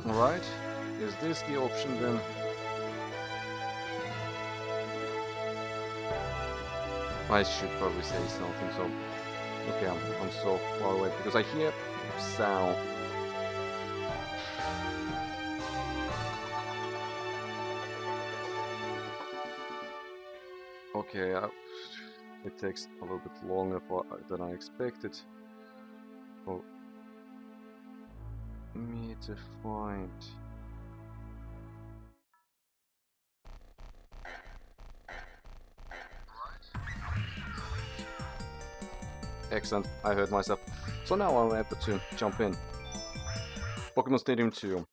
Alright, is this the option then? I should probably say something, so... Okay, I'm so far away, because I hear sound. Okay, it takes a little bit longer than I expected for me to find. Excellent, I heard myself. So now I'm able to jump in. Pokémon Stadium 2.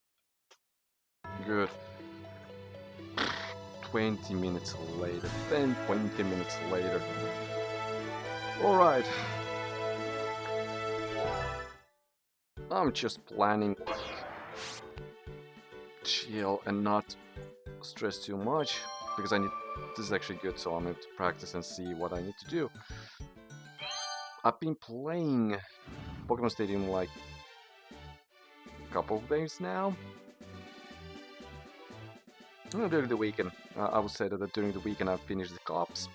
Good. 20 minutes later. 20 minutes later. Alright. I'm just planning chill and not stress too much because I need this is actually good, so I'm going to practice and see what I need to do. I've been playing Pokémon Stadium like a couple of days now. During the weekend, I would say that during the weekend I finished the cops.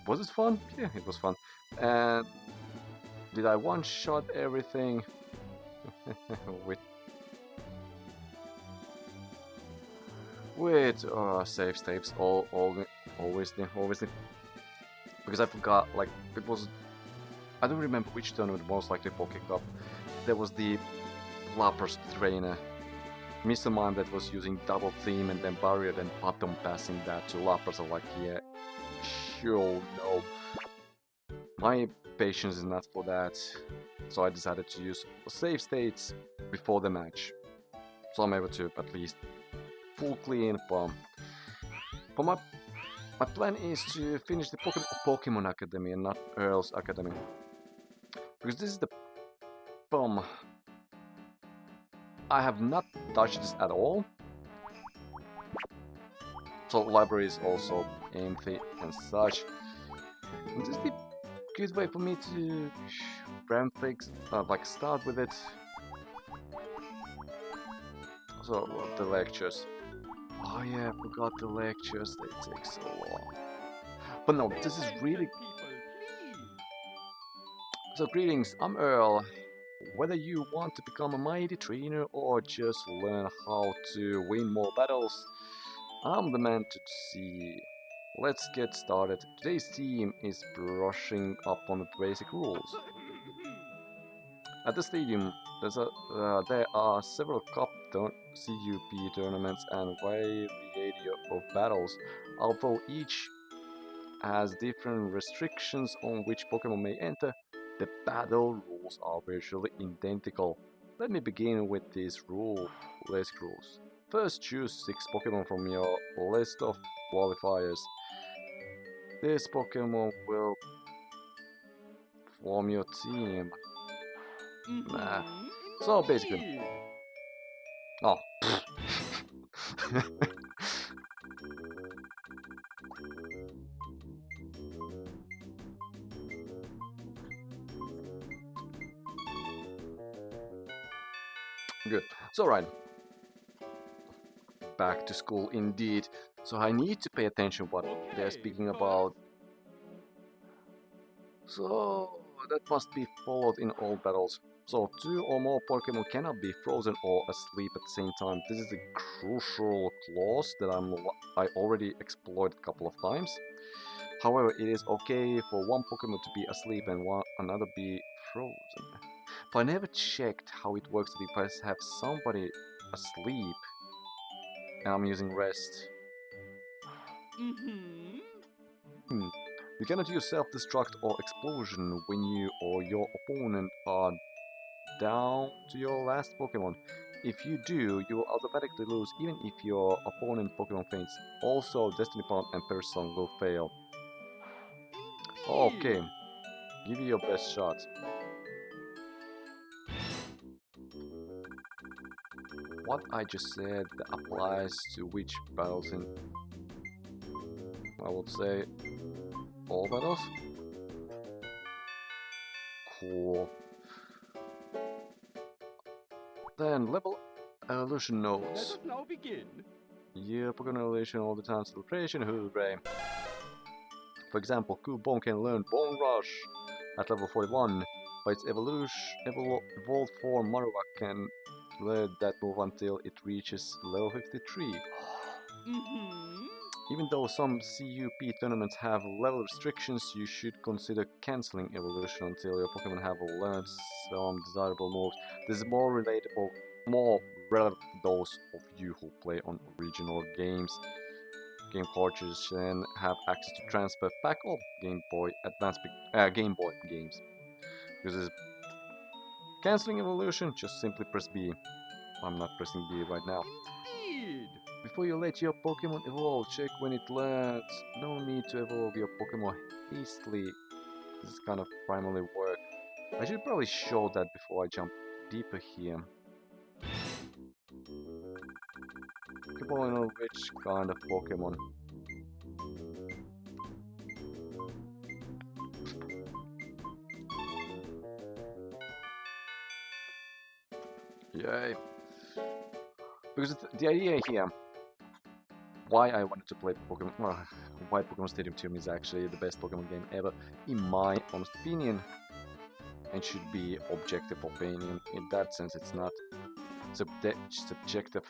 Was it fun? Yeah, it was fun. And did I one-shot everything with save states? Always, because I forgot. Like it was, I don't remember which tournament, most likely Poké Cup. There was the Lapras trainer, Mr. Mime, that was using double team and then barrier and bottom passing that to Lapras. I'm like, yeah, sure, no. My patience is not for that, so I decided to use save states before the match, so I'm able to at least full clean bomb. But my plan is to finish the Pokemon Academy and not Earl's Academy, because this is the bomb. I have not touched this at all, so library is also empty and such. And this is the good way for me to ramp things, like start with it. So the lectures. Oh yeah, I forgot the lectures. They take so long. But no, this is really. So greetings, I'm Earl. Whether you want to become a mighty trainer or just learn how to win more battles, I'm the man to see. Let's get started. Today's team is brushing up on the basic rules. At the stadium, there are several cup CUP tournaments and variety of battles, although each has different restrictions on which Pokemon may enter. The battle rules are virtually identical. Let me begin with these list rules. First, choose 6 Pokemon from your list of qualifiers. This Pokemon will form your team. Nah. So basically... Oh. Good. So right. Back to school indeed. So I need to pay attention what they're speaking about. So that must be followed in all battles. So 2 or more Pokemon cannot be frozen or asleep at the same time. This is a crucial clause that I already explored a couple of times. However, it is okay for one Pokemon to be asleep and another be frozen. But I never checked how it works if I have somebody asleep and I'm using rest. You cannot use self-destruct or explosion when you or your opponent are down to your last Pokemon. If you do, you will automatically lose even if your opponent Pokemon faints. Also, Destiny Bond and Person will fail. Okay, give it your best shot. What I just said applies to which battles in... I would say all battles? Cool. Then level evolution Let notes. us now begin. Yeah, Pokemon evolution all the time celebration, hooray. For example, Cubone can learn Bone Rush at level 41, but its evolved form Marowak can learn that move until it reaches level 53. Even though some CUP tournaments have level restrictions, you should consider cancelling evolution until your Pokemon have learned some desirable moves. This is more relatable, more relevant to those of you who play on original games. Game cartridges and have access to transfer pack or Game Boy Advance Game Boy games. Because cancelling evolution, just simply press B. I'm not pressing B right now. Indeed. Before you let your Pokemon evolve, check when it learns. No need to evolve your Pokemon hastily. This is kind of primarily work. I should probably show that before I jump deeper here. Pokemon know which kind of Pokemon. Yay. Because the idea here, why I wanted to play Pokemon, well, why Pokemon Stadium 2 is actually the best Pokemon game ever, in my honest opinion, and should be objective opinion. In that sense, it's not subjective.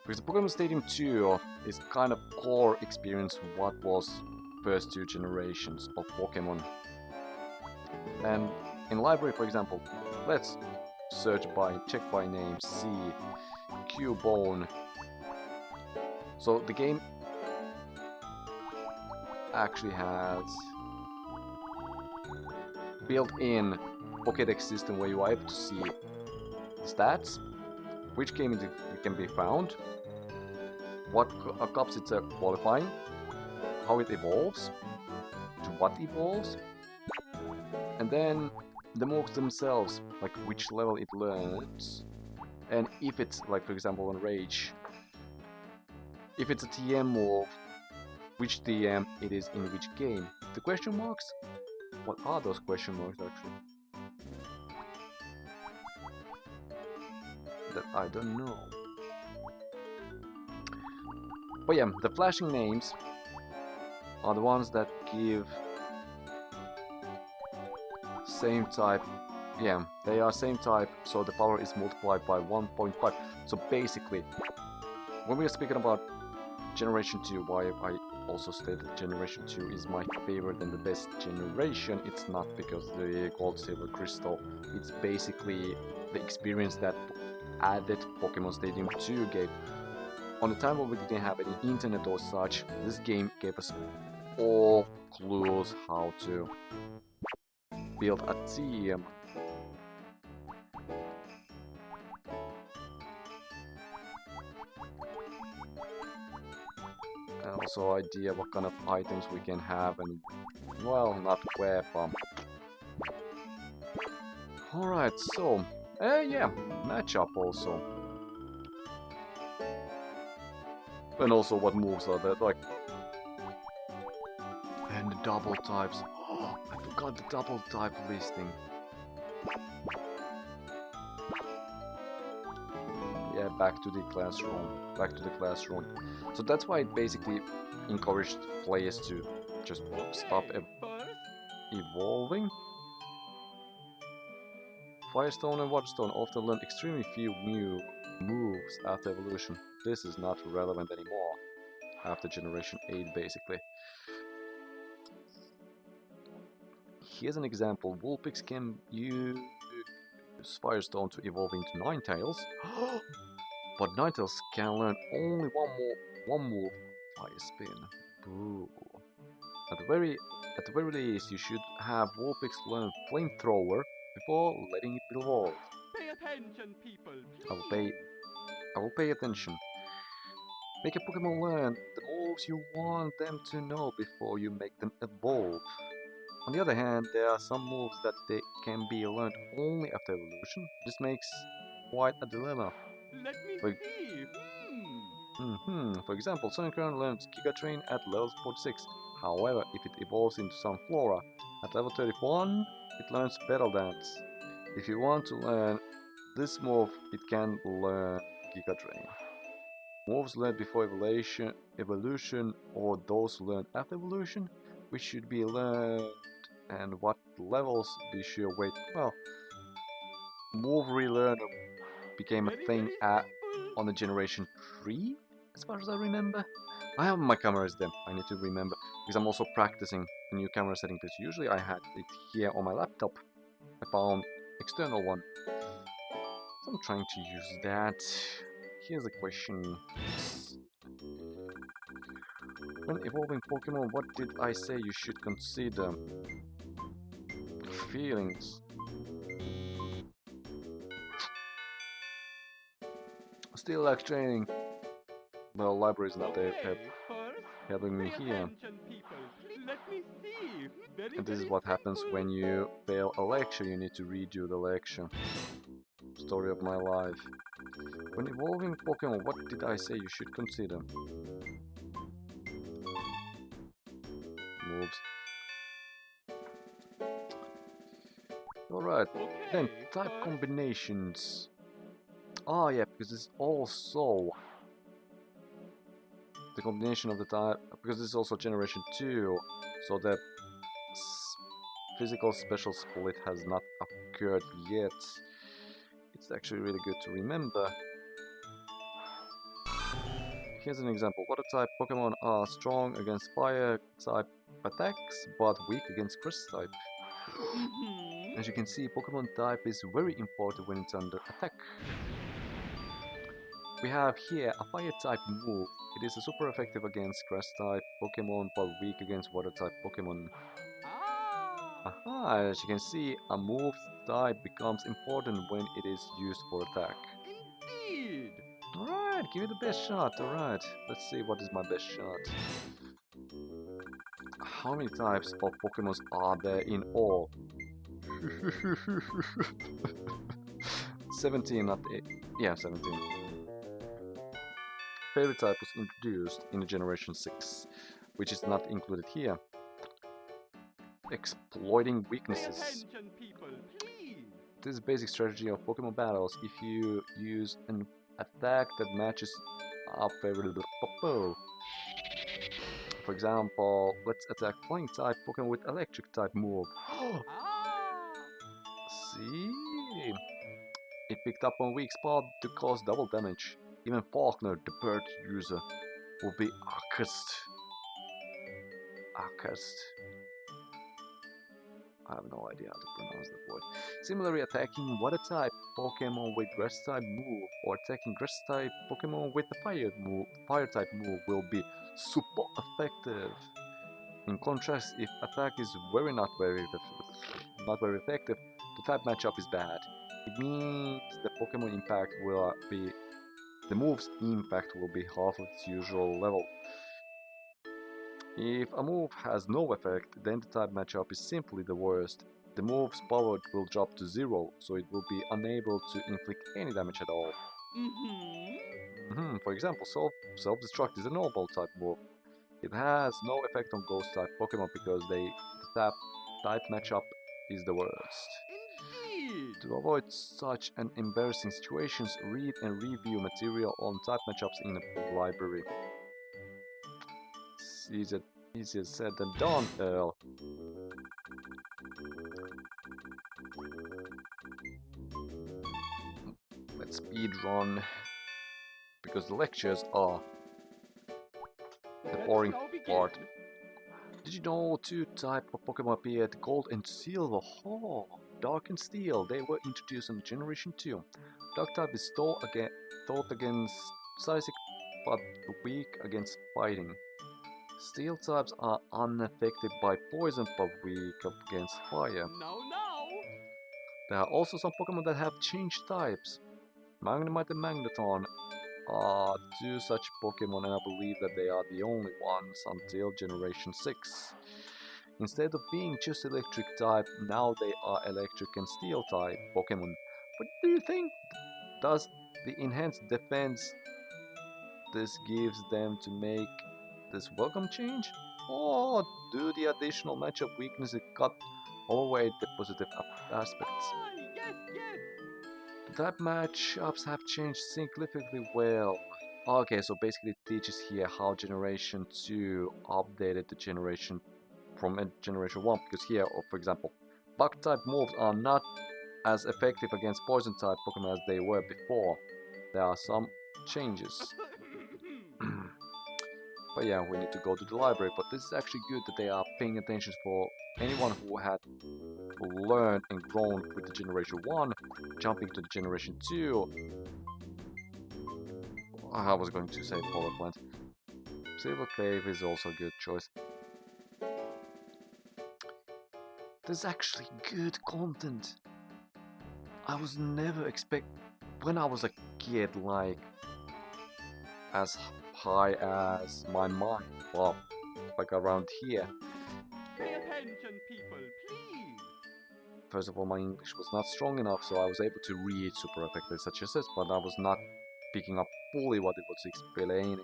Because the Pokemon Stadium 2 is kind of core experience what was first two generations of Pokemon. And in library, for example, let's check by name, see Cubone. So the game actually has built-in Pokédex system where you are able to see stats, which game it can be found, what cups it's qualifying, how it evolves, to what evolves, and then the moves themselves, like which level it learns, and if it's, like for example on Rage, if it's a TM move, which TM it is in which game. The question marks? What are those question marks actually? That I don't know. But yeah, the flashing names are the ones that give same type. Yeah, they are same type, so the power is multiplied by 1.5. So basically, when we are speaking about Generation 2, why I also stated Generation 2 is my favorite and the best generation, it's not because the Gold, Silver, Crystal, it's basically the experience that added Pokemon Stadium 2 gave. On the time when we didn't have any internet or such, this game gave us all clues how to build a team. And also idea what kind of items we can have and, well, not where, but... Alright, so, yeah, matchup also. And also what moves are there, like... And the double types. Oh, I forgot the double type listing. Yeah, back to the classroom. So that's why it basically encouraged players to just stop evolving. Firestone and Waterstone often learn extremely few new moves after evolution. This is not relevant anymore after Generation 8 basically. Here's an example. Vulpix can use Firestone to evolve into Ninetales. But Ninetales can learn only one move, Fire Spin. Boo. At the very least, you should have Vulpix learn Flamethrower before letting it evolve. Pay attention, people. I will pay attention. Make a Pokemon learn the moves you want them to know before you make them evolve. On the other hand, there are some moves that they can be learned only after evolution. This makes quite a dilemma. Let me see. For example, Sunicron learns Giga Train at level 46. However, if it evolves into Sunflora at level 31, it learns Battle Dance. If you want to learn this move, it can learn Giga Drain. Moves learned before evolution or those learned after evolution, which should be learned and what levels be sure. Wait, well, move relearn became a thing on the generation 3, as far as I remember. I have my cameras dim, I need to remember, because I'm also practicing a new camera setting, because usually I had it here on my laptop. I found external one. So I'm trying to use that. Here's a question. When evolving Pokemon, what did I say you should consider? Feelings. Still like training. The library is not there, helping me here. Let me see. And this is what happens when you fail a lecture, you need to redo the lecture. Story of my life. When evolving Pokemon, what did I say you should consider? Moves. Alright, then type combinations. Oh yeah, because it's also the combination of the type, because this is also generation 2, so the physical special split has not occurred yet. It's actually really good to remember. Here's an example. Water type Pokemon are strong against fire type attacks, but weak against grass type. As you can see, Pokemon type is very important when it's under attack. We have here a fire type move. It is super effective against grass type Pokemon, but weak against water type Pokemon. Aha, as you can see, a move type becomes important when it is used for attack. Indeed. Alright, give it the best shot, alright. Let's see what is my best shot. How many types of Pokemon are there in all? 17, not 8. Yeah, 17. Fairy type was introduced in the Generation 6, which is not included here. Exploiting weaknesses. This is basic strategy of Pokemon battles. If you use an attack that matches up favorably. For example, let's attack flying type Pokemon with electric type move. See? It picked up on weak spot to cause double damage. Even Faulkner, the bird user, will be accursed. Accursed. I have no idea how to pronounce that word. Similarly, attacking water type Pokemon with grass type move or attacking grass type Pokemon with the fire type move will be super effective. In contrast, if attack is not very effective, the type matchup is bad. It means the Pokemon impact will be the move's impact will be half of its usual level. If a move has no effect, then the type matchup is simply the worst. The move's power will drop to 0, so it will be unable to inflict any damage at all. For example, Self-Destruct is a normal type move. It has no effect on Ghost type Pokemon because the type matchup is the worst. To avoid such an embarrassing situations, read and review material on type matchups in the library. It's easier said than done, Earl. Let's speed run, because the lectures are the boring part. Did you know 2 types of Pokemon appeared, Gold and Silver? Oh, Dark and Steel. They were introduced in Generation 2. Dark type is taught against Psychic, but weak against fighting. Steel types are unaffected by poison, but weak against fire. There are also some Pokemon that have changed types. Magnemite and Magneton are 2 such Pokemon, and I believe that they are the only ones until Generation 6. Instead of being just electric type, now they are electric and steel type Pokemon. What do you think? Does the enhanced defense this gives them to make this welcome change? Or do the additional matchup weaknesses cut away the positive aspects? yes. Type matchups have changed significantly well. Okay, so basically it teaches here how Generation 2 updated the generation from Generation 1, because here, for example, Bug type moves are not as effective against Poison type Pokemon as they were before. There are some changes. But yeah, we need to go to the library, but this is actually good that they are paying attention for anyone who had learned and grown with the Generation 1, jumping to the Generation 2. I was going to say Polar Plant. Silver Cave is also a good choice. This is actually good content. I was never when I was a kid, like, as high as my mind, well, like around here. Pay attention, people, please. First of all, my English was not strong enough, so I was able to read super effectively, such as this, but I was not picking up fully what it was explaining.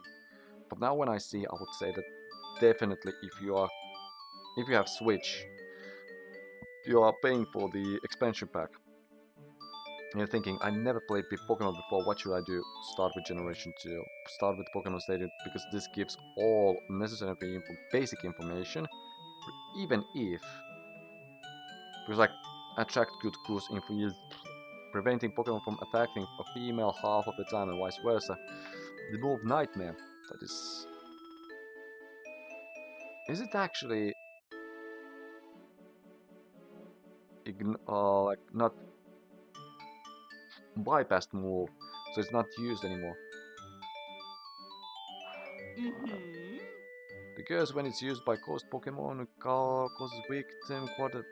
But now when I see, I would say that definitely if you have Switch, you are paying for the expansion pack. And you're thinking, I never played Pokemon before, what should I do? Start with Generation 2. Start with Pokémon Stadium, because this gives all necessary basic information, even if, because like, attract good cruise info is preventing Pokemon from attacking a female half of the time and vice versa. The move Nightmare, that is... Is it actually... like, not bypassed move, so it's not used anymore. Because when it's used by ghost Pokemon, causes victim quarter.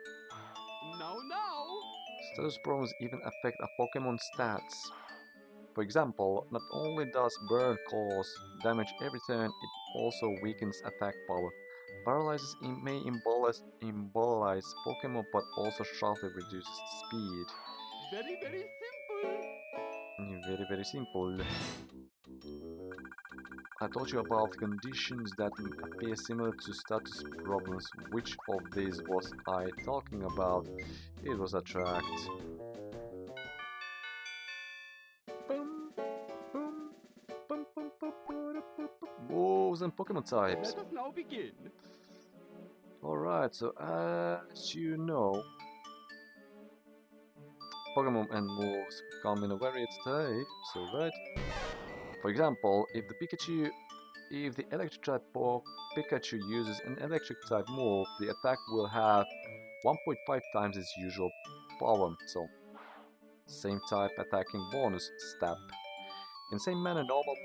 No. Status problems even affect a Pokemon stats. For example, not only does burn cause damage every turn, it also weakens attack power. Paralyzes may immobilize Pokemon, but also sharply reduces speed. Very simple. Very simple. I told you about conditions that appear similar to status problems. Which of these was I talking about? It was attract. Moves and Pokemon types. Let us now begin. Alright, so as you know, Pokemon and moves come in a varied type, so right? For example, if the electric type Pikachu uses an electric type move, the attack will have 1.5 times its usual power, so same type attacking bonus step. In the same manner, normal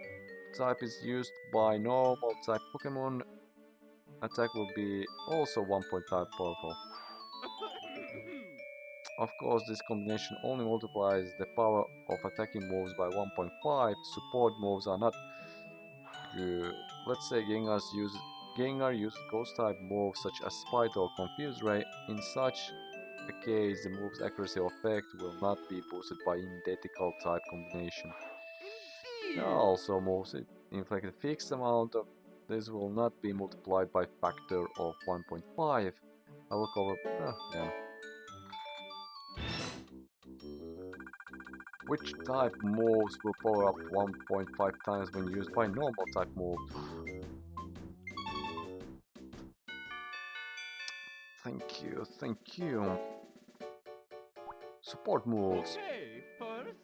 type is used by normal type Pokemon, attack will be also 1.5 powerful. Of course, this combination only multiplies the power of attacking moves by 1.5. Support moves are not good. Let's say Gengar uses Ghost type moves such as Spite or Confuse Ray. In such a case, the move's accuracy or effect will not be boosted by identical type combination. There are also moves that inflict a fixed amount of this will not be multiplied by factor of 1.5. I will cover. Yeah. Which type moves will power up 1.5 times when used by normal type moves? Thank you. Support moves. Okay, first.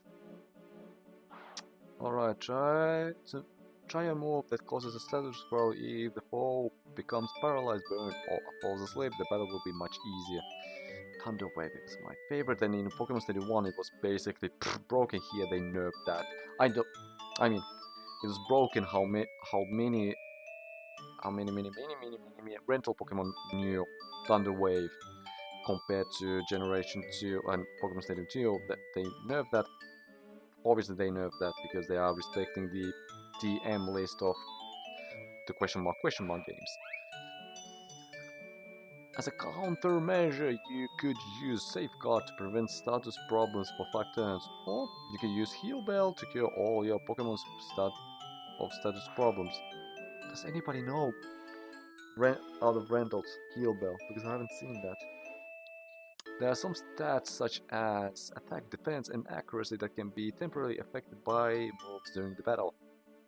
Alright, try a move that causes a status throw. If the foe becomes paralyzed, burned, or falls asleep, the battle will be much easier. Thunder Wave is my favorite, and in Pokémon Stadium 1 it was basically broken. Here they nerfed that. I mean, it was broken how many rental Pokemon knew Thunder Wave compared to Generation 2 and Pokémon Stadium 2. That they nerfed that. Obviously they nerfed that because they are respecting the TM list of the question mark games. As a countermeasure, you could use Safeguard to prevent status problems for 5 turns, or you can use Heal Bell to cure all your Pokemon's status problems. Does anybody know out of rentals Heal Bell? Because I haven't seen that. There are some stats such as attack, defense, and accuracy that can be temporarily affected by moves during the battle.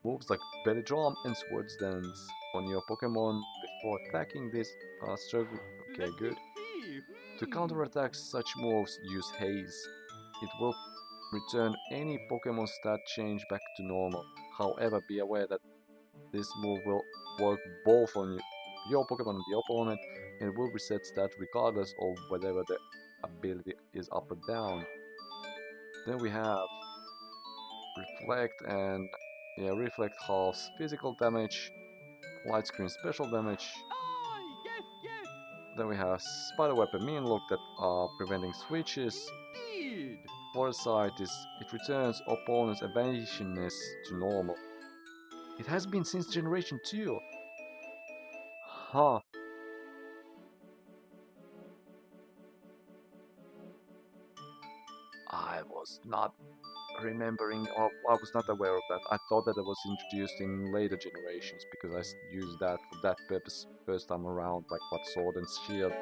Moves like belly drum and swords dance on your Pokemon before attacking this struggle. Okay, Let good. me see. To counterattack such moves, use Haze. It will return any Pokemon stat change back to normal. However, be aware that this move will work both on your Pokemon and the opponent, and will reset stat regardless of whether the ability is up or down. Then we have Reflect, and yeah, Reflect halves physical damage, Light Screen special damage. Ah, yes, yes. Then we have Spider Web and Mean Look that are preventing switches. Indeed. Foresight is it returns opponent's evasionness to normal. It has been since Generation 2. Huh. I was not remembering, or I was not aware of that. I thought that it was introduced in later generations because I used that for that purpose first time around, like what Sword and Shield.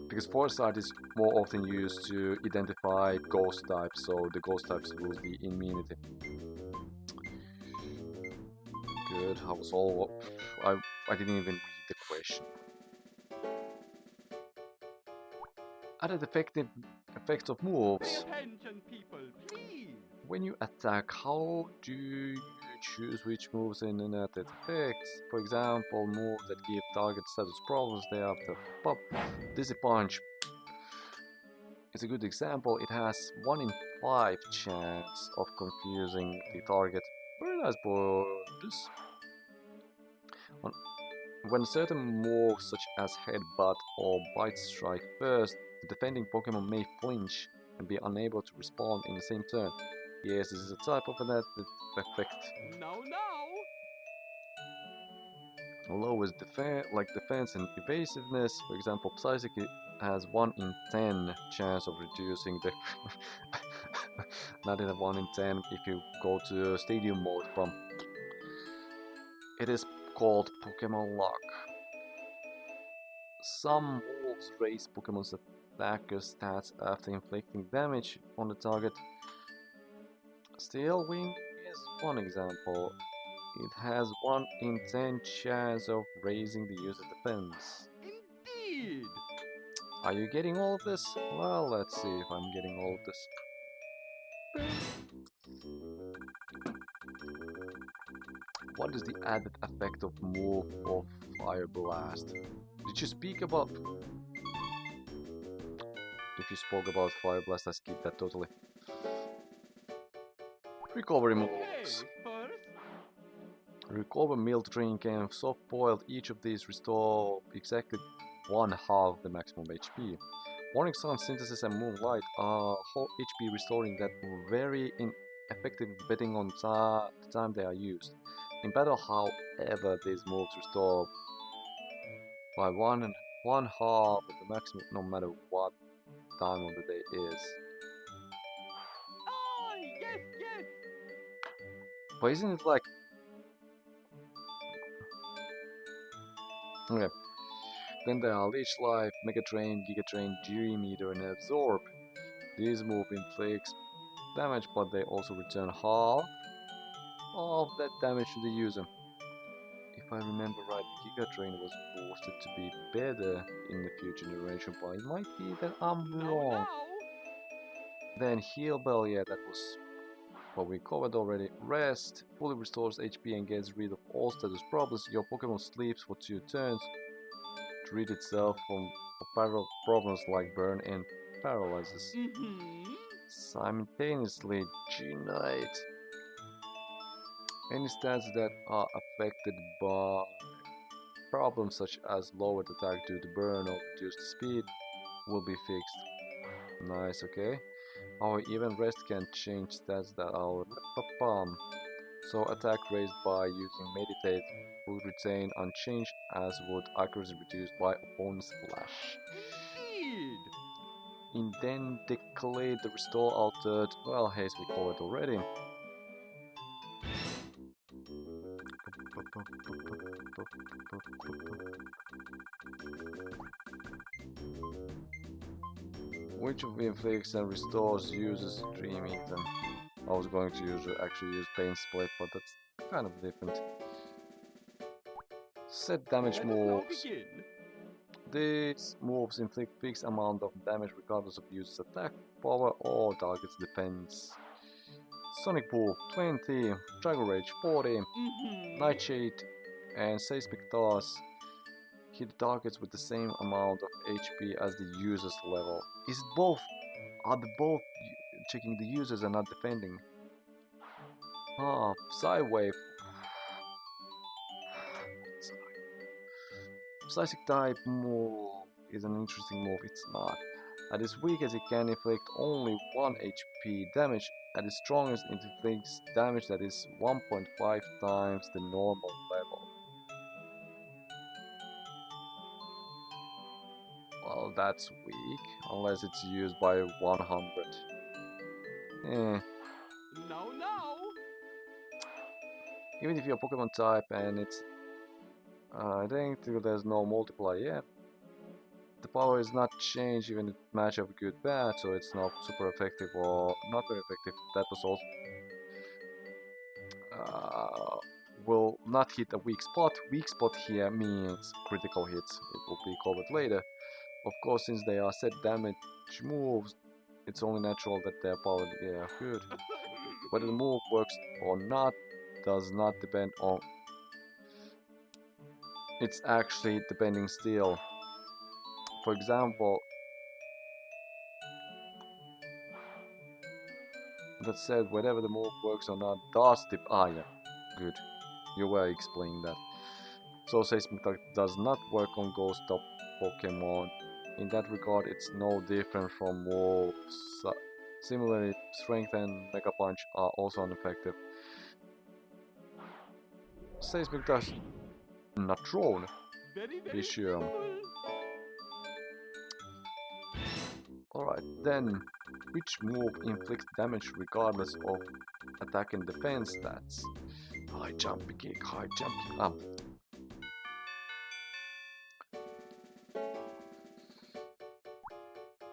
Because Foresight is more often used to identify ghost types, so the ghost types lose the immunity. Good, I was all... I didn't even read the question. Added effects of moves. Pay attention, people, please. When you attack, how do you choose which moves in and added effects? For example, moves that give target status problems thereafter. Pop, Dizzy Punch is a good example. It has 1 in 5 chance of confusing the target. Very nice, boys. When certain moves such as Headbutt or Bite Strike first, the defending Pokemon may flinch and be unable to respond in the same turn. Yes, this is a type of an added effect. Now. Lowest defense and evasiveness. For example, Psychic has 1 in 10 chance of reducing the... Not in a 1 in 10 if you go to Stadium mode, but it is called Pokemon Lock. Some moves raise Pokemon's attacker stats after inflicting damage on the target. Steel Wing is one example. It has 1 in 10 chance of raising the user's defense. Indeed. Are you getting all of this? Well, let's see if I'm getting all of this. What is the added effect of move of Fire Blast? Did you speak about... If you spoke about Fire Blast, I skipped that totally. Recovery moves. Okay, first. Recover milk drink and soft boiled. Each of these restore exactly 1/2 the maximum HP. Morning Sun, Synthesis and Moonlight are whole HP restoring that will vary in effective depending on the time they are used. In battle, however, these moves restore by 1/2 of the maximum no matter what time of the day is. Ah, yes, yes. But isn't it like... Okay. Then there are Leech Life, Mega Drain, Giga Drain, G Meter, and Absorb. These move inflicts damage, but they also return half of that damage to the user. If I remember right, Giga Drain was boosted to be better in the future generation, but it might be that I'm wrong. Then Heal Bell, yeah, that was what we covered already. Rest fully restores HP and gets rid of all status problems. Your Pokemon sleeps for 2 turns to rid itself from problems like burn and paralysis. Simultaneously, G-Knight. Any stats that are affected by problems such as lowered attack due to burn or reduced speed will be fixed. Nice, okay. Our even rest can change stats that are so attack raised by using meditate will retain unchanged, as would accuracy reduced by opponent's flash. Indeed. Then declare the restore altered. Well, haste we covered already. Which of inflicts and restores uses Dream Eater? I was going to actually use Pain Split, but that's kind of different. Set damage Let us now moves. begin. These moves inflict fixed amount of damage regardless of user's attack power or target's defense. Sonic Boom 20, Dragon Rage 40, Nightshade and Seismic Toss hit targets with the same amount of HP as the user's level. Is it both? Are they both checking the users and not defending? Ah, Psywave. Psychic type move is an interesting move, it's not. At its weakest it can inflict only 1 HP damage, at its strongest it inflicts damage that is 1.5 times the normal level. Well, that's weak, unless it's used by 100. Eh. No. Even if you're Pokemon type and it's... I think there's no multiplier yet. The power is not changed even if match up good bad, so it's not super effective or not very effective. That was also... will not hit a weak spot. Weak spot here means critical hits. It will be covered later. Of course, since they are set damage moves, it's only natural that their power, yeah, good. Whether the move works or not does not depend on... It's actually depending still. For example, that said, whether the move works or not does yeah, good. You were explaining that. So Seismic Attack does not work on Ghost Top Pokemon. In that regard, it's no different from moves. Similarly, Strength and Mega Punch are also ineffective. Seismic Attack not drawn. Very Be sure. simple. Alright, then, which move inflicts damage regardless of attack and defense stats? High jump kick, high jump kick.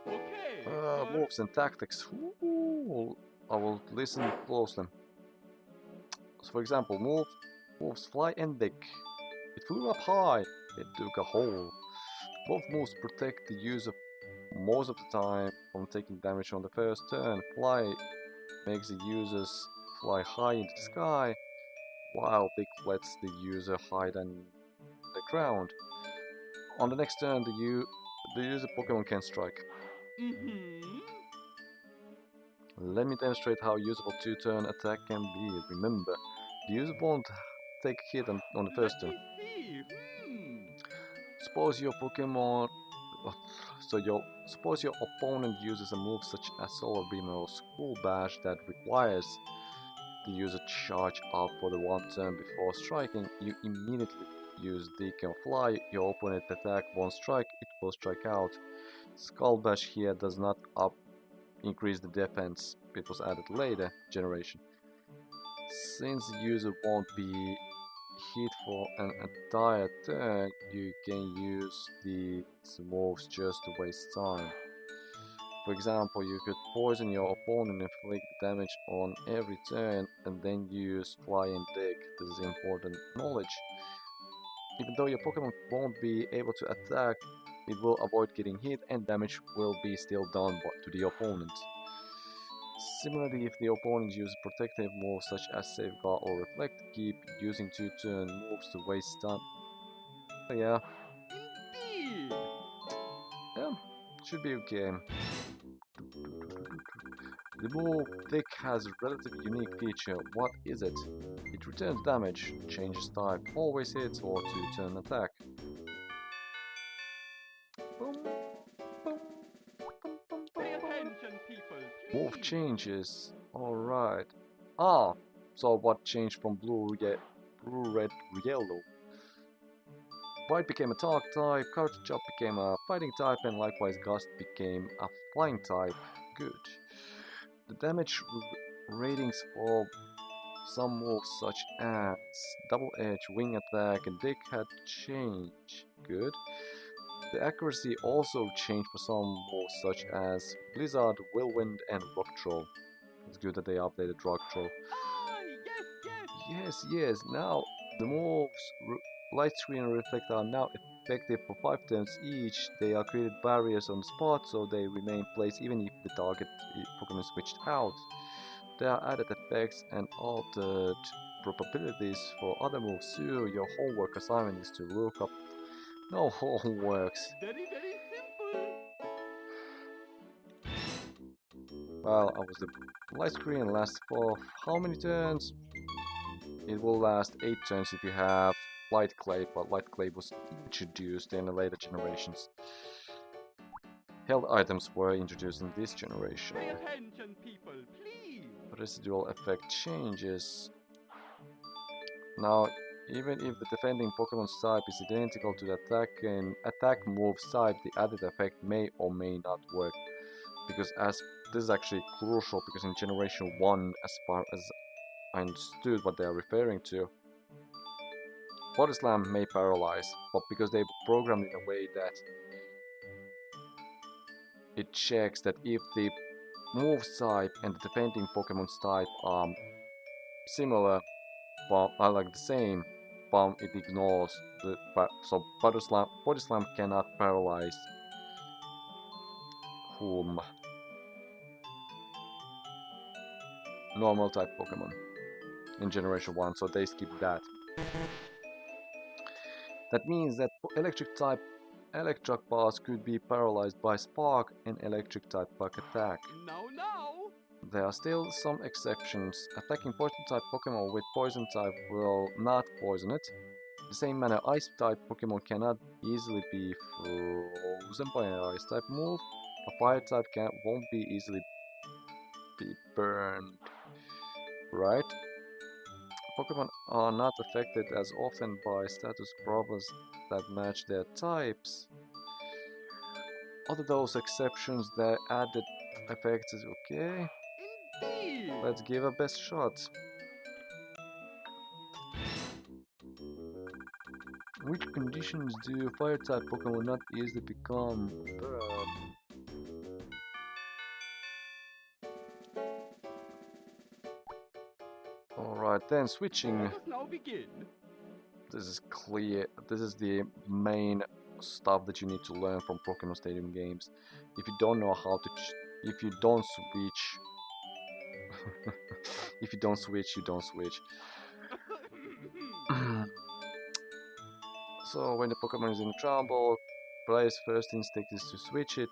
Okay. Moves and tactics. Ooh, I will listen closely. So for example, moves fly and dig. It flew up high. It dug a hole. Both moves protect the user most of the time from taking damage on the first turn. Fly makes the users fly high into the sky, while Dig lets the user hide on the ground. On the next turn, the user Pokemon can strike. Let me demonstrate how usable 2-turn attack can be. Remember, the user won't take a hit on the first turn. Suppose your Pokemon... suppose your opponent uses a move such as Solar Beam or School Bash that requires the user charge out for the 1 turn before striking. You immediately use Dig and Fly. Your opponent attack won't strike, it will strike out. Skull Bash here does not increase the defense. It was added later generation. Since the user won't be hit for an entire turn, you can use these moves just to waste time. For example, you could poison your opponent and inflict damage on every turn and then use Fly and Dig. This is important knowledge. Even though your Pokemon won't be able to attack, it will avoid getting hit and damage will be still done to the opponent. Similarly, if the opponent uses protective moves such as Safeguard or Reflect, keep using 2-turn moves to waste time. So yeah. Indeed. Yeah, should be okay. The move Thick has a relatively unique feature. What is it? It returns damage, changes type, always hits, or 2-turn attack. Boom, boom, boom, boom, Pay boom. attention, people. Move Please. changes. Alright. So what changed from blue, red, yellow? White became a Talk type, Kakarot Chop became a Fighting type, and likewise Gust became a Flying type. Good. The damage ratings for Some moves such as double edge, wing attack, and big head change. Good. The accuracy also changed for some moves such as Blizzard, Whirlwind, and Rock Troll. It's good that they updated Rock Troll. Ah, yes, yes. Yes, now the moves Light Screen and Reflect are now effective for 5 turns each. They are created barriers on the spot so they remain placed even if the target Pokemon switched out. There are added effects and altered probabilities for other moves too. Your homework assignment is to look up. No homeworks. Very, very simple. Well, I was the light screen lasts for how many turns? It will last 8 turns if you have Light Clay, but Light Clay was introduced in the later generations. Held items were introduced in this generation. Pay attention, people, please. Residual effect changes. Now, even if the defending Pokemon's type is identical to the attack move's type, the added effect may or may not work. Because as this is actually crucial, because in Generation 1, as far as I understood what they are referring to, Body Slam may paralyze, but because they programmed in a way that it checks that if the move's type and the defending Pokemon's type are similar, but are like the same, but it ignores the so Body Slam cannot paralyze whom? Normal type Pokemon in Generation 1, so they skip that. That means that electric type Electabuzz could be paralyzed by Spark and electric type Bug attack. No. There are still some exceptions. Attacking poison type Pokemon with poison type will not poison it. In the same manner, ice type Pokemon cannot easily be frozen by an ice type move. A fire type won't be easily be burned. Right? Pokemon are not affected as often by status problems that match their types. Other those exceptions, the added effects is okay. Indeed. Let's give a best shot. Which conditions do fire type Pokemon not easily become burned? Alright, then switching. Let us now begin. This is clear. This is the main stuff that you need to learn from Pokémon Stadium games. If you don't know how to, if you don't switch, if you don't switch, you don't switch. So when the Pokemon is in trouble, player's first instinct is to switch it.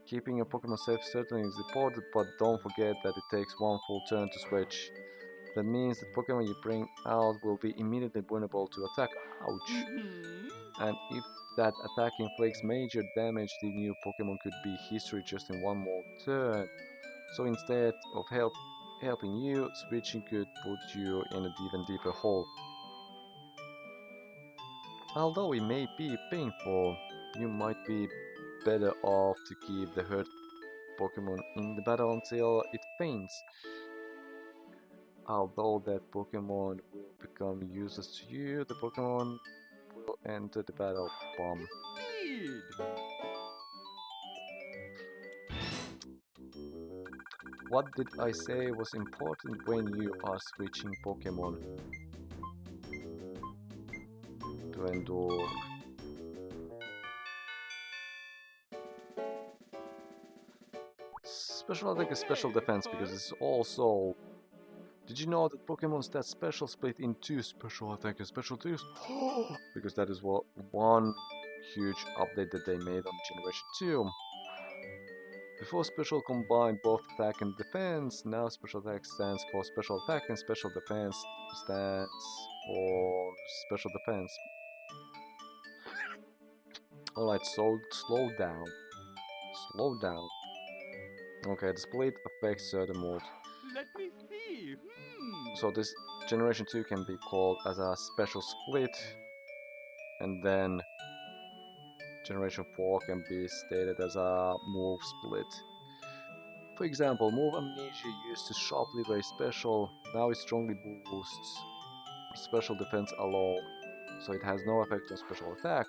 Keeping a Pokemon safe certainly is important, but don't forget that it takes one full turn to switch. That means that Pokemon you bring out will be immediately vulnerable to attack. Ouch. And if that attack inflicts major damage, the new Pokemon could be history just in one more turn. So instead of helping you, switching could put you in an even deeper hole. Although it may be painful, you might be better off to keep the hurt Pokemon in the battle until it faints. Although that Pokemon will become useless to you, the Pokemon will enter the battle bomb. Indeed. What did I say was important when you are switching Pokemon? To endure. Special attack is special defense because it's also. Did you know that Pokemon Stats Special split in two special attack and special twos? Because that is what one huge update that they made on Generation 2. Before special combined both attack and defense, now special attack stands for special attack and special defense stands for special defense. Alright, so slow down. Slow down. Okay, the split affects certain moves. Let me see. So this Generation 2 can be called as a special split, and then Generation 4 can be stated as a move split. For example, move amnesia used to sharply raise special, now it strongly boosts special defense alone, so it has no effect on special attack.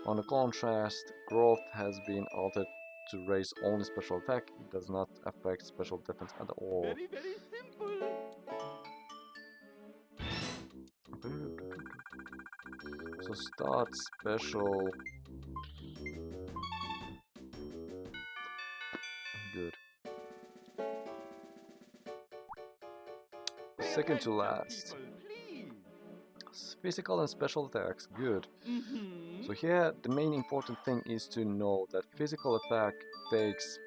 On the contrast, growth has been altered to raise only special attack, it does not affect special defense at all. Very, very simple. So start special. Good. Second to last. Physical and special attacks. Good. So here the main important thing is to know that physical attack takes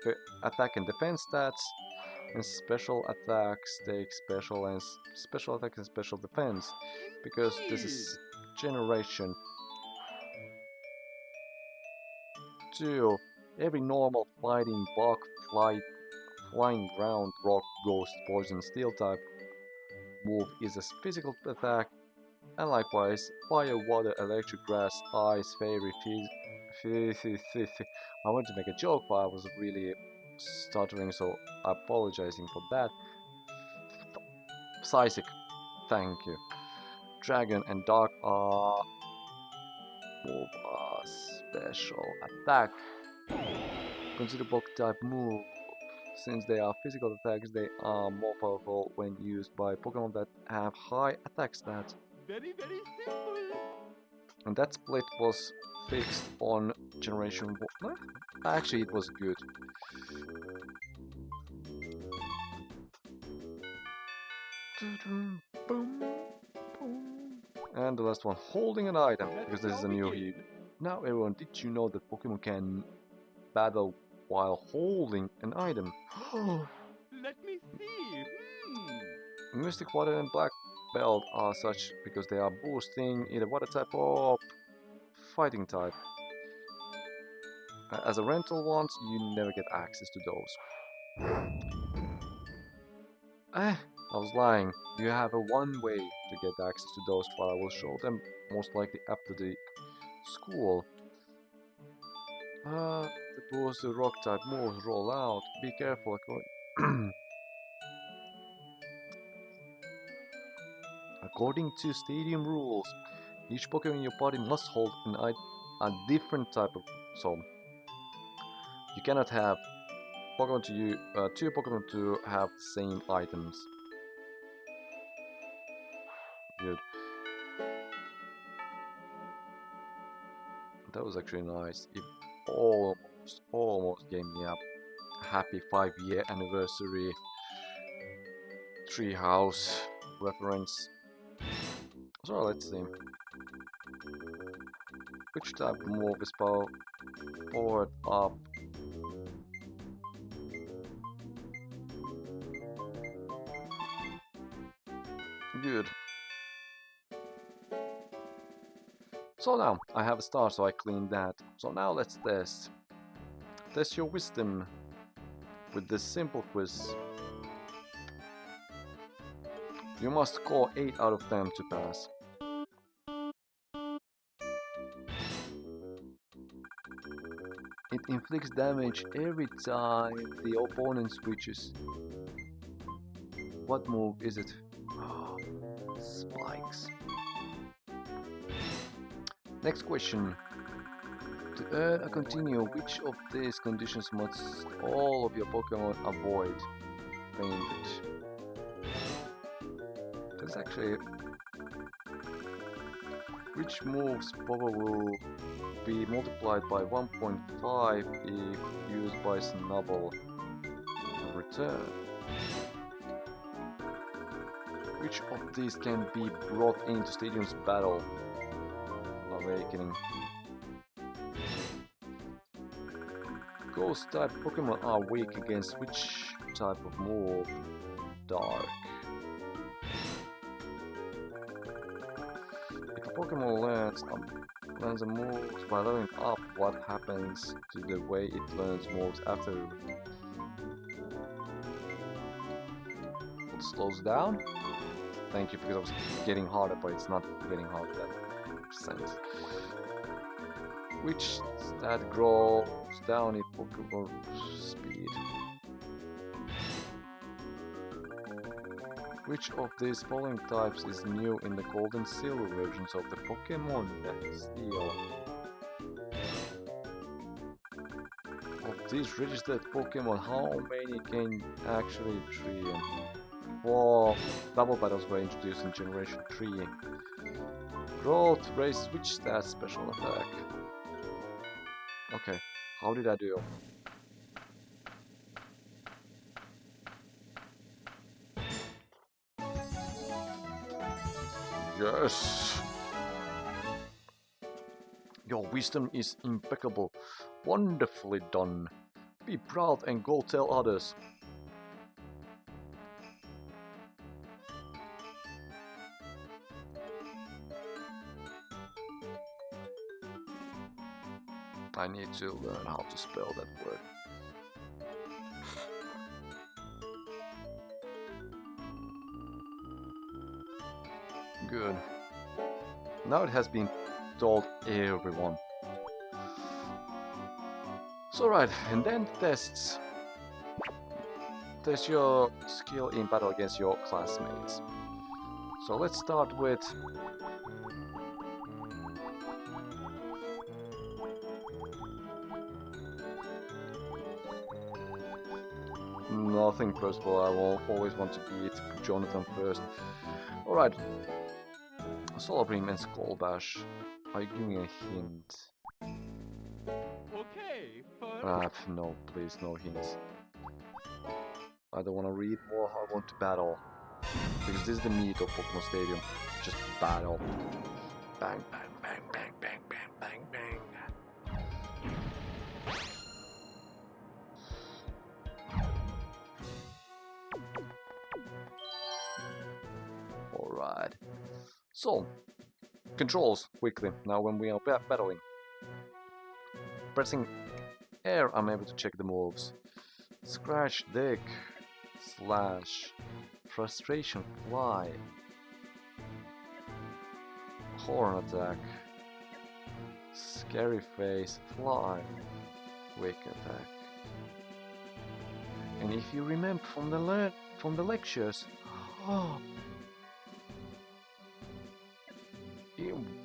attack and defense stats, and special attacks take special attack and special defense, because this is generation 2. Every normal fighting bug, flying ground, rock, ghost, poison, steel type move is a physical attack, and likewise fire, water, electric, grass, ice, fairy, I wanted to make a joke, but I was really stuttering, so I'm apologizing for that. Psychic, thank you. Dragon and dark are move special attack. Consider bulk type move. Since they are physical attacks, they are more powerful when used by Pokemon that have high attack stats. Very, very simple. And that split was fixed on Generation 1. Actually, it was good. And the last one, holding an item, because this is a new heat. Now everyone, did you know that Pokemon can battle while holding an item? Let me see. Mystic Water and Black Belt are such because they are boosting either water type or fighting type. As a rental ones, you never get access to those. I was lying. You have a one way to get access to those, but I will show them most likely after the school. The boost the rock type moves roll out. Be careful. According to Stadium rules, each Pokemon in your party must hold a different type of. So you cannot have two Pokemon to have the same items. Good. That was actually nice. It almost gave me a happy 5-year anniversary treehouse reference. So let's see. Which type of move is powered up? Good. So now, I have a star, so I cleaned that. So now let's test. Test your wisdom with this simple quiz. You must score 8 out of 10 to pass. It inflicts damage every time the opponent switches. What move is it? Oh, spikes. Next question. To earn a continue, which of these conditions must all of your Pokemon avoid? Fainted. That's actually... Which move's power will be multiplied by 1.5 if used by Snubble? Return. Which of these can be brought into Stadium's battle? Awakening. Ghost type Pokemon are weak against which type of move? Dark. If a Pokemon learns a move by leveling up, what happens to the way it learns moves after? It slows down? Thank you, because I was getting harder, but it's not getting harder in that sense. Which stat grows down if Pokemon speed? Which of these following types is new in the gold and silver versions of the Pokémon Stadium? Of these registered Pokémon, how many can actually train? 4 double battles were introduced in Generation 3. Growth, raise, switch stats, special attack. Okay, how did I do? Yes! Your wisdom is impeccable. Wonderfully done. Be proud and go tell others. I need to learn how to spell that word. Good. Now it has been told everyone. So right, and then tests. Test your skill in battle against your classmates. So let's start with nothing personal. I will always want to beat Jonathan first. Alright. Solar Beam and Skull Bash. Are you giving a hint? Okay, but No, please, no hints. I don't want to read more, I want to battle. Because this is the meat of Pokémon Stadium. Just battle. Bang, bang, bang, bang, bang, bang, bang, bang. Alright. So, controls, quickly, now when we are battling. Pressing air, I'm able to check the moves. Scratch, dig, slash, frustration, fly, horn attack, scary face, fly, quick attack. And if you remember from the lectures,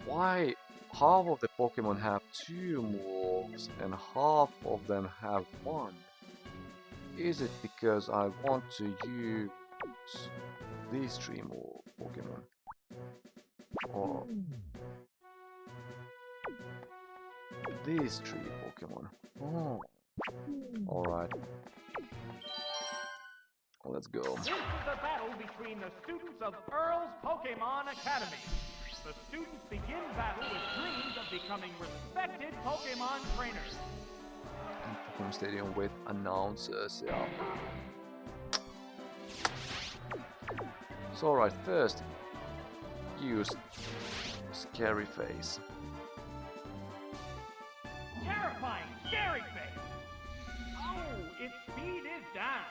why half of the Pokemon have 2 moves and half of them have 1? Is it because I want to use these 3 more Pokemon? Or these 3 Pokemon? Oh. Alright. Let's go. this is a battle between the students of Earl's Pokémon Academy. The students begin battle with dreams of becoming respected Pokémon trainers. Pokémon Stadium with announcers, yeah. So alright, first use scary face. Terrifying, scary face. Oh, its speed is down.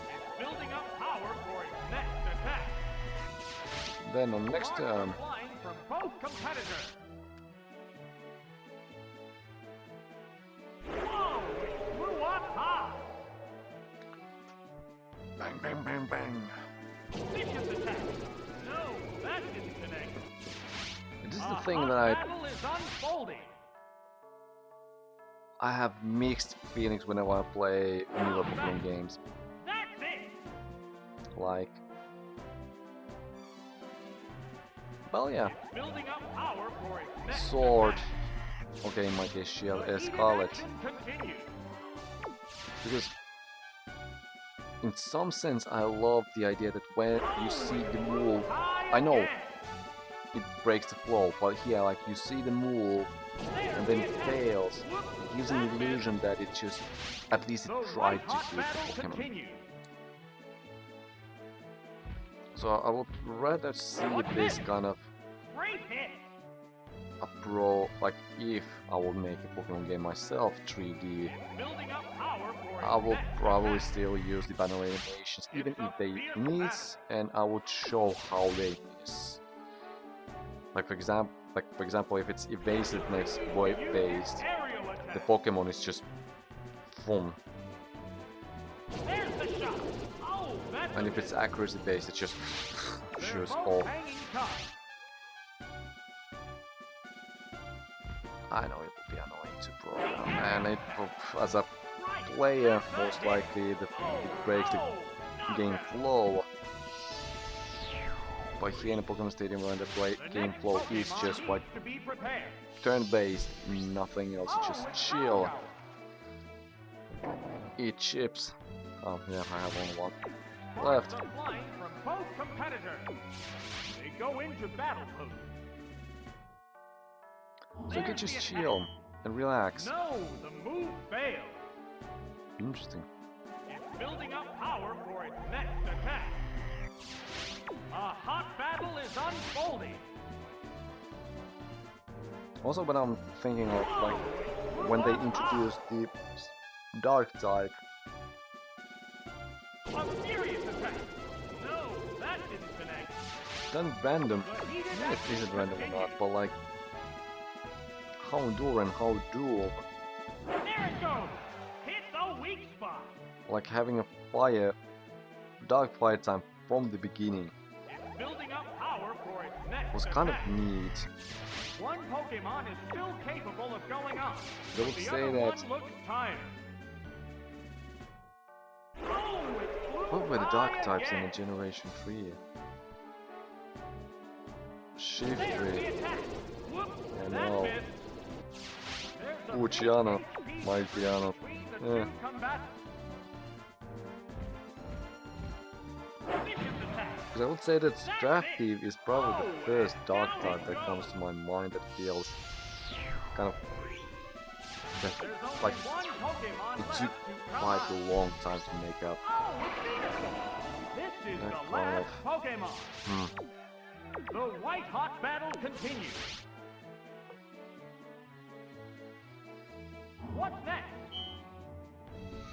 It's building up power for its next attack. Then on next Sparks are turn, flying from both competitors. Whoa! It flew up high. bang bang bang bang. Vicious attack. No, that didn't connect. This is the thing that Battle is unfolding. I have mixed feelings whenever I play newer Pokemon games. That's it. Like, well, yeah, It's building up power for its next Sword. attack. Okay, in my case, Shield The is heated Scarlet. action continues. Because in some sense I love the idea that when you see the move, I know it breaks the flow, but here like you see the move and then it fails. It gives an illusion that it just, at least it tried to hit the Pokemon. So I would rather see this kind of Great hit. like if I would make a Pokemon game myself 3D, Building up power for I its will next probably attack. still use the battle animations even if they miss, and I would show how they miss. Like for example, if it's evasiveness based, Aerial the attack. Pokemon is just boom. And if it's accuracy based, it just shoots both off. hanging tough. I know it will be annoying to program, and it will, as a player, most likely it breaks the game flow. But here in the Pokémon Stadium, when the game flow is just like turn-based, nothing else, just chill. Eat chips. Oh yeah, I have only one left. From both competitors. They go into battle pose. So you can just chill and relax. No, the move failed. Interesting. It's building up power for its next attack. A hot battle is unfolding. Also, when I'm thinking of like when they introduced the Dark type. A serious attack. No, that didn't connect. Then random. Yeah, it isn't random or not, but like how endure and how dual. There it goes. Hit the weak spot. Like having a fire, dark fire time from the beginning It's building up power for its next was kind of attack. neat. One Pokemon is still capable of going on. They would The say other that. one looks tired. Oh, it flew What were the dark high types in again. the Generation 3? Shift There's 3. the attack. Whoops, I that know. missed. There's a Luciano, big my piece piano. between the Yeah. two combatants. Vicious attack. Because I would say that Straftive is probably the first dark type that comes to my mind that feels kind of that, There's only like one Pokemon it left took to come quite out. a long time to make up. Oh, it's Venusaur. This is That the kind last Pokemon. Hmm. The white hot battle continues. What's next?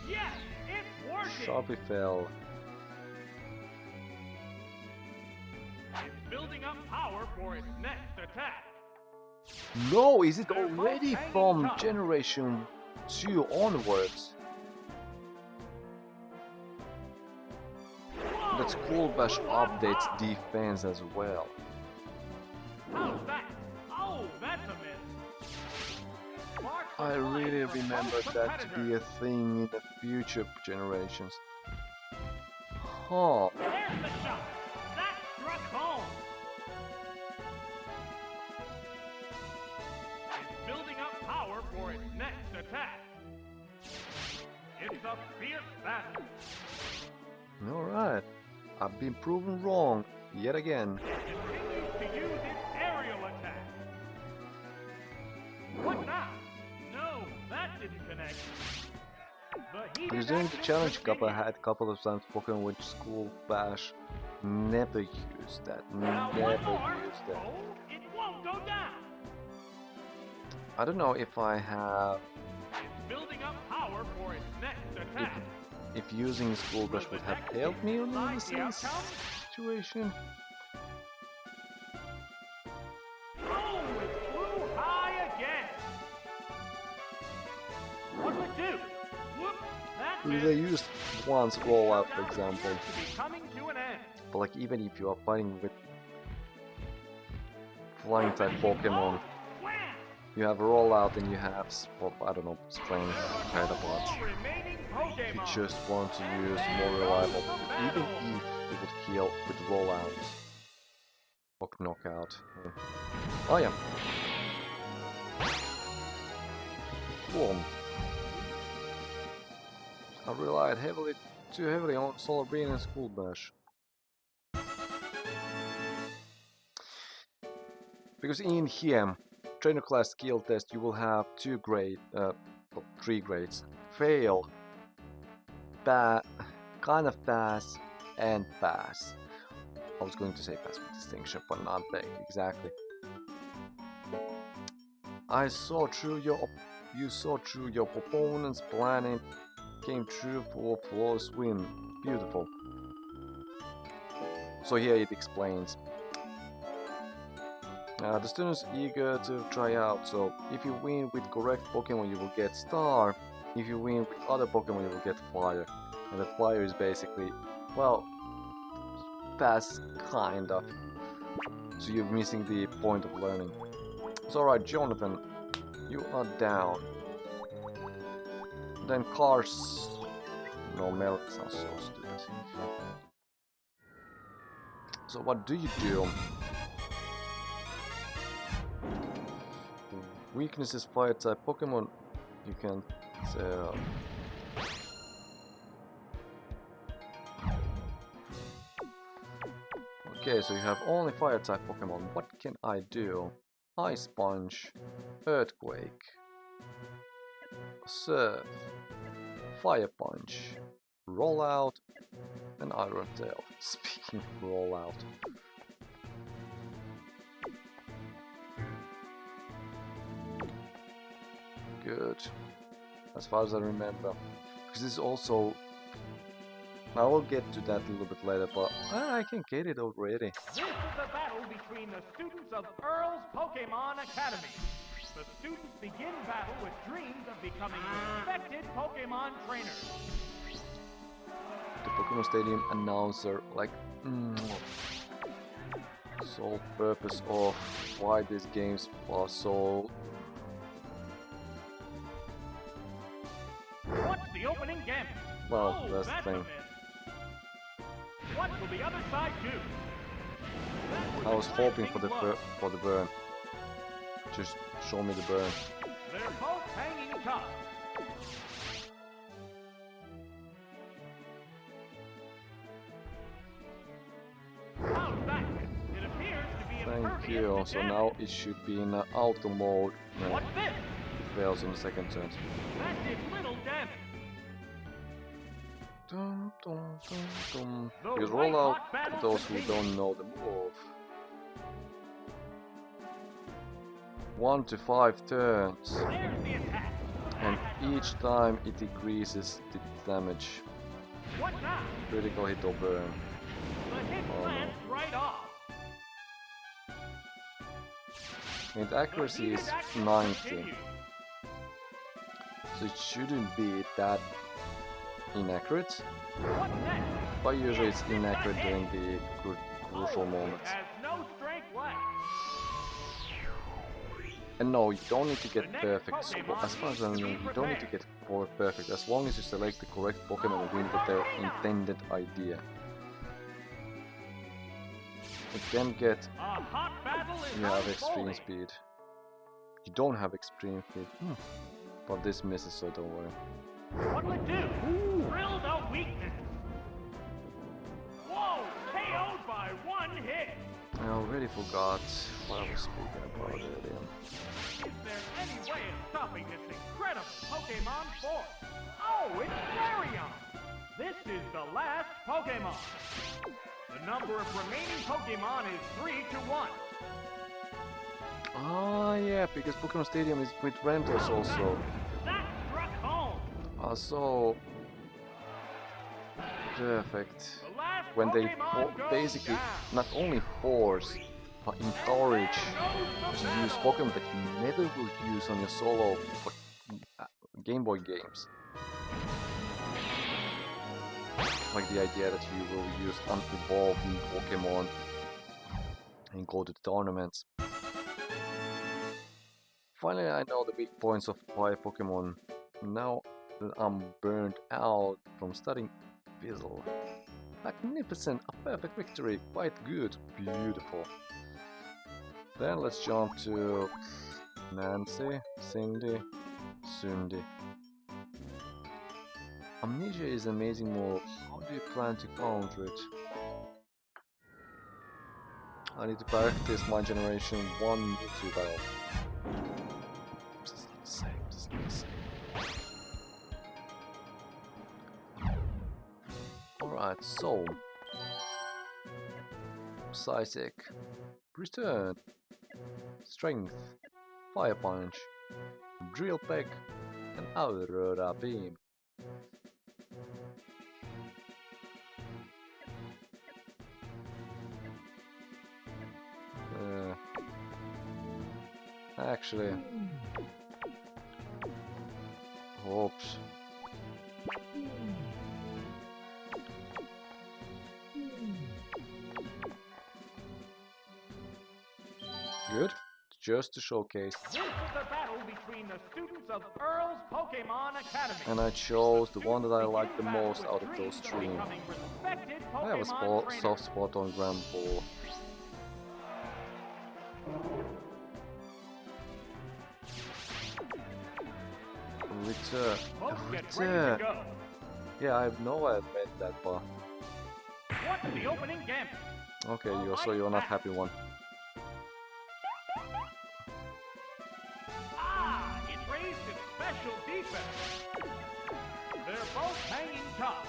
Yes, it's working. Sharpie fell. It's building up power for its next attack. No, is it They're both already hanging from tough. Generation 2 onwards? Whoa, That School Bash blew up updates high. defense as well. How's that? Oh, that's a miss. Sparks I are flying really from remember both that to be a competitors. thing in the future generations. Huh. There's the shot. That struck home. It's building up power for its next attack. It's a fierce battle. Alright. I've been proven wrong yet again. It continues to use its aerial attack. What now? No, that didn't connect. The heated Because during the action challenge cup I continues. had a couple of times Pokemon with School Bash. Never used that. Now Never one more. used that. Oh, it won't go down. I don't know if I have. It's building up power for its next attack. If using School Bash would have helped me on the same situation. Oh, it flew high again. What'll it do? Whoop, that Because I missed. used once rollout, for Countdown example. appears to be coming to an end. But like even if you are fighting with flying type Pokemon, Wham! you have rollout and you have, well, I don't know, strength, kind of All what. remaining If you Pokemon. just want to use more reliable, even if it would kill with rollout or knockout. Yeah. Oh yeah. Cool. I relied too heavily on Solar Beam and School Bash. Because in here, trainer class skill test, you will have three grades: fail, kind of pass, and pass. I was going to say pass with distinction, but not that exactly. I saw through you saw through your opponent's planning, came true for a flawless win. Beautiful. So here it explains. The students eager to try out, so if you win with correct Pokemon you will get Star, if you win with other Pokemon you will get Flyer, and the Flyer is basically Well, that's kind of. So you're missing the point of learning. It's alright, Jonathan. You are down. Then cars. No, milk sounds so stupid. So what do you do? Weaknesses fire type Pokemon. You can sell. Okay, so you have only fire type Pokemon. What can I do? Ice Punch, Earthquake, Surf, Fire Punch, Rollout, and Iron Tail. Speaking of Rollout. Good. As far as I remember. Because this is also... I will get to that a little bit later, but I can get it already. This is the battle between the students of Earl's Pokémon Academy. The students begin battle with dreams of becoming respected Pokémon trainers. The Pokémon Stadium announcer, like, sole purpose of why these games are so... What's the opening gambit? Well, that's the a thing. miss. What will the other side do? I was hoping for the burn. Just show me the burn. They're both hanging tough. How's that? It appears to be Thank impervious you. to So damage. now it should be in auto mode. No, What's this? it fails on the second turn. That did little damage. Dum, dum, dum, dum. The Because white rollout, hot battle for those who continues. don't know the move. 1 to 5 turns, There's the attack. and each time it increases the damage. What now? Critical hit or burn. The hit Oh, no. glanced right off. And accuracy is 90, so it shouldn't be that inaccurate. What next? But usually it's inaccurate during the crucial moments. Has no strength left. And no, you don't need to get The next perfect. So Pokemon as far as I needs to know, be you don't need to get perfect. As long as you select the correct Pokemon within their intended idea. It can get... A hot battle is You have extreme unfolding. speed. You don't have extreme speed. But this misses, so don't worry. What'll it do? Drilled a weakness. Whoa! KO'd by one hit. I already forgot what I was speaking about earlier. Is there any way of stopping this incredible Pokemon force? Oh, it's Flareon! This is the last Pokemon. The number of remaining Pokemon is 3 to 1. Ah, yeah, because Pokémon Stadium is with rentals also. That struck home. So perfect. The last When they Pokemon goes basically down. not only force but encourage Goes to the use battle. Pokemon that you never will use on your solo Game Boy games. Like the idea that you will use unevolved Pokemon and go to the tournaments. Finally, I know the weak points of my Pokemon. Now that I'm burned out from studying Fizzle. Magnificent, a perfect victory, quite good, beautiful. Then let's jump to Nancy, Cindy, Sundi. Amnesia is an amazing move. How do you plan to counter it? I need to practice my generation 1 Mewtwo battle. This is not the same, this is not the same. Alright, so... Psychic. Return. Strength. Fire Punch. Drill Peck. And Aurora Beam. Actually... Oops. just to showcase. This is the battle between the students of Earl's Pokémon Academy. And I chose the one that I like the most out of those three. I have a soft spot on Granbull. Return. Yeah, I have no idea about that, but what's the opening gambit? okay, so you're not happy one. It raised its special defense. They're both hanging tough.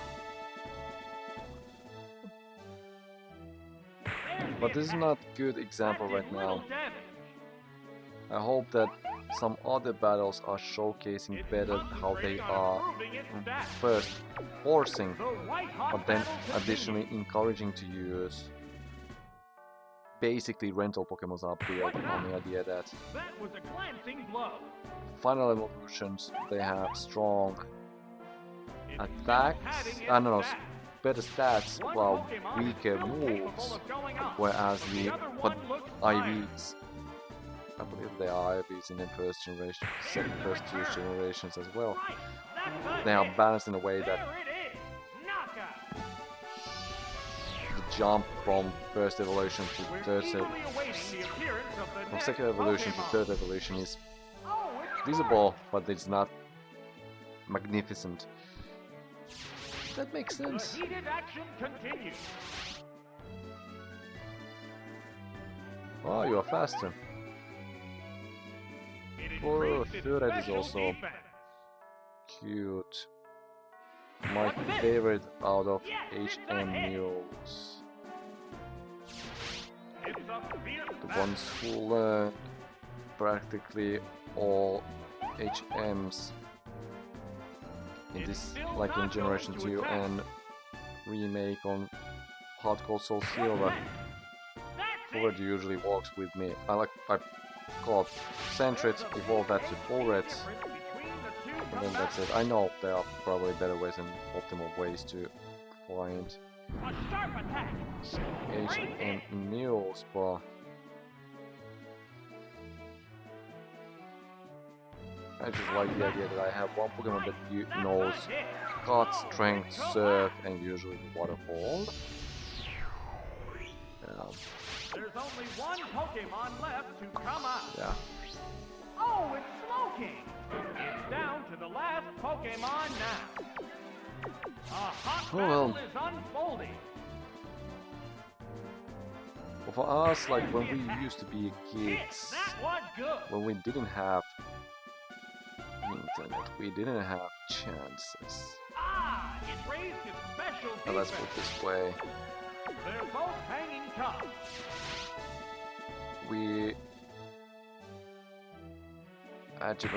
But this is not a good example right now. I hope that some other battles are showcasing better how they are first forcing, but then additionally encouraging to use. Basically, rental Pokémons are built on the idea that was a glancing blow. final evolutions, they have strong attacks, better stats while weaker moves, whereas the IVs, I believe they are IVs in the first two generations as well, they are balanced in a way that the jump from first evolution to from second evolution to third evolution is visible, but it's not magnificent. That makes sense. Oh, you are faster. Oh, Third is also cute. My favorite out of HM mules. The ones who learn practically all HMs in this, like in Generation 2 and remake on Hard Gold Soul Silver. Forward usually works with me. I call it Sentret, evolve that to Full Reds, and then that's it. I know there are probably better ways and optimal ways to find HM mules, but I just like the idea that I have one Pokemon that knows Cut, Strength, Surf, and usually Waterfall. There's only one Pokemon left to come out. Yeah. Oh, it's smoking! It's down to the last Pokemon now. A hot battle is unfolding. Well, for us, like when we used to be kids, when we didn't have internet, we didn't have chances. It raised its special defense. Now let's put it this way. They're both hanging tough. We at we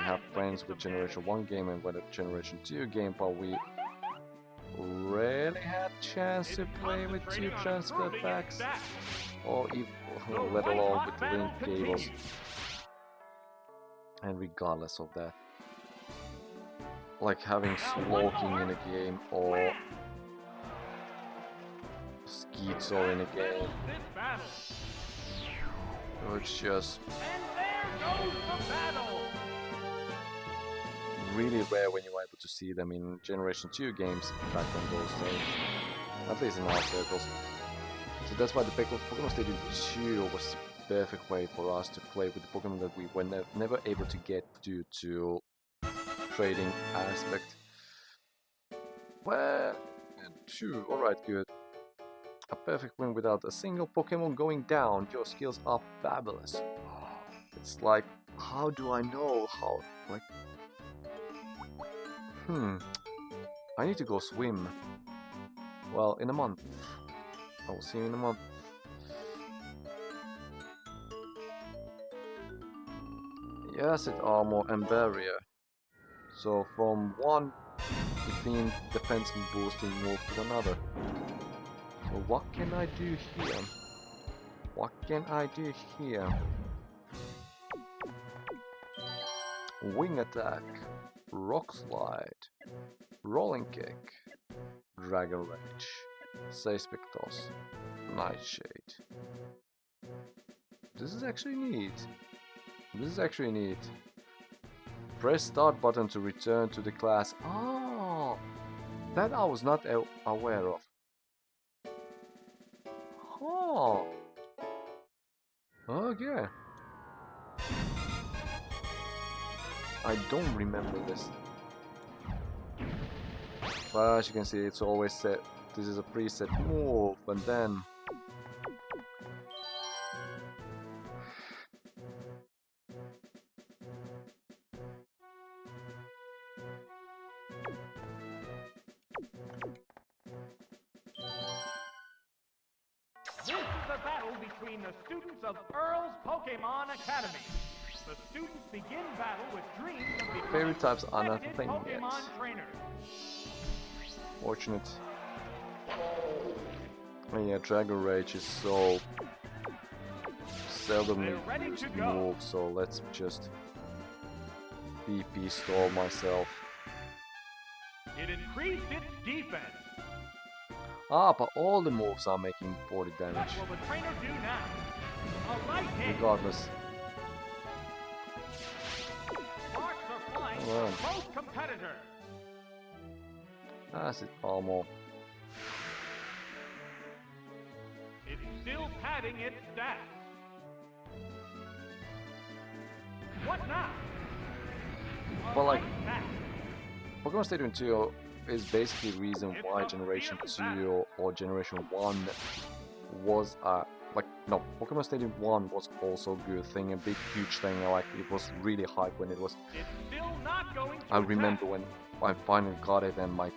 have friends with Generation 1 game and with a Generation 2 game, but we rarely had chance to play with 2 transfer packs, or even, let alone with link cables. And regardless of that, like having Slowking in a game or Skeezer in a game, it's just really rare when you're able to see them in Generation 2 games back in those days, at least in our circles. So that's why the Pokémon Stadium 2 was the perfect way for us to play with the Pokémon that we were never able to get due to trading aspect. Well, 2, alright, good. A perfect win without a single Pokemon going down. Your skills are fabulous. It's like, how do I know how, like... I need to go swim. Well, in a month. I will see you in a month. Acid Armor and Barrier. So from one defense boosting move to another. So what can I do here? What can I do here? Wing Attack, Rock Slide, Rolling Kick, Dragon Rage, Seispectos, Nightshade. This is actually neat. This is actually neat. Press start button to return to the class. Oh, that I was not aware of. Oh, okay. I don't remember this. But as you can see, it's always set. This is a preset move, and then This is a battle between the students of Earl's Pokémon Academy. The students begin battle with dreams of becoming fairy types are not a respected thing yet. Pokémon trainers. Fortunate. Oh yeah, Dragon Rage is so seldomly used move, so let's just BP stall myself. It increased its defense. Ah, but all the moves are making 40 damage. What will the trainer do now? A right hit. Regardless. Sparks are flying Well. from both competitor. Acid Armor. It's still padding its stats. What now? But like, Right back. Pokémon Stadium 2 is basically the reason why Generation 2 or Generation 1 was like, no, Pokémon Stadium 1 was also a good thing, a big huge thing, like it was really hype when it was. It's still not going to I remember attack. when I finally got it and my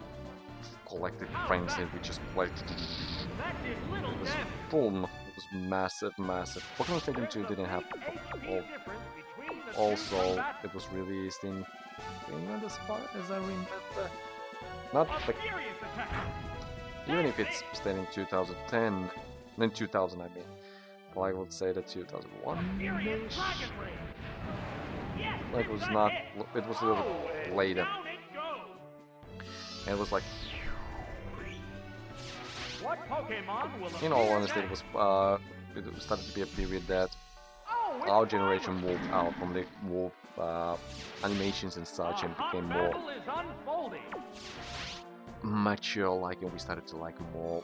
collective friends and we just played. That did little It was damage. boom, it was massive, massive. Pokémon Stadium 2 didn't have all. Also, it was released in England as far as I remember. Not like, even if it's still in 2010, then 2000 I mean. Well, I would say that 2001-ish. Like, it was not, it was a little later. And it was like, What Pokemon will in all appear honesty, it next? was, it started to be a period that Oh, it's our generation finally- moved out from the move animations and such and The hot became more battle is unfolding. mature, like, and we started to like more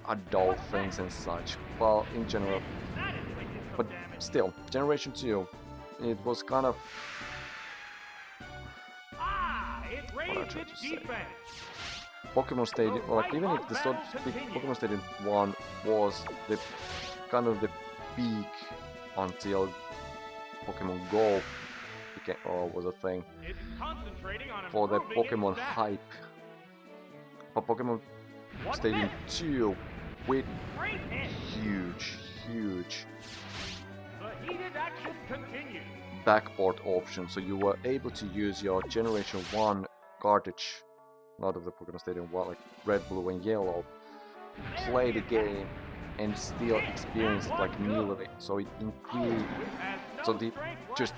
adult things and such. Well, in general, That inflicted some but damage. still, Generation 2, it was kind of, Ah, it I raised tried its to say? defense. Pokemon Stadium, like, even if the sort of Pokemon Stadium 1 was the kind of the peak until Pokemon Go became, or was a thing It's concentrating on for the improving its Pokemon stats. hype. But Pokemon What's Stadium this? 2 with Great hit. huge The heated action continues. backport option, so you were able to use your Generation 1 cartridge, not of the Pokemon Stadium 1, like red, blue and yellow, play the game and still experience it like nearly, so it increased, Has no so the strength left. just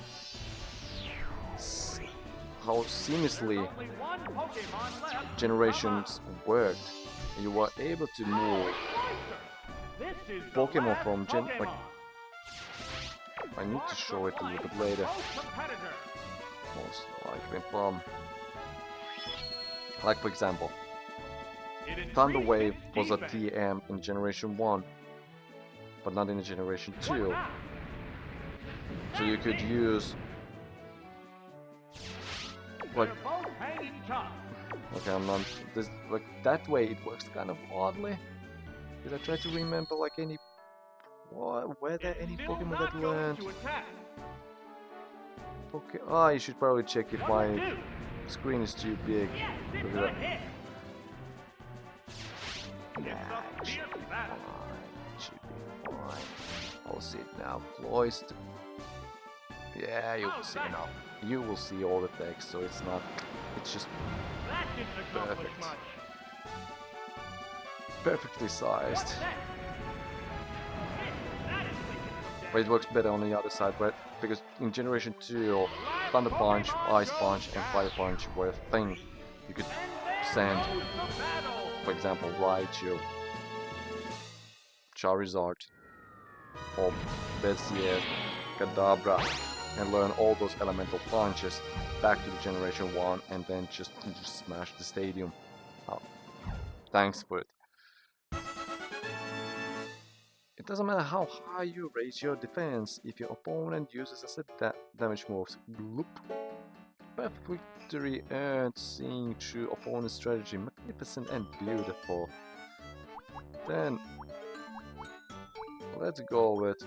how seamlessly Only one Pokemon left. generations worked. You were able to move This is the Pokemon last from Pokemon. like, I need to show it a little bit later, Both competitor. most likely. Like, for example, It Thunder increased Wave its was a defense. TM in Generation 1, but not in Generation What 2. now? So you could use, like, They're both hanging tough. okay, I'm not, this, like, that way it works kind of oddly. Did I try to remember, like, any, were there It's any still Pokemon not that going learned? to attack. Oh, you should probably check if What will my do? screen is too big. Yes, it's Look a at that. hit. Nah, It's a should fierce be battle. fine. Should be fine. I'll see it now. Cloist. Yeah, you will How's see that? now. You will see all the text, so it's not. It's just That didn't accomplish Perfect. much. perfectly sized. What's next? That inflicted some But it damage. works better on the other side, but because in Generation 2, Thunder Punch, Ice Punch, and Fire Punch were a thing. You could And there send, goes the battle. for example, Raichu, Charizard, or Bezier, Kadabra, and learn all those elemental punches back to the Generation 1 and then just smash the stadium. Oh, thanks for it. It doesn't matter how high you raise your defense if your opponent uses a damage moves. Bloop. Perfect victory earned seeing through opponent's strategy. Magnificent and beautiful. Then let's go with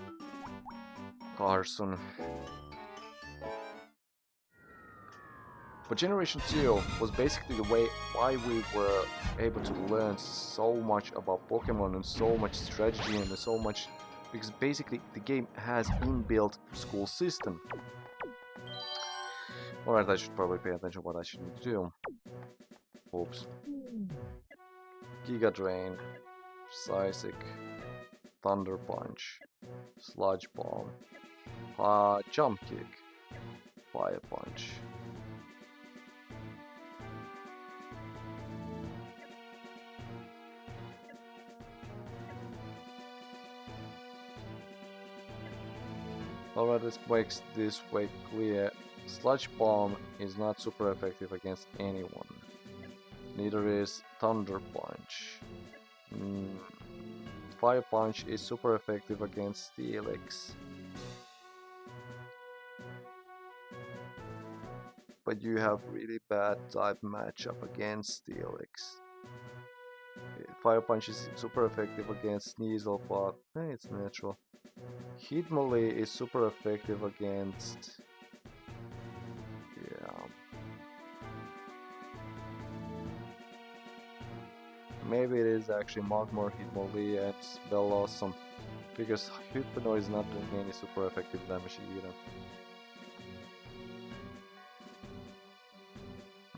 Carson. But Generation 2 was basically the way why we were able to learn so much about Pokemon and so much strategy and so much, because basically the game has inbuilt school system. Alright, I should probably pay attention to what I should need to do. Oops. Giga Drain, Psychic, Thunder Punch, Sludge Bomb, Jump Kick, Fire Punch. Alright, let's make this way clear. Sludge Bomb is not super effective against anyone. Neither is Thunder Punch. Fire Punch is super effective against Steelix. But you have really bad type matchup against Steelix. Fire Punch is super effective against Sneasel, but it's natural. Hitmonlee is super effective against... Maybe it is actually Magmar, Hitmonlee, and Bellossom, because Hypno is not doing any super effective damage either.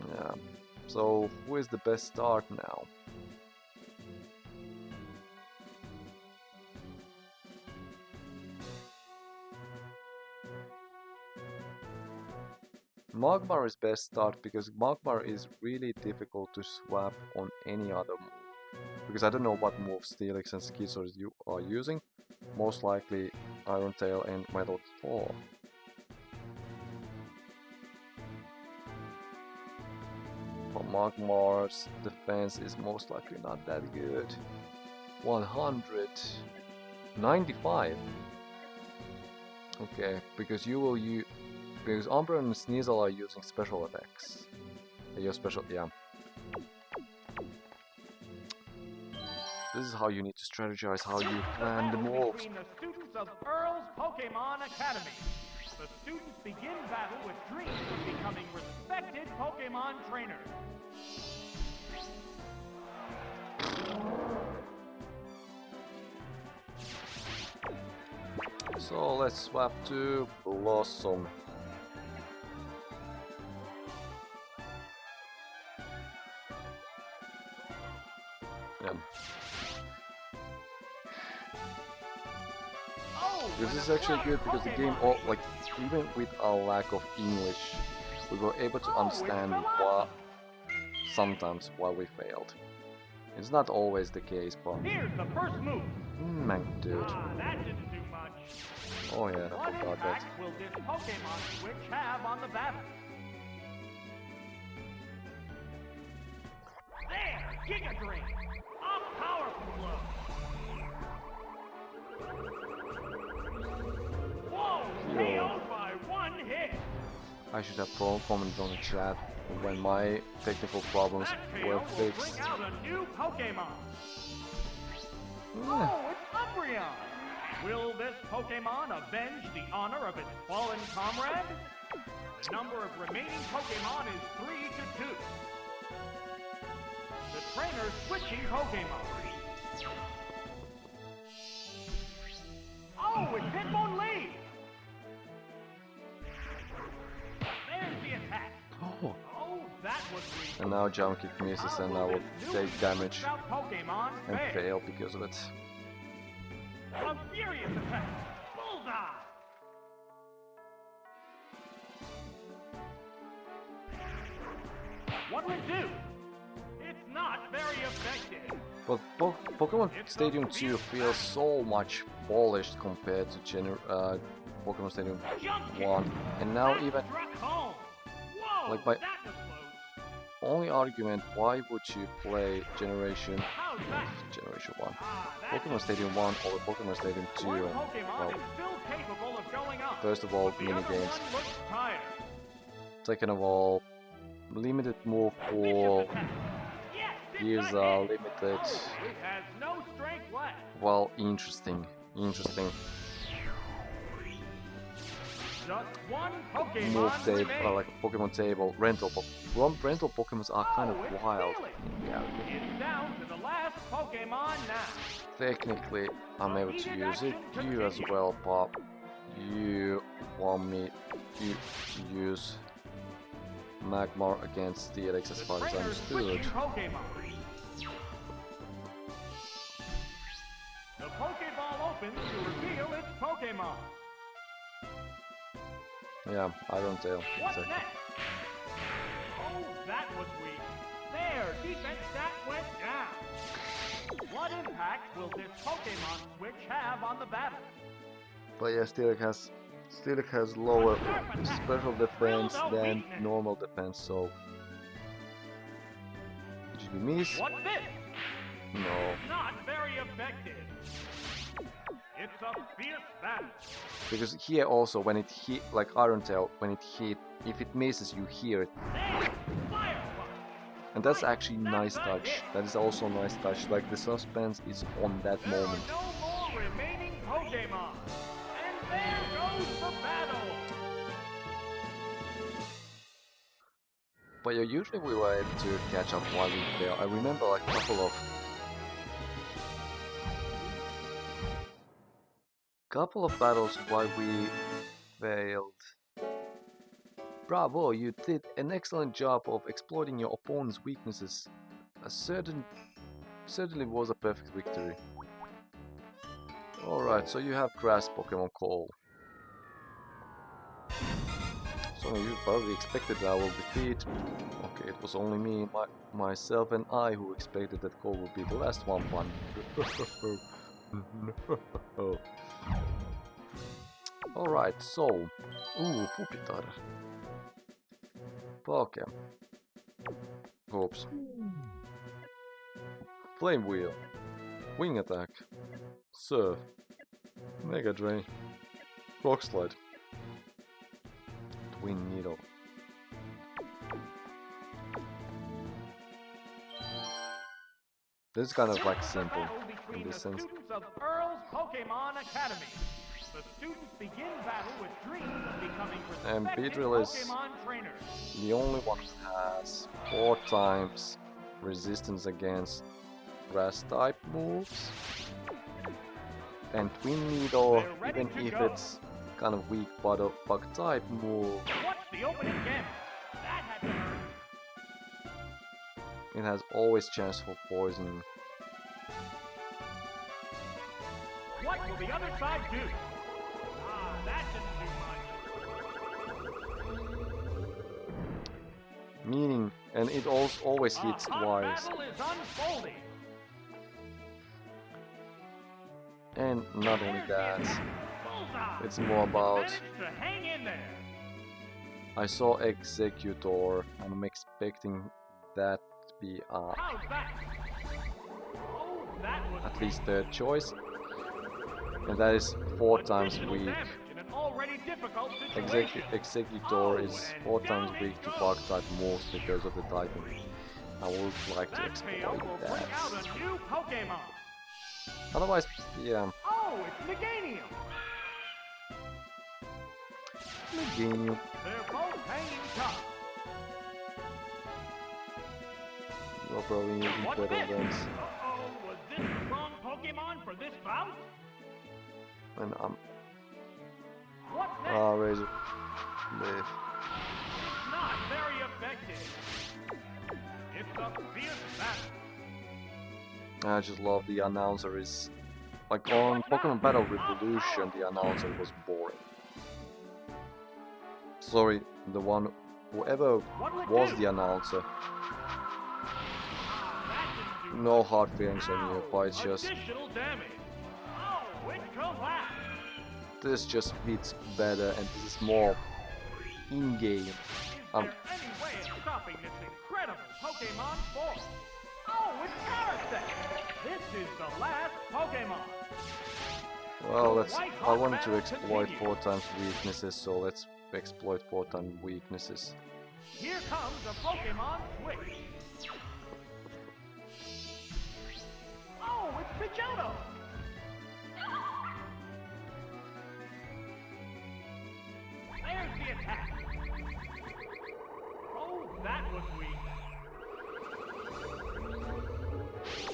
Yeah, so who is the best start now? Magmar is best start because Magmar is really difficult to swap on any other move. Because I don't know what moves Steelix and Schizoid you are using. Most likely Iron Tail and Metal Claw. But Magmar's defense is most likely not that good. 195. Okay, because you will use... Because Umbra and Sneasel are using special attacks. Your special, yeah. This is how you need to strategize, how you plan the moves. Between the students of Earl's Pokémon Academy. The students begin battle with dreams of becoming respected Pokémon trainers. So let's swap to Blossom. This is actually good because the game, like, even with our lack of English, we were able to understand sometimes why we failed. It's not always the case, but... Here's the first move. Dude. That didn't do much. Oh yeah, I forgot that. What impact will this Pokemon switch have on the battle? There! Giga Drain! A powerful blow! Whoa! KO'd by one hit! I should have commented on the chat when my technical problems were fixed. Bring out a new Pokemon! Oh, it's Umbreon! Will this Pokemon avenge the honor of its fallen comrade? The number of remaining Pokemon is 3 to 2. The trainer's switching Pokemon. Oh, it's Hitmonlee! There's the attack. Oh. Oh, that was weak. And now Jump Kick misses and I will take damage Pokemon and fail because of it. A furious attack! Bullseye! What would it do? It's not very effective. But Pokémon Stadium 2 feels so much polished compared to Pokémon Stadium 1, and now even like my only argument, why would you play Generation 1, Pokémon Stadium 1 or Pokémon Stadium 2? Well, first of all, minigames. Second of all, limited move pool. Here's limited. Well, interesting. Move table, like Pokemon table, rental Pokemons are kind of wild. Yeah. Technically, I'm able to use it. You as well, Pop. You want me to use Magmar against Steelix as far as I understood. The Pokeball opens to reveal its Pokemon. Yeah, I don't tell. What's next? Oh, that was weak. Their defense stat went down. What impact will this Pokemon switch have on the battle? But yeah, Steelix has lower special defense than normal defense, so... Did you miss? What's this? No. Not very effective. It's a fierce battle. Because here also, when it hit, like Iron Tail, when it hit, if it misses, you hear it. And that's actually nice touch. That is also nice touch. Like the suspense is on that moment. There are no more remaining Pokemon. And there goes the battle. But yeah, usually we were able to catch up while we were there. I remember like a couple of battles why we failed. Bravo, you did an excellent job of exploiting your opponent's weaknesses. Certainly was a perfect victory. Alright, so you have Grass Pokemon Call. So you probably expected that I will defeat. Okay, it was only me, myself and I who expected that Call would be the last one. No. Alright, so... Ooh, Pupitar. Poké. Oops. Flame Wheel. Wing Attack. Surf. Mega Drain. Rock Slide. Twin Needle. This is kind of like simple in this sense. Students of Earl's Pokémon Academy. The students begin battle with dreams of becoming And respected Beedrill is Pokémon trainers. the only one who has 4 times resistance against grass type moves. And Twin Needle, even if it's kind of weak bug type move, What's the opening game? That had to hurt. it has always chance for poison. What will the other side do? Ah, that didn't do much. Meaning, and it also always hits twice. Battle is unfolding. And not only that, Bullseye. it's more about... Managed to hang in there. I saw Executor, and I'm expecting that to be How's that? Oh, that was at least third choice. And that is 4 times additional weak. damage in an already difficult situation. Executor is 4 times weak to bug type moves because of the typing. I would like to That fail exploit will bring out that. a new Pokemon. Otherwise, yeah. Oh, it's Meganium. Meganium. They're both hanging tough. You're probably using What's better this? guns. Uh-oh, was this the wrong Pokemon for this bout? And I'm... What's next? Razor. Leaf. Not very effective. It's a fierce battle. I just love the announcer is... Like on Pokemon Battle Revolution, the announcer was boring. Sorry, the one... Whoever was the announcer. No hard feelings on you, but it's just... Additional damage. Oh, Quick collapse. This just fits better, and this is more in-game. Is there any way of stopping this incredible Pokémon force? Oh, it's Kakarot! This is the last Pokémon. Well, I wanted to exploit 4 times weaknesses, so let's exploit 4 times weaknesses. Here comes a Pokémon switch. Oh, it's Pidgeotto. There's the attack. Oh, that was weak.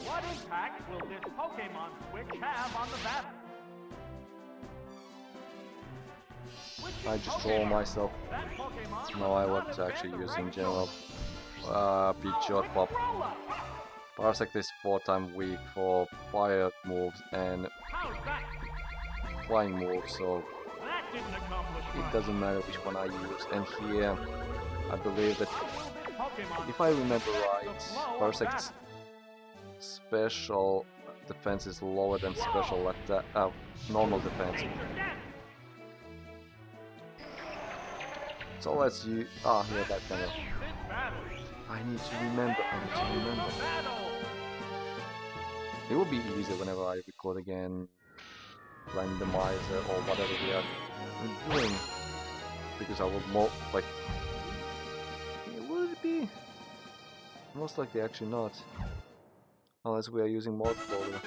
What impact will this Pokémon switch have on the battle? I just roll myself. No, I want to actually use in general. Pidgeot Pop. Parsec is 4 times weak for fire moves and flying moves, so it doesn't matter which one I use. And here, I believe that if I remember right, Parsec's special defense is lower than special attack, normal defense. So let's use. Ah, yeah, that kind of. I need to remember. It will be easier whenever I record again, randomizer or whatever we are doing, because I will more like. Will it be? Most likely, actually not, unless we are using mod loader.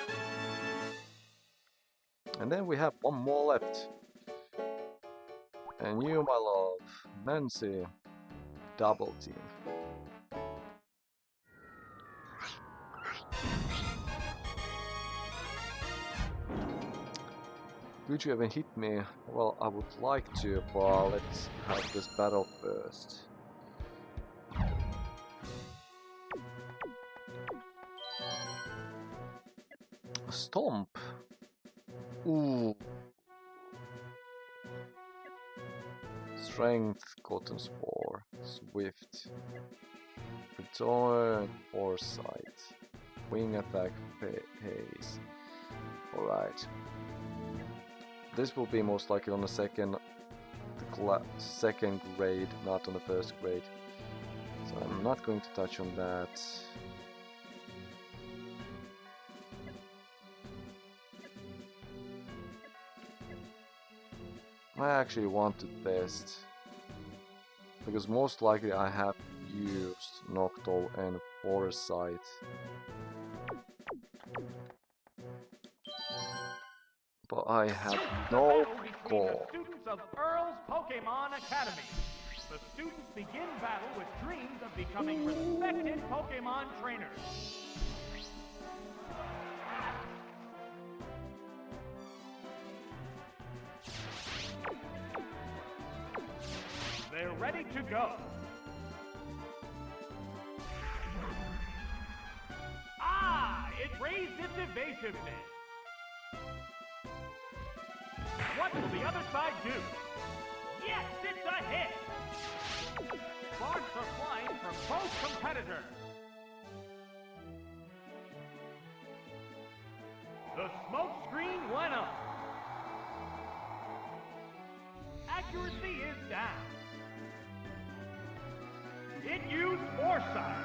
And then we have one more left. And you, my love, Nancy, double team. Could you even hit me? Well, I would like to, but let's have this battle first. Stomp. Ooh. Strength, Cotton Spore, Swift, Return, Foresight, Wing Attack, Haze. Alright. This will be most likely on the second grade, not on the first grade. So I'm not going to touch on that. I actually want to test, because most likely I have used Noctowl and Foresight. But I have no recall. Students of Earl's Pokémon Academy. The students begin battle with dreams of becoming respected Pokémon trainers. They're ready to go. Ah! It raised its evasiveness. What will the other side do? Yes, it's a hit! Sparks are flying from both competitors. The smoke screen went up. Accuracy is down. It used Foresight.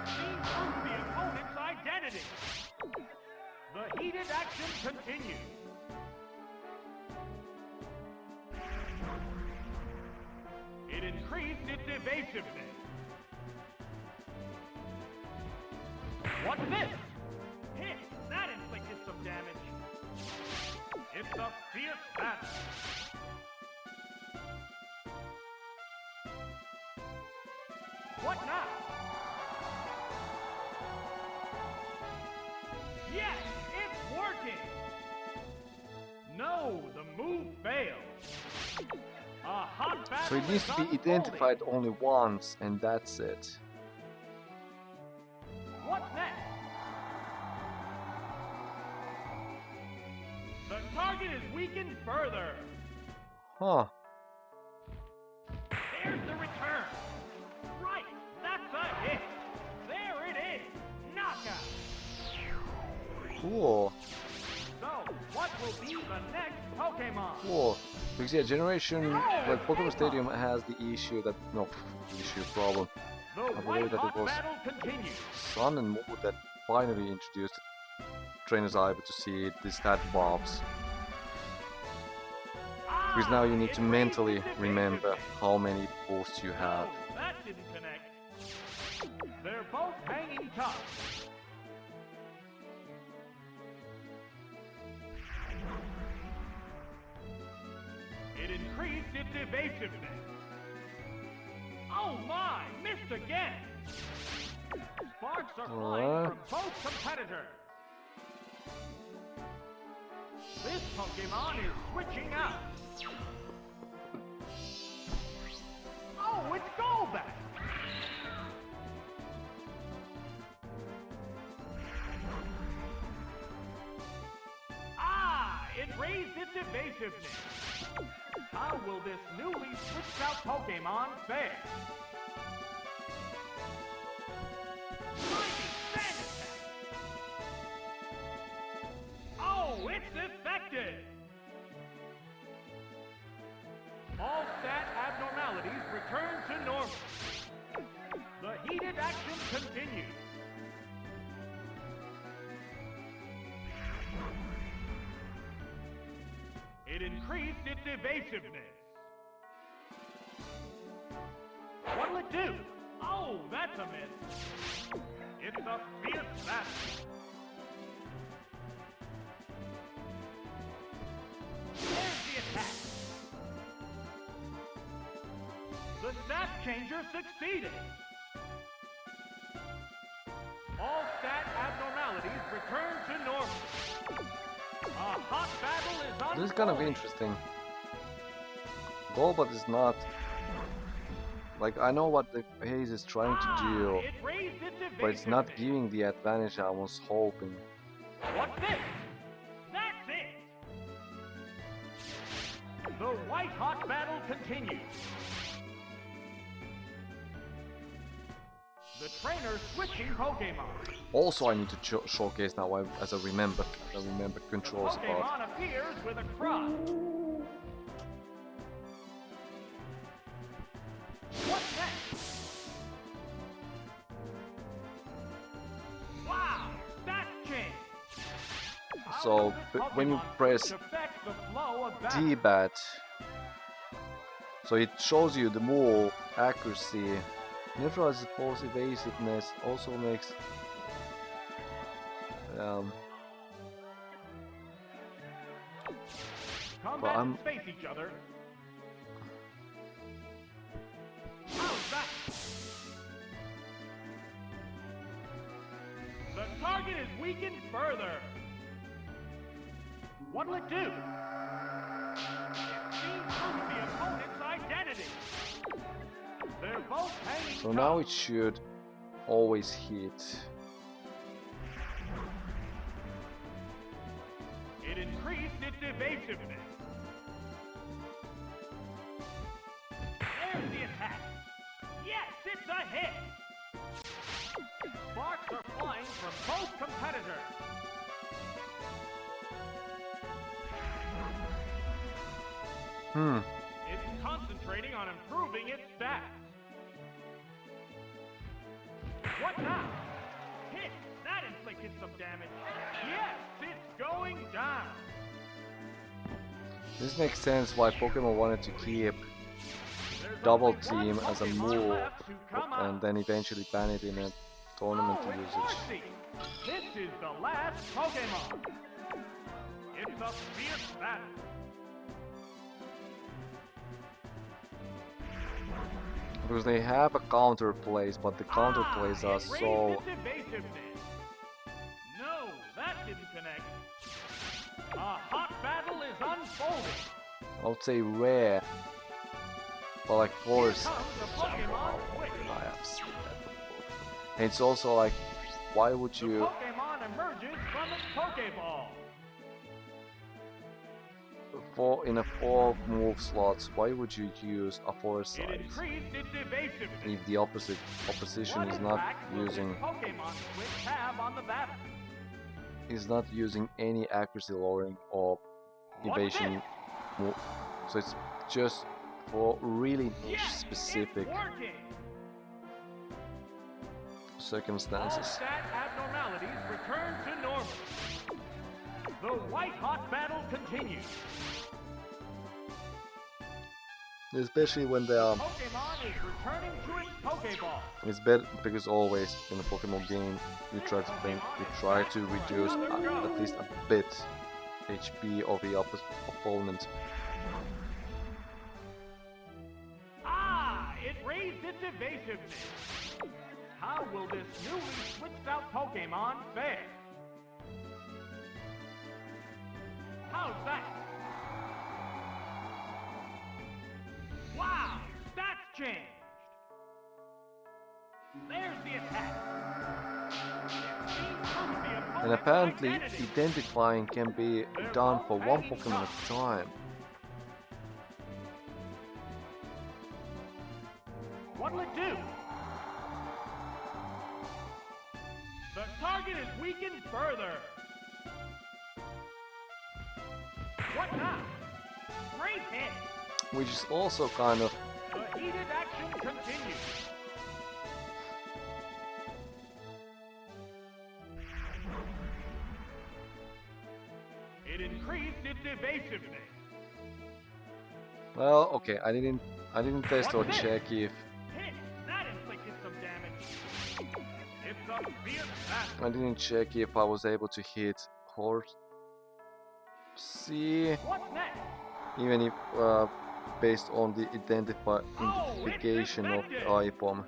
Seen through the opponent's identity. The heated action continues. It increased its evasiveness. What's this? Hit! That inflicted some damage. It's a fierce battle. What now? Yes, it's working! No, the move failed. A hot battle. So it needs to be identified only once, and that's it. What's next? The target is weakened further. Huh. There's the return. Right, that's a hit. There it is. Knockout. Cool. So, what will be the next Pokemon? Cool. Because yeah, generation like Pokémon Stadium has the issue that problem. The I believe white that it hot was battle continues. Sun and Moon that finally introduced Trainer's Eye to see the stat bobs. Because now you need to mentally remember how many boosts you have. No, that didn't connect. They're both hanging tough. It increased its evasiveness. Oh my, missed again! Sparks are flying from both competitors. This Pokemon is switching out. Oh, it's Golbat! Ah, it raised its evasiveness. How will this newly switched out Pokemon fare? Mighty Sand Attack! Oh, it's effective! All stat abnormalities return to normal. The heated action continues. It increased its evasiveness. What'll it do? Oh, that's a miss. It's a fierce battle. There's the attack. The stat changer succeeded. All stat abnormalities return to normal. A hot battle is unfolding. This is kind of interesting. Golbat is not... Like, I know what the Haze is trying to do, but it's not giving the advantage I was hoping. What's this? That's it! The white-hot battle continues. The trainer switching Pokemon. Also, I need to showcase now as I remember controls Pokemon about. appears with a cry. What's next? Wow, that changed. So when you press D-bat, so it shows you the move, accuracy, neutralizes pulse evasiveness, also makes Combat and face each other. How's that? The target is weakened further. What'll it do? It seems to the opponent's identity. They're both hanging. so now it should always hit. It increased its evasiveness. There's the attack. Yes, it's a hit. Sparks are flying from both competitors. It's concentrating on improving its stats. What now? Hit! That inflicted some damage. Yes, it's going down. This makes sense why Pokemon wanted to keep double team as a move and then eventually ban it in a tournament usage. This is the last Pokemon. It's a fierce battle. Because they have a counter plays, but the counter plays are so... No, that didn't connect. A hot battle is unfolding. I would say rare. But like force. I have seen that before. And it's also like, why would you... Pokemon emerges from its Pokeball. In a 4 move slots, why would you use a force size if the opposition is not using any accuracy lowering or invasion move. So it's just for really niche specific circumstances. All stat abnormalities return to normal. The white-hot battle continues. Especially when they are. Pokemon is returning to its Pokeball. It's better because always in a Pokemon game you try to reduce at least a bit HP of the opponent. Ah, it raised its evasiveness. How will this newly switched out Pokemon fare? How's that? Wow, that's changed. There's the attack. And apparently identifying can be done for one Pokemon at a time. What'll it do? The target is weakened further. What now? Great hit. Which is also kind of. The heated action continues. It increased its evasiveness. Well, okay, I didn't test or check if. Hit! That inflicted some damage. It's a fierce battle. I didn't check if I was able to hit horse. See, What's next? even if based on the identification of the IPOM.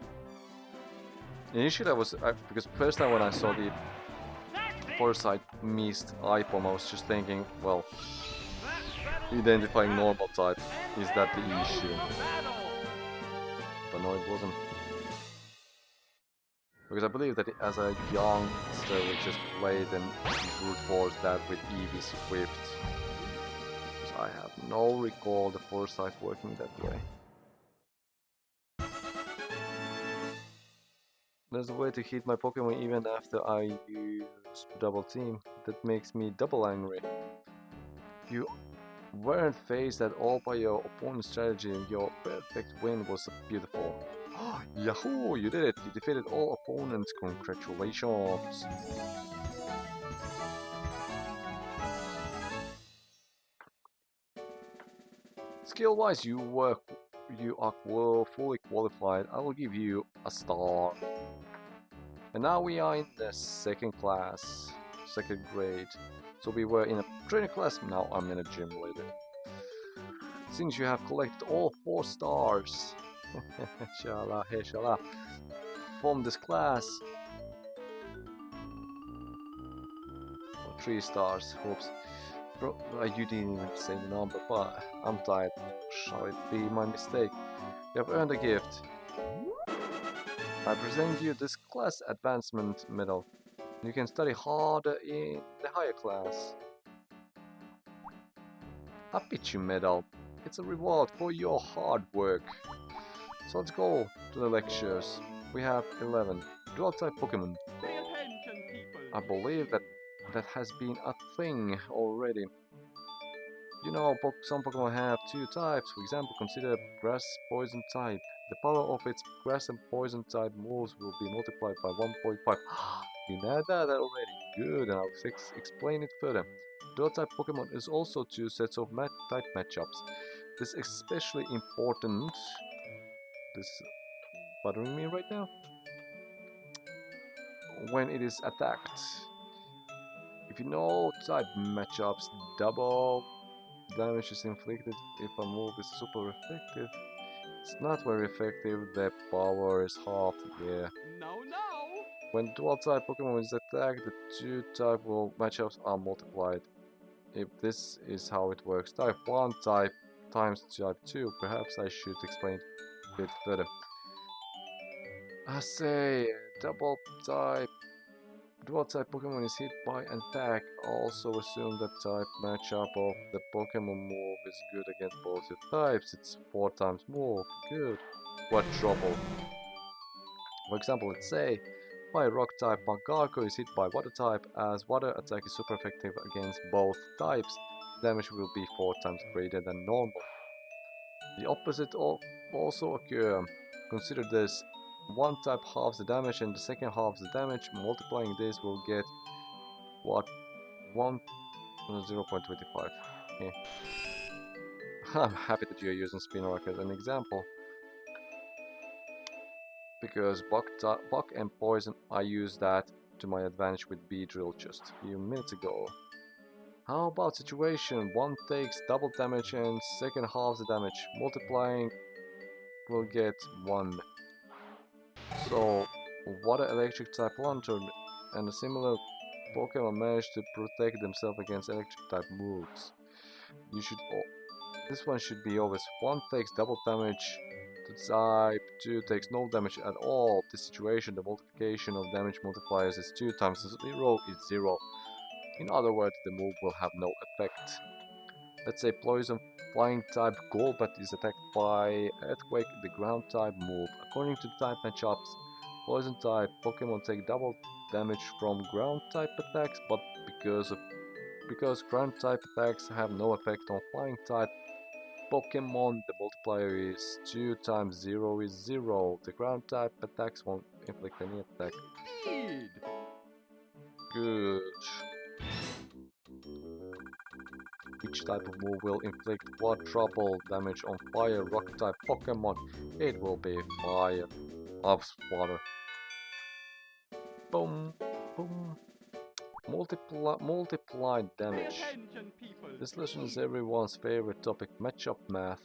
Initially, because first time when I saw the Foresight missed IPOM, I was just thinking, well, identifying normal type, is that the issue? But no, it wasn't. Because I believe that as a youngster we just played and brute force that with Eevee Swift. Because I have no recall the Foresight working that way. There's a way to hit my Pokemon even after I use double team. That makes me double angry. You weren't phased at all by your opponent's strategy and your perfect win was beautiful. Yahoo! You did it! You defeated all opponents. Congratulations! Skill-wise, you are fully qualified. I will give you a star. And now we are in the second grade. So we were in a training class. Now I'm in a gym leader. Since you have collected all 4 stars. Shala, hey shala. From this class. 3 stars, oops. Bro, you didn't even say the number, but I'm tired. Shall it be my mistake? You have earned a gift. I present you this class advancement medal. You can study harder in the higher class. A Pichu medal. It's a reward for your hard work. So let's go to the lectures. We have 11. Dual type Pokemon. Pay attention, people. I believe that has been a thing already. You know, some Pokemon have 2 types. For example, consider Grass Poison type. The power of its Grass and Poison type moves will be multiplied by 1.5. You know that already. Good, and I'll explain it further. Dual type Pokemon is also 2 sets of type matchups. This is especially important. This is bothering me right now. When it is attacked. If you know type matchups, double damage is inflicted if a move is super effective. It's not very effective, the power is half, yeah. No. When dual type Pokemon is attacked, the 2 type matchups are multiplied. If this is how it works, type 1 type times type 2, perhaps I should explain it a bit further. I say double type. Dual type Pokemon is hit by an attack. Also assume that type matchup of the Pokemon move is good against both your types. It's 4 times move. Good. What trouble? For example, let's say by rock type Magako is hit by water type, as water attack is super effective against both types. damage will be 4 times greater than normal. The opposite also occur. Consider this. One type halves the damage and the second halves the damage. Multiplying this will get what? 0.25. Yeah. I'm happy that you're using Spin Rock as an example. Because Buck and Poison, I used that to my advantage with Beedrill just a few minutes ago. How about situation? One takes double damage and second halves the damage. Multiplying will get 1. So, Water Electric type Lantern and a similar Pokemon manage to protect themselves against electric type moves. This one should be always 1 takes double damage to type, 2 takes no damage at all. This situation, the multiplication of damage multipliers is 2 times 0 is 0. In other words, the move will have no effect. Let's say Poison Flying type Golbat is attacked by Earthquake, the ground type move. According to type matchups, Poison type Pokemon take double damage from ground type attacks, but because ground type attacks have no effect on flying type Pokemon, the multiplier is 2 times 0 is 0. The ground type attacks won't inflict any attack. Indeed. Good. Which type of move will inflict quadruple damage on fire rock type Pokemon? It will be fire of water. Boom, boom. Multiplied damage. This lesson is everyone's favorite topic, matchup math.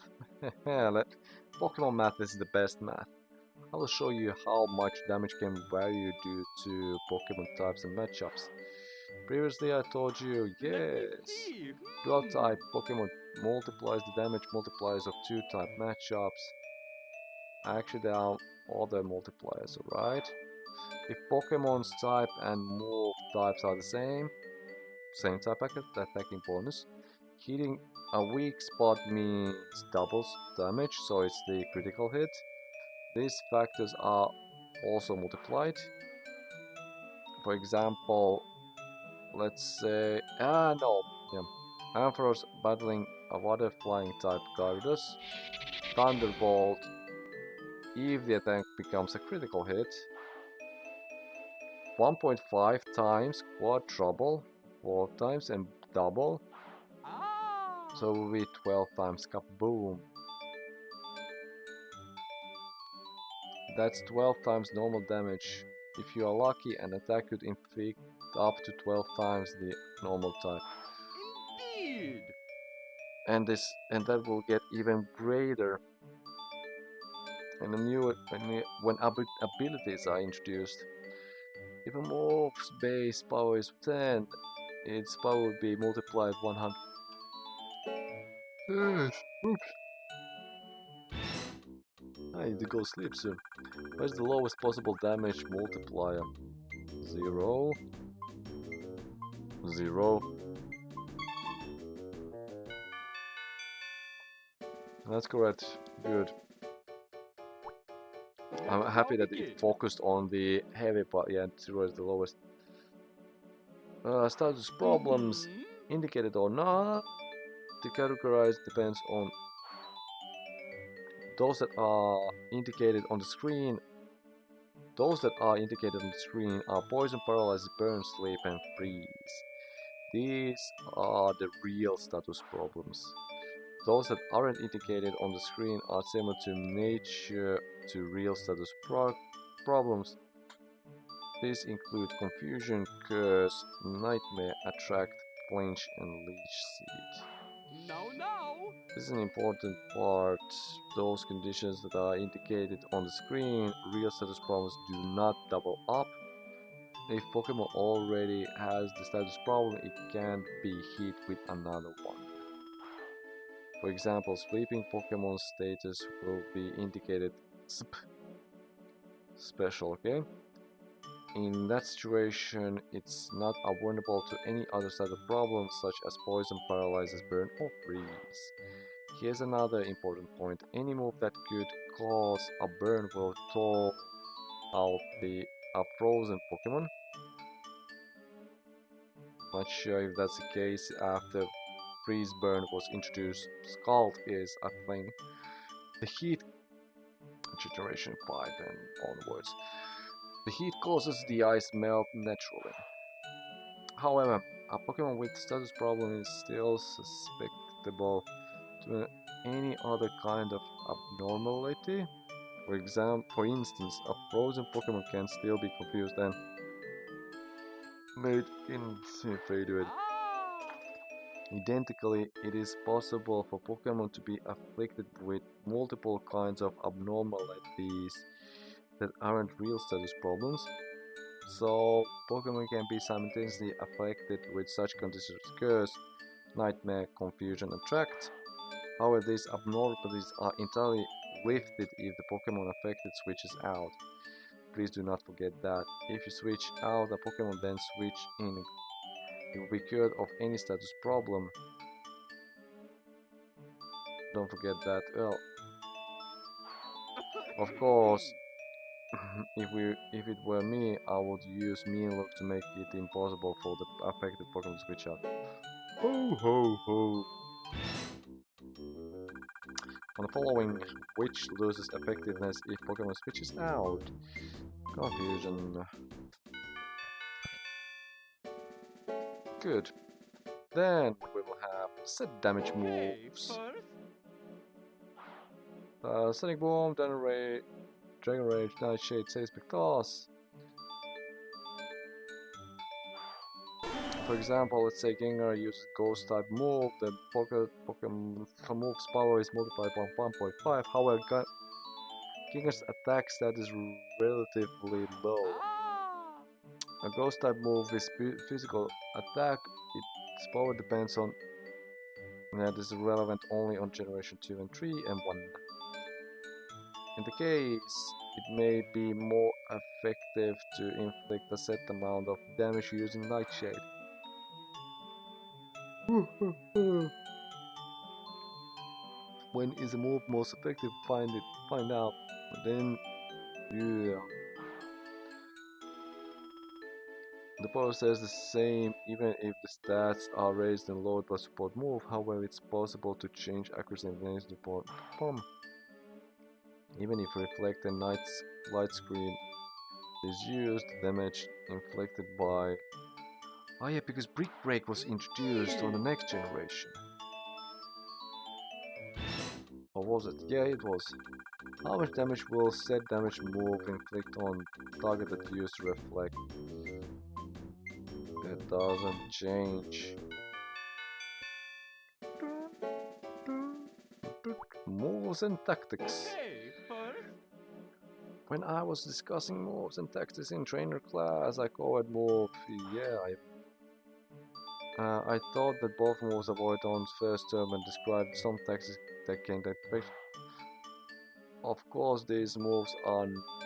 Pokemon math is the best math. I will show you how much damage can vary due to Pokemon types and matchups. Previously I told you, yes, Draw type Pokemon multiplies the damage multipliers of 2 type matchups. Actually there are other multipliers, alright? If Pokemon's type and move types are the same type attacking bonus, hitting a weak spot means doubles damage, so it's the critical hit. These factors are also multiplied. For example, let's say, Ampharos battling a water flying type Gyarados. Thunderbolt, if the attack becomes a critical hit, 1.5 times quadruple, 4 times and double, so it will be 12 times kaboom. That's 12 times normal damage. If you are lucky, an attack could inflict up to 12 times the normal type. Indeed. And that will get even greater. And when abilities are introduced. If a move's base power is 10, its power will be multiplied 100. Oops. I need to go sleep soon. Where's the lowest possible damage multiplier? 0. 0. That's correct. Good. I'm happy that it focused on the heavy part. Yeah, 0 is the lowest. Status problems indicated or not. To categorize depends on those that are indicated on the screen. Those that are indicated on the screen are poison, paralyze, burn, sleep, and freeze. These are the real status problems. Those that aren't indicated on the screen are similar to nature to real status problems. These include confusion, curse, nightmare, attract, flinch, and leech seed. No. This is an important part. Those conditions that are indicated on the screen, real status problems, do not double up. If Pokemon already has the status problem, it can be hit with another one. For example, sleeping Pokemon status will be indicated special, okay? In that situation, it's not vulnerable to any other set of problems such as poison, paralyzes, burn, or freeze. Here's another important point. Any move that could cause a burn will thaw out a frozen Pokemon. Not sure if that's the case after Freeze Burn was introduced. Scald is a thing. The heat generation 5 and onwards. The heat causes the ice melt naturally. However, a Pokemon with status problem is still susceptible to any other kind of abnormality. For instance, a frozen Pokemon can still be confused and made infatuated. Identically, it is possible for Pokemon to be afflicted with multiple kinds of abnormalities that aren't real status problems. So, Pokemon can be simultaneously affected with such conditions as curse, nightmare, confusion, and tract. However, these abnormalities are entirely lifted if the Pokemon affected switches out. Please do not forget that. If you switch out a Pokemon then switch in, you will be cured of any status problem. Don't forget that. Well, of course, if it were me, I would use Mean to make it impossible for the affected Pokemon to switch out. Ho ho ho! On the following, which loses effectiveness if Pokemon switches out? Confusion. Good. Then we will have set damage moves. Sonic Boom, Dragon Rage, Nightshade, Seismic Toss. For example, let's say Gengar uses Ghost type move, the Pokemon move's power is multiplied by 1.5. However, Gengar's attack stat is relatively low. A Ghost type move is physical attack. Its power depends on that is relevant only on generation 2 and 3 and 1. In the case, it may be more effective to inflict a set amount of damage using Nightshade. When is a move most effective? Find out. Then, yeah. The power stays the same even if the stats are raised and lowered by support move. However, it's possible to change accuracy and range to perform. Even if reflect and light screen is used, damage inflicted by... Oh yeah, because Brick Break was introduced on the next generation. Or was it? Yeah, it was. How much damage will set damage move inflict on target that used reflect? That doesn't change. Moves and tactics. When I was discussing moves and tactics in trainer class, I covered move. Yeah, I thought that both moves avoid on first term and described some tactics that can affect. Of course, these moves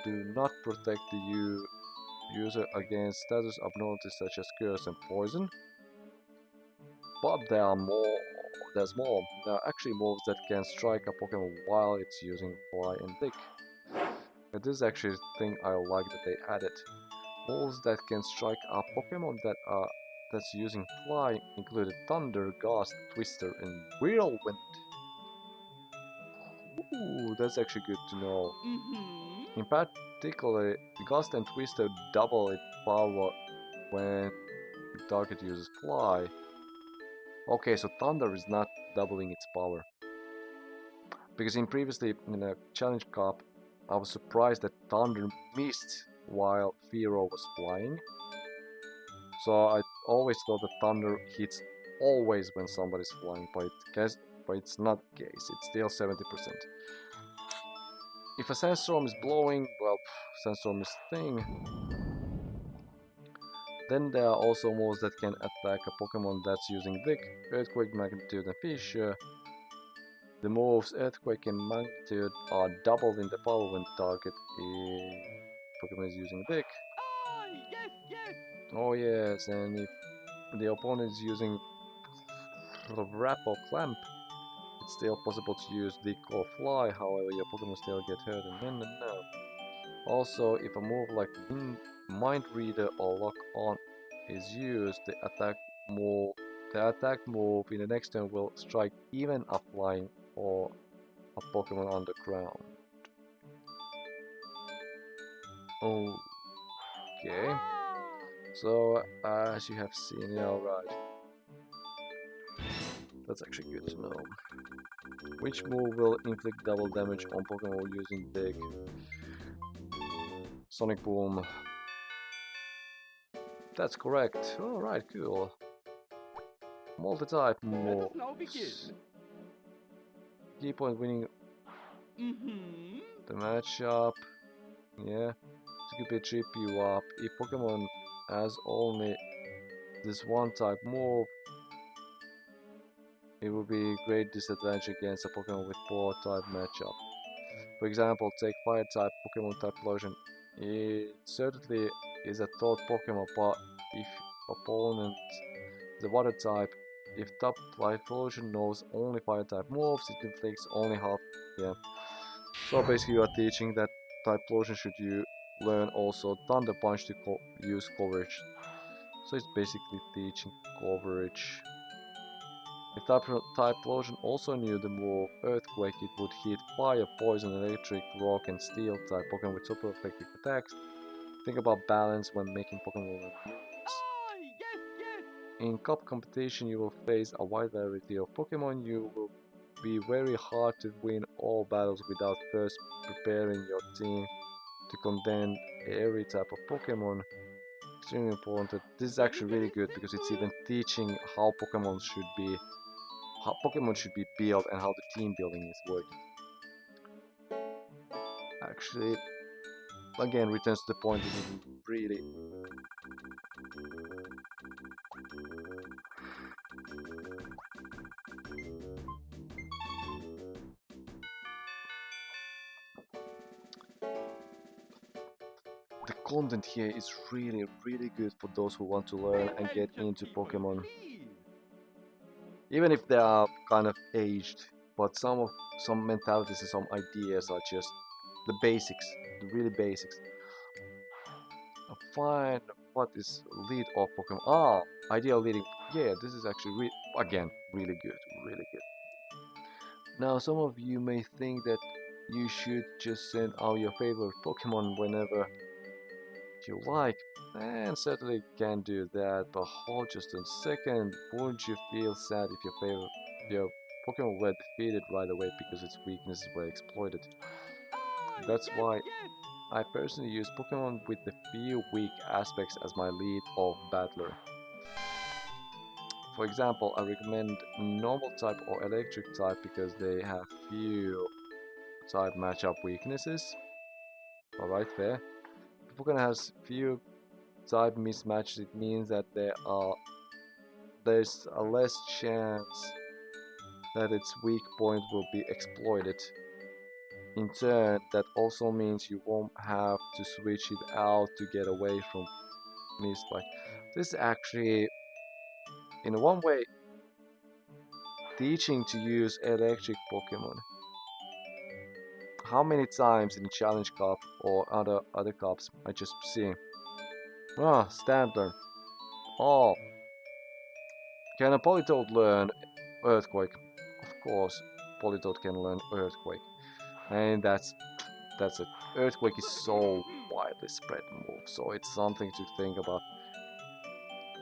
do not protect the user against status abnormalities such as curse and poison. But there's more. There are actually moves that can strike a Pokemon while it's using Fly and Dig. This is actually a thing I like that they added. Moves that can strike a Pokemon that's using Fly included Thunder, Gust, Twister, and Whirlwind. Ooh, that's actually good to know. In particular, Gust and Twister double its power when the target uses Fly. Okay, so Thunder is not doubling its power. Because previously in a Challenge Cup, I was surprised that Thunder missed while Fearow was flying. So I always thought that Thunder hits always when somebody's flying, but it's not the case. It's still 70%. If a Sandstorm is blowing, well, Sandstorm is thing. Then there are also moves that can attack a Pokemon that's using Dig, Earthquake, Magnitude, and Fissure. The moves Earthquake and Magnitude are doubled in the power when the target Pokemon is using Dig. Oh yes, and if the opponent is using Wrap or Clamp, it's still possible to use Dig or Fly, however your Pokemon still get hurt and no. Also, if a move like Mind Reader or Lock On is used, the attack move The attack move in the next turn will strike even a flying or a Pokemon on the ground. Okay. So, as you have seen, yeah, alright. That's actually good to know. Which move will inflict double damage on Pokemon using Dig? Sonic Boom. That's correct. Alright, cool. Multi-type moves. Key point winning the matchup. Yeah. It could be trip you up. If Pokemon has only this one type move, it would be a great disadvantage against a Pokemon with 4 type matchup. For example, take Fire type Pokemon Typhlosion. It certainly is a thought Pokemon, but if opponent is a Water type, if top Typhlosion knows only Fire type moves, it inflicts only half. Yeah. So basically, you are teaching that Typhlosion should you learn also Thunder Punch to use coverage. So it's basically teaching coverage. If Typhlosion also knew the move Earthquake, it would hit Fire, Poison, Electric, Rock, and Steel type Pokemon with super effective attacks. Think about balance when making Pokemon moves. In cup competition, you will face a wide variety of Pokemon. You will be very hard to win all battles without first preparing your team to contend every type of Pokemon. Extremely important. This is actually really good because it's even teaching how Pokemon should be built and how the team building is working. Actually, again, returns to the point. This is really the content here is really good for those who want to learn and get into Pokemon. Even if they are kind of aged, but some mentalities and some ideas are just the basics, the really basics. Find what is lead of Pokemon. Ah, ideal leading. Yeah, this is actually again really good, really good. Now, some of you may think that you should just send out your favorite Pokemon whenever you like, and certainly can do that, but hold just a second. Wouldn't you feel sad if your Pokemon were defeated right away because its weaknesses were exploited? That's why I personally use Pokemon with the few weak aspects as my lead of battler. For example, I recommend normal type or electric type because they have few type matchup weaknesses. Alright, fair. If Pokemon has few type mismatches, it means that there's a less chance that its weak point will be exploited. In turn, that also means you won't have to switch it out to get away from mismatch. This is actually, in one way, teaching to use electric Pokemon. How many times in Challenge Cup or other cups I just see? Ah, Standard. Oh, can a Politoed learn Earthquake? Of course, Politoed can learn Earthquake, and that's it. Earthquake is so widely spread move, so it's something to think about.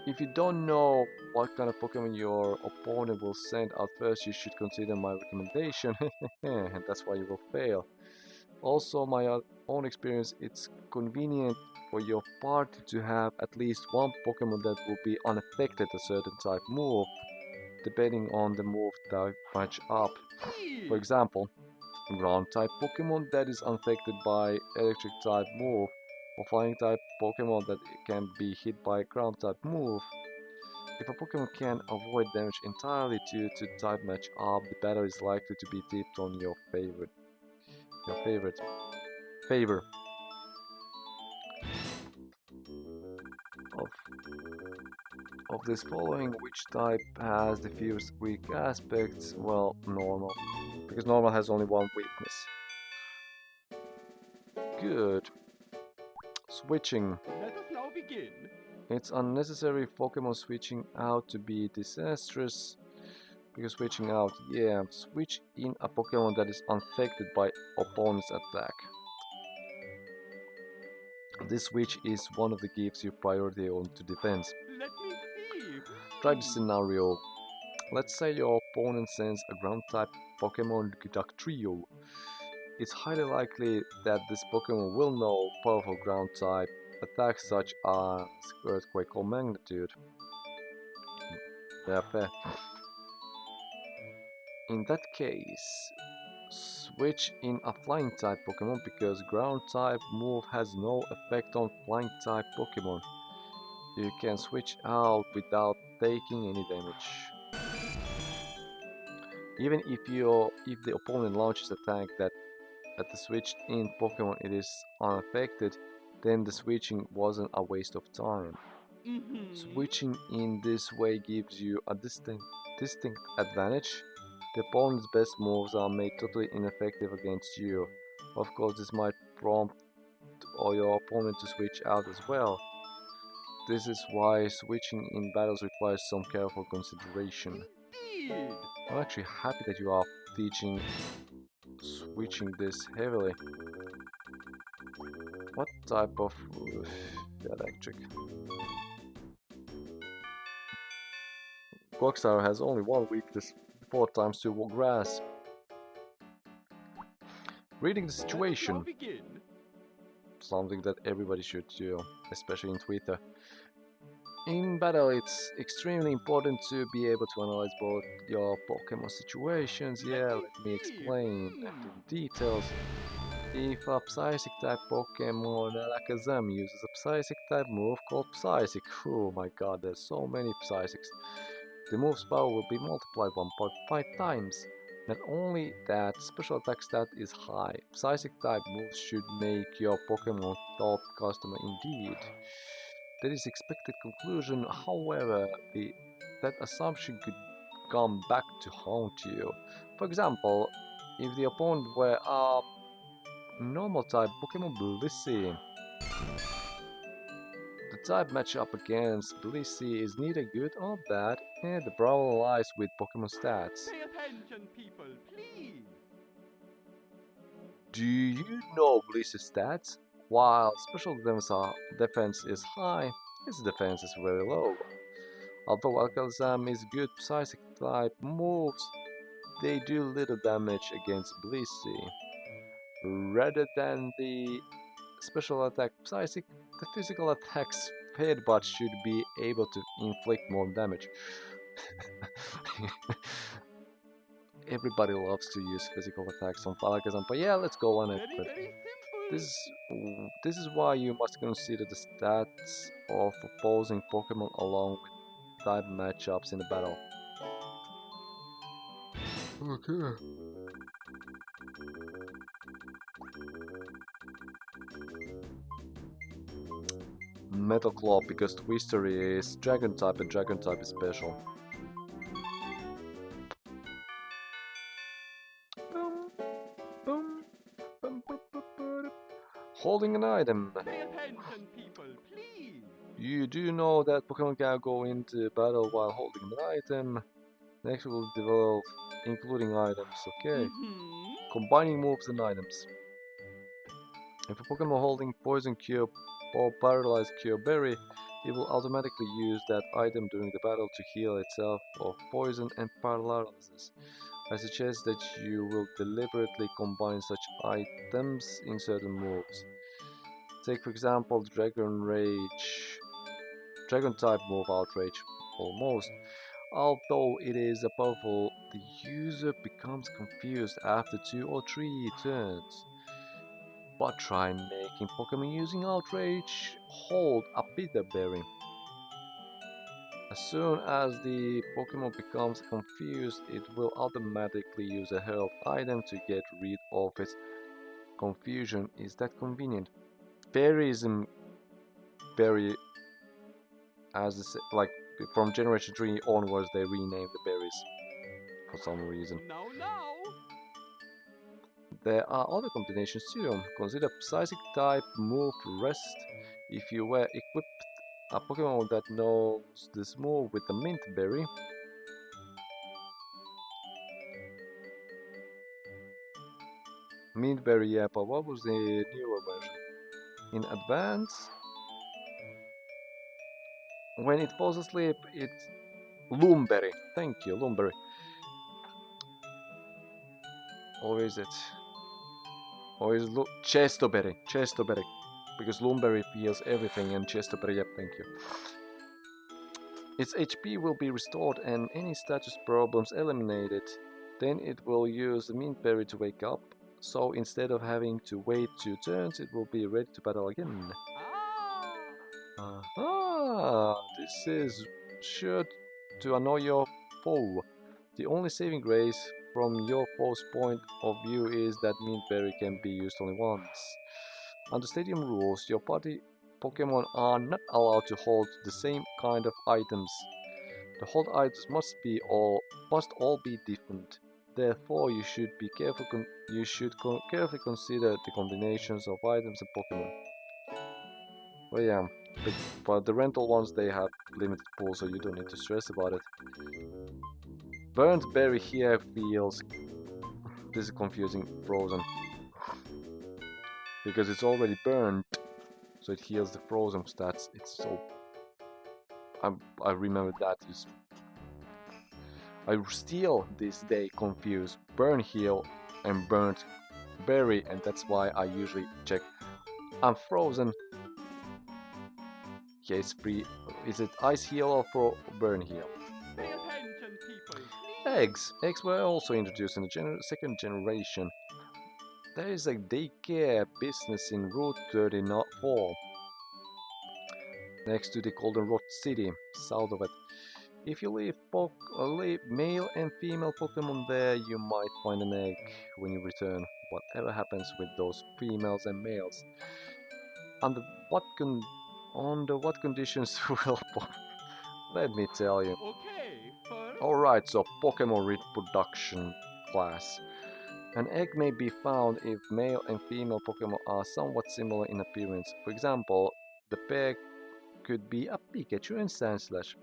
If you don't know what kind of Pokemon your opponent will send out first, you should consider my recommendation, and that's why you will fail. Also, my own experience, it's convenient for your party to have at least one Pokemon that will be unaffected a certain type move, depending on the move type match up. For example, ground type Pokemon that is unaffected by electric type move, or flying type Pokemon that can be hit by ground type move. If a Pokemon can avoid damage entirely due to type match up, the battle is likely to be tipped on your favor. Of this following, which type has the fewest weak aspects? Well, normal, because normal has only one weakness. Good. Switching. Let us now begin. It's unnecessary Pokemon switching out to be disastrous. Because switching out, yeah, switch in a Pokemon that is unaffected by opponent's attack. This switch is one of the gives you priority on to defense. Let me see. Try the scenario. Let's say your opponent sends a ground-type Pokemon Trio. It's highly likely that this Pokemon will know powerful ground-type attacks such as Earthquake or Magnitude. Yeah, fair. In that case, switch in a Flying-type Pokemon because Ground-type move has no effect on Flying-type Pokemon. You can switch out without taking any damage. Even if the opponent launches attack that at the switched in Pokemon it is unaffected, then the switching wasn't a waste of time. Switching in this way gives you a distinct advantage. The opponent's best moves are made totally ineffective against you. Of course, this might prompt your opponent to switch out as well. This is why switching in battles requires some careful consideration. Indeed. I'm actually happy that you are teaching switching this heavily. What type of electric? Quagsire has only one weakness, 4 times 2 grass. Reading the situation. Something that everybody should do, especially in Twitter. In battle, it's extremely important to be able to analyze both your Pokemon situations. Yeah, let me explain in details. If a Psychic type Pokemon Alakazam uses a Psychic type move called Psychic, oh my god, there's so many Psychics. The move's power will be multiplied 1.5 times. Not only that, special attack stat is high. Psychic type moves should make your Pokemon top customer indeed. That is expected conclusion, however, that assumption could come back to haunt you. For example, if the opponent were a normal type Pokemon Blissey, the type matchup against Blissey is neither good or bad, and the problem lies with Pokemon stats. Pay attention, people, please. Do you know Blissey's stats? While special defense is high, its defense is very low. Although Alakazam is good Psychic type moves, they do little damage against Blissey. Rather than the special attack Psychic, the physical attacks headbutt should be able to inflict more damage. Everybody loves to use physical attacks on Alakazam, but yeah, let's go on it. Very simple. This is why you must consider the stats of opposing Pokemon along with type matchups in the battle. Okay. Metal Claw because Twister is Dragon type and Dragon type is special. Holding an item. Pay attention, people, please. You do know that Pokemon can go into battle while holding an item. Next will develop including items, okay? Combining moves and items. If a Pokemon holding Poison Cure or Paralyzed Cure Berry, it will automatically use that item during the battle to heal itself of poison and paralysis. I suggest that you will deliberately combine such items in certain moves. Take for example Dragon type move Outrage, almost. Although it is powerful, the user becomes confused after 2 or 3 turns. But try making Pokemon using Outrage hold a Bitter Berry. As soon as the Pokemon becomes confused, it will automatically use a health item to get rid of its confusion. Is that convenient? Berryism berry as like from generation 3 onwards they renamed the berries for some reason. No. There are other combinations too. Consider Psychic type move Rest. If you were equipped a Pokemon that knows this move with the Mint Berry. Mint Berry, yeah, but what was the newer version? In Advance? When it falls asleep, it's Loomberry. Thank you, Loomberry. Or is it? Or is it Chestoberry? Chestoberry. Because Loomberry heals everything and Chestoberry, yep, thank you. Its HP will be restored and any status problems eliminated. Then it will use the Mint Berry to wake up. So instead of having to wait 2 turns, it will be ready to battle again. Aha! This is sure to annoy your foe. The only saving grace from your foe's point of view is that Mint Berry can be used only once. Under Stadium rules, your party Pokemon are not allowed to hold the same kind of items. The hold items must all be different. Therefore, you should carefully consider the combinations of items and Pokemon. Well, yeah, but the rental ones they have limited pool, so you don't need to stress about it. Burnt berry here feels this is confusing. Frozen because it's already burnt, so it heals the frozen stats. It's so I remember that is. I still this day confuse burn heal and burnt berry, and that's why I usually check. I'm frozen. Yeah, it's free. Is it ice heal or burn heal? Pay attention, people. Eggs. Eggs were also introduced in the second generation. There is a daycare business in Route 34, next to the Goldenrod City, south of it. If you leave male and female Pokemon there, you might find an egg when you return. Whatever happens with those females and males? Under what conditions will let me tell you. Okay, first. Alright, so Pokemon reproduction class. An egg may be found if male and female Pokemon are somewhat similar in appearance. For example, the pair could be a Pikachu and Sandslash,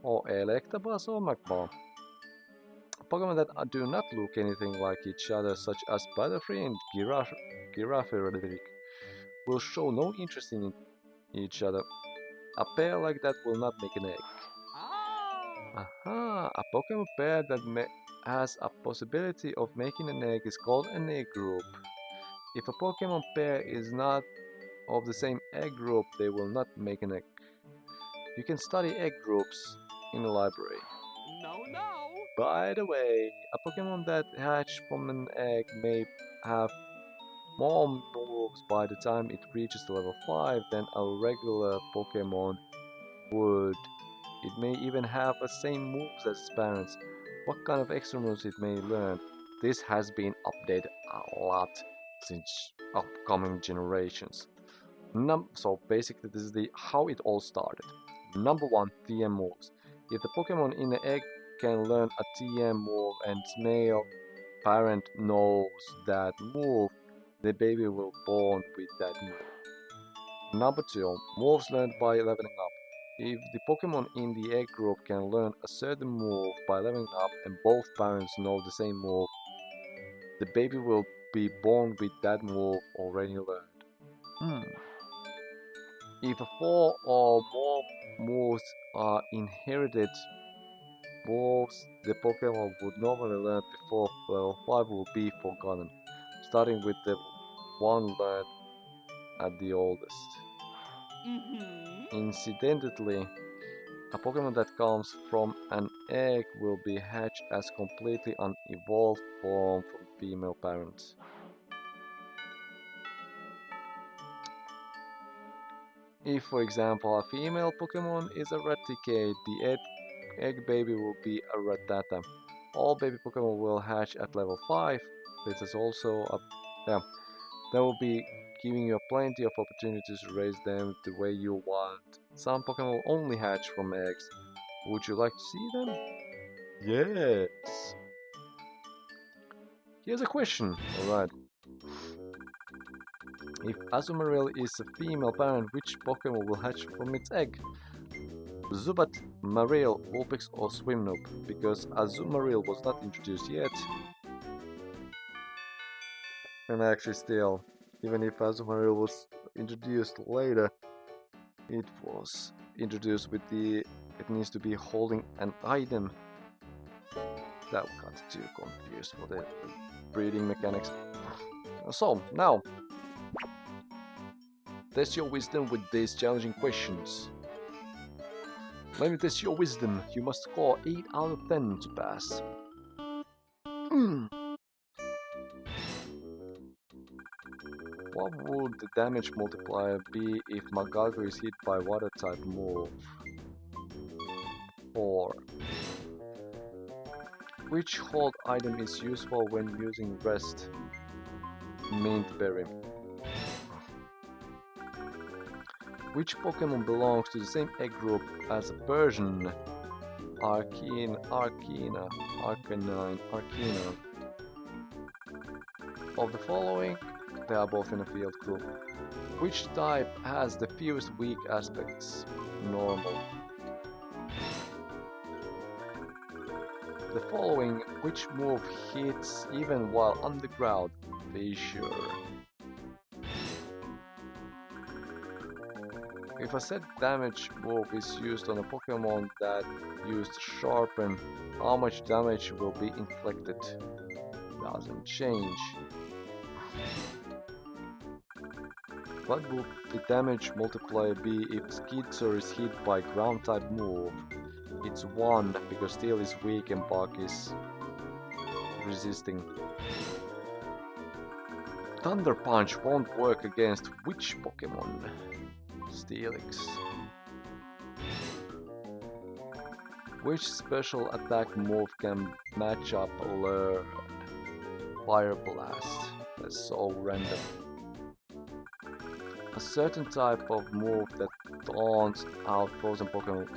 or Electabuzz or Magmar. Pokemon that do not look anything like each other, such as Butterfree and Girafarig, will show no interest in each other. A pair like that will not make an egg. Aha! A Pokemon pair that has a possibility of making an egg is called an egg group. If a Pokemon pair is not of the same egg group, they will not make an egg. You can study egg groups in a library. No. By the way, a Pokemon that hatched from an egg may have more moves by the time it reaches the level 5 than a regular Pokemon would. It may even have the same moves as its parents. What kind of extra moves it may learn? This has been updated a lot since upcoming generations. So basically this is how it all started. Number 1, TM moves. If the Pokemon in the egg can learn a TM move and its male parent knows that move, the baby will be born with that move. Number 2, moves learned by leveling up. If the Pokemon in the egg group can learn a certain move by leveling up and both parents know the same move, the baby will be born with that move already learned. If 4 or more moves are inherited moves the Pokemon would normally learn before level 5 will be forgotten, starting with the one learned at the oldest. Incidentally, a Pokemon that comes from an egg will be hatched as completely unevolved form from female parents. If, for example, a female Pokemon is a Raticate, the egg baby will be a Rattata. All baby Pokemon will hatch at level 5. This is also that will be giving you plenty of opportunities to raise them the way you want. Some Pokemon will only hatch from eggs. Would you like to see them? Yes. Here's a question. Alright. If Azumarill is a female parent, which Pokemon will hatch from its egg? Zubat, Marill, Vulpix or Swimnoop, because Azumarill was not introduced yet. And actually still, even if Azumarill was introduced later, it was introduced with the it needs to be holding an item. That got too confused for the breeding mechanics. So, now, test your wisdom with these challenging questions. Let me test your wisdom. You must score 8 out of 10 to pass. What would the damage multiplier be if Magago is hit by water type move? 4. Which hold item is useful when using rest? Mint berry. Which Pokemon belongs to the same egg group as a Persian? Arcanine. Of the following, they are both in a field group. Which type has the fewest weak aspects? Normal. The following, which move hits even while underground? Fissure. If a set damage move is used on a Pokemon that used Sharpen, how much damage will be inflicted? Doesn't change. What will the damage multiplier be if Skitzer is hit by ground type move? It's 1 because Steel is weak and Bark is resisting. Thunder Punch won't work against which Pokemon? Steelix. Which special attack move can match up Learn? Fire Blast. That's so random. A certain type of move that taunts out frozen Pokemon.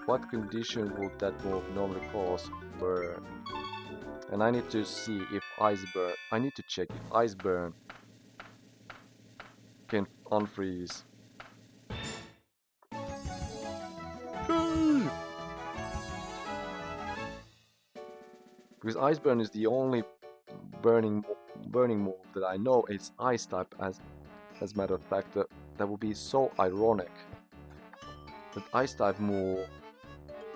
What condition would that move normally cause? Burn. And I need to see if Ice Burn. I need to check if Ice Burn can unfreeze. Because Ice Burn is the only burning move that I know it's Ice type. As a matter of fact, that would be so ironic. That Ice type move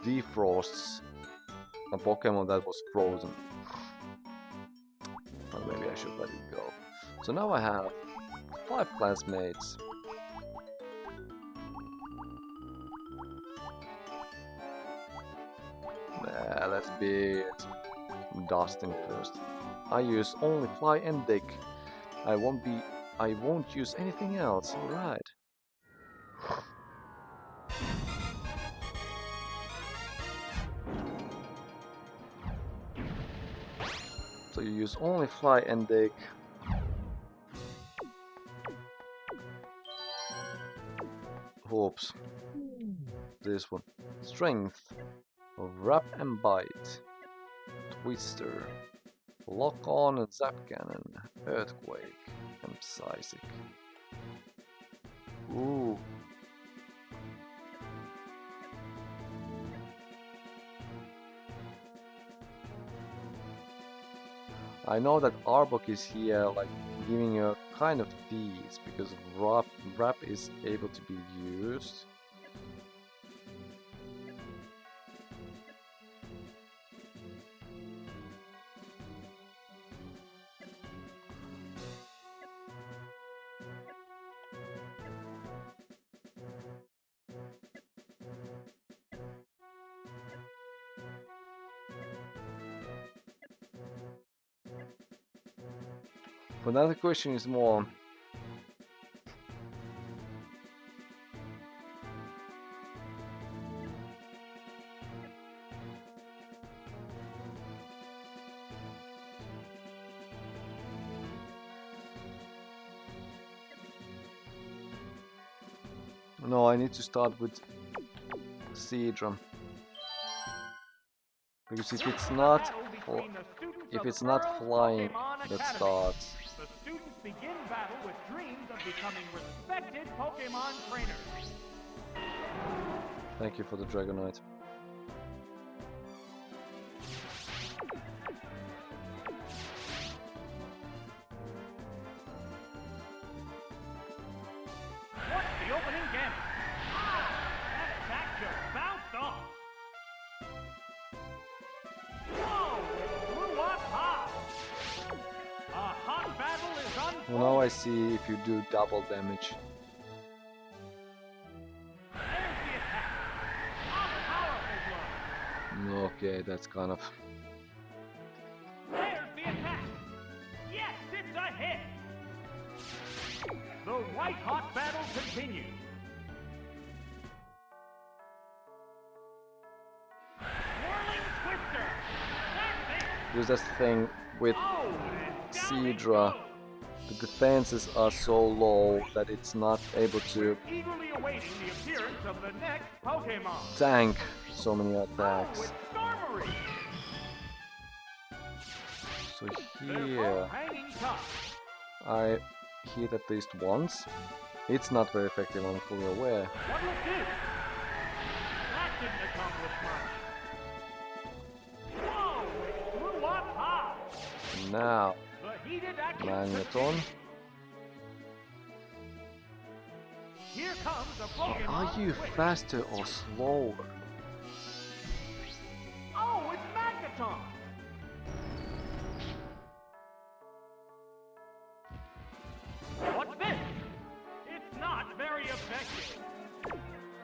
defrosts a Pokemon that was frozen. Or maybe I should let it go. So now I have 5 classmates. Let's be Dustin first. I use only Fly and Dig. I won't use anything else. Alright. So you use only Fly and Dig. Oops. This one. Strength. Wrap and Bite. Twister. Lock on and Zap Cannon. Earthquake. And Psychic. Ooh. I know that Arbok is here, like, giving a kind of tease, because Wrap is able to be used. But now the question is more... No, I need to start with Seadra. Because if it's not flying, that starts. The students begin battle with dreams of becoming respected Pokemon trainers. Thank you for the Dragonite. What's the opening gambit? That attack just bounced off. Whoa! It blew up high. A hot battle is unfolding. Well, now I see if you do double damage. There's the attack. A powerful blow. Okay, that's kind of... There's the attack. Yes, it's a hit. The white-hot battle continues. Whirling twister. That's it. There's this thing with Oh, and down it Seadra. goes. The defenses are so low that it's not able to Eagerly awaiting the appearance of the next Pokémon. tank so many Oh, attacks. it's Skarmory. So They're here both hanging tough. I hit at least once. It's not very effective, I'm fully aware. What'll it do? That didn't accomplish much. Whoa, it flew up high. Now, The heated action Magneton. continues. Here comes a Pokémon Are you switch. faster or slower? Oh, it's Magneton. What's this? It's not very effective.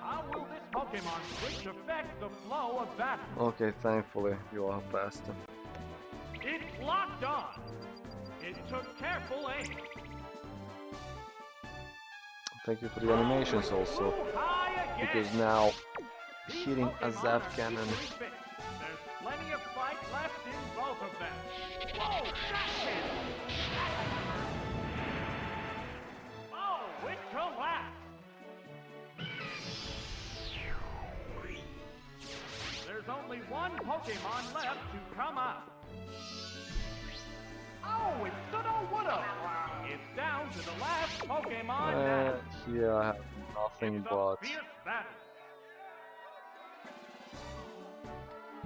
How will this Pokémon switch affect the flow of battle? Okay, thankfully you are faster. It's locked on. It took careful aim. Thank you for the animations Oh, it also, flew high again. because now These hitting a Pokémon Zap are Cannon. equally fit. There's plenty of fight left in both of them. Whoa, Zap Cannon! Oh, it collapsed. There's only one Pokemon left to come out. Oh, it's Sudowoodo! It's down to the last Pokemon now. Here I have nothing It's a but fierce battle.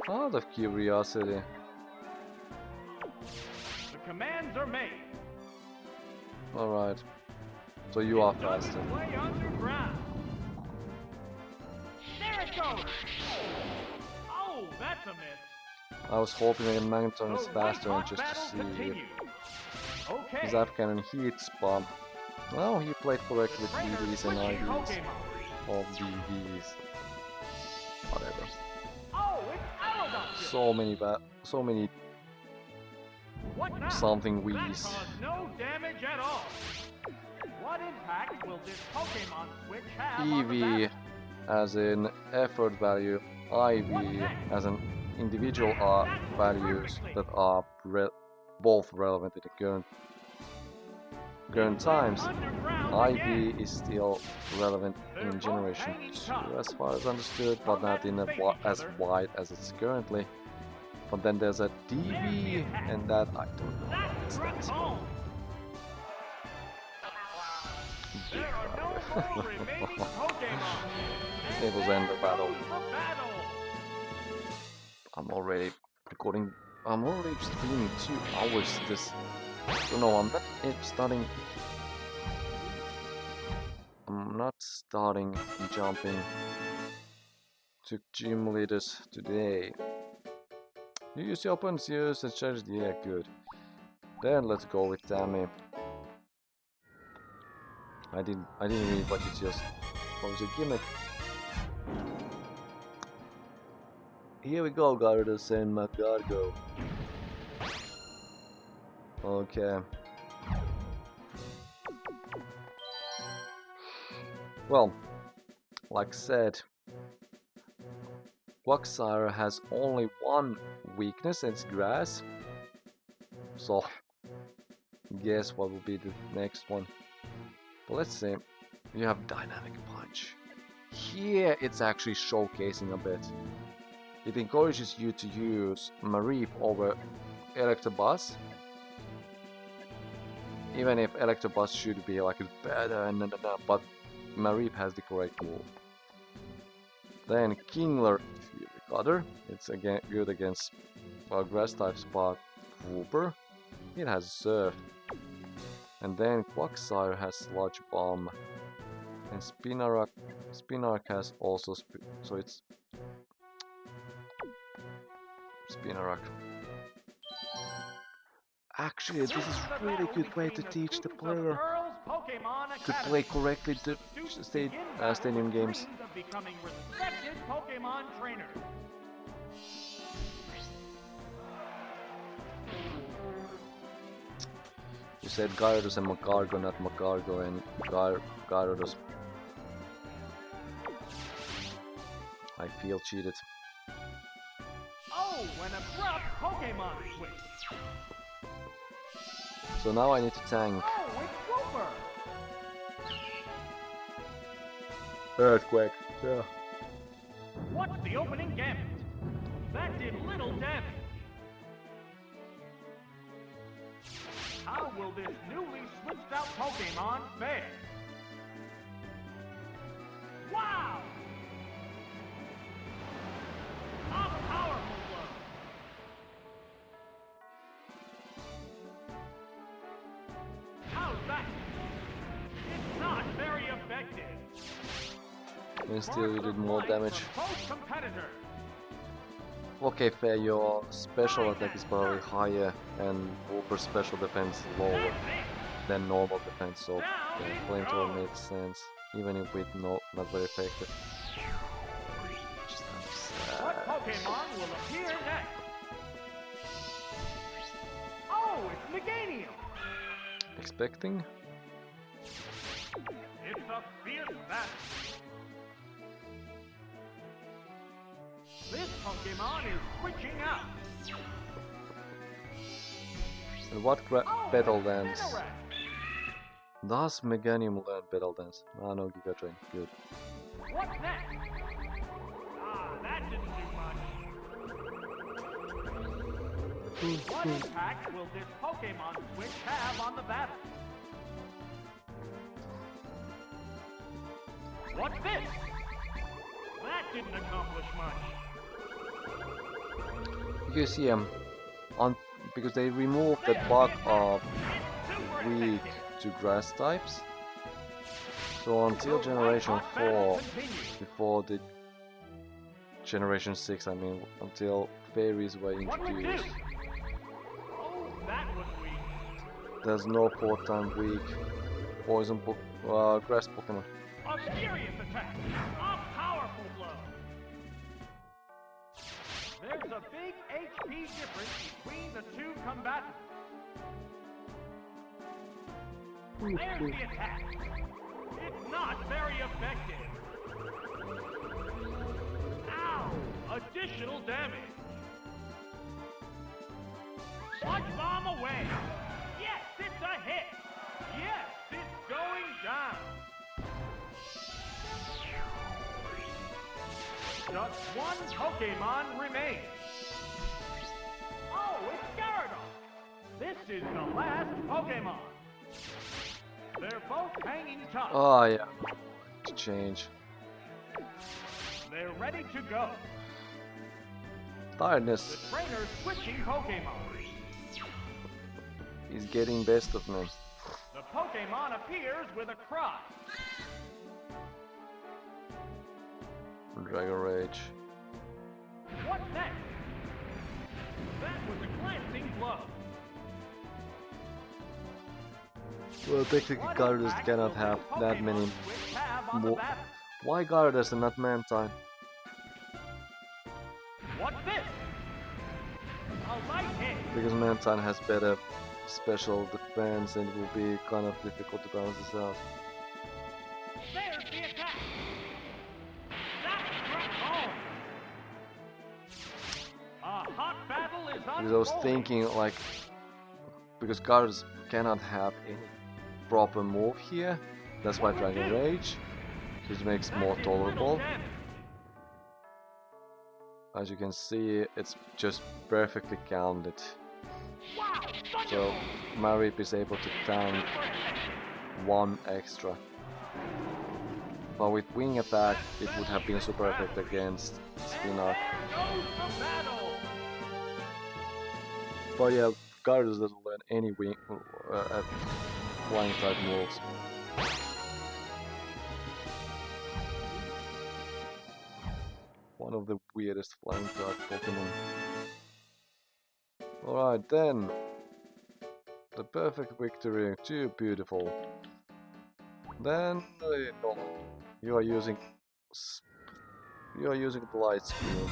out of curiosity. The commands are made. Alright. So you are Doesn't faster. play underground. There it goes. Oh, that's a miss. I was hoping that Magneton is The faster and white-hot just to battle see continues. Okay. Zap Cannon hits, but well, he played correctly with Trainer EVs and switching IVs. Pokemon. Or DVs. Whatever. Oh, it's Aerodactyl. So many What now? something That Wii's. caused no damage at all. What impact will this Pokemon switch have on the EV battle? as in effort value, IV as an individual values that are both relevant in the current times. Underground again. IV is still relevant in Generation 2 as far as understood, but not in as wide as it's currently. But then there's a DV, and that I don't know That what struck that's home. There are no more remaining Pokemon. It was end the battle. The battle. I'm already recording. I'm already streaming 2 hours. This. So no, I'm not starting. I'm not starting jumping to gym leaders today. You use your opponent's use and charge. Yeah, good. Then let's go with Tammy. I didn't read what you just. What was your gimmick? Here we go, Gyarados and Magargo. Okay. Well, like said, Quagsire has only one weakness, and it's grass. So, guess what will be the next one. But let's see. You have Dynamic Punch. Here it's actually showcasing a bit. It encourages you to use Mareep over Electabuzz. Even if Electabuzz should be like better, but Mareep has the correct move. Then Kingler Fury Cutter. It's again good against grass type Spark Whooper. It has Surf. And then Quagsire has Sludge Bomb. And Spinark has also so it's Spinarak. Actually, this is really good way to teach the player to play correctly the stadium games. You said Gyarados and Magargo, not Magargo and Gyarados. I feel cheated. Oh, an abrupt Pokémon switch. So now I need to tank. Oh, it's Whooper. Earthquake. Yeah. What's the opening gambit? That did little damage. How will this newly switched out Pokémon fare? Wow! A powerful blow. How's that? It's not very effective. And still you did more damage. Both competitors. Okay, fair, your special attack is probably higher and Whooper's special defense is lower than normal defense, so Flamethrower makes sense, even if it's not very effective. Just what Pokémon will appear next? Oh, it's Meganium! Expecting? It's a fierce battle. This Pokémon is switching out. And what Battle Dance? Does Meganium learn Battle Dance? Ah, no, Giga Drain. Good. What's next? Ah, that didn't do much. What impact will this Pokémon switch have on the battle? What's this? That didn't accomplish much. You see, because they removed the bug of weak to grass types. So until Generation 4, before the Generation 6, I mean, until fairies were introduced, there's no 4-time weak poison grass Pokemon. A furious attack! A powerful blow! There's a big HP difference between the two combatants. There's the attack. It's not very effective. Ow! Additional damage. Sludge Bomb away. Yes, it's a hit. Yes, it's going down. Just one Pokémon remains. Oh, it's Kakarot. This is the last Pokémon. They're both hanging tough. Oh yeah, to change. They're ready to go. Tiredness. The trainer's switching Pokémon. He's getting best of me. The Pokémon appears with a cry. Dragon Rage. What's next? That was a glancing blow. Well, technically Gyarados cannot have that many more. Why Gyarados and not Mantine? What's this? A light hit. Because Mantine has better special defense and it will be kind of difficult to balance this out. There's the attack. That struck home. A hot battle is Because I was thinking like, because Gyarados cannot have any proper move here, that's why Dragon Rage, which makes more tolerable. As you can see, it's just perfectly counted. So Marip is able to tank one extra. But with wing attack, it would have been super effective against Spinner. But yeah, Gyarados doesn't learn any wing flying type moves. One of the weirdest flying type Pokemon. Alright then. The perfect victory, too beautiful. Then no, you are using the light screen.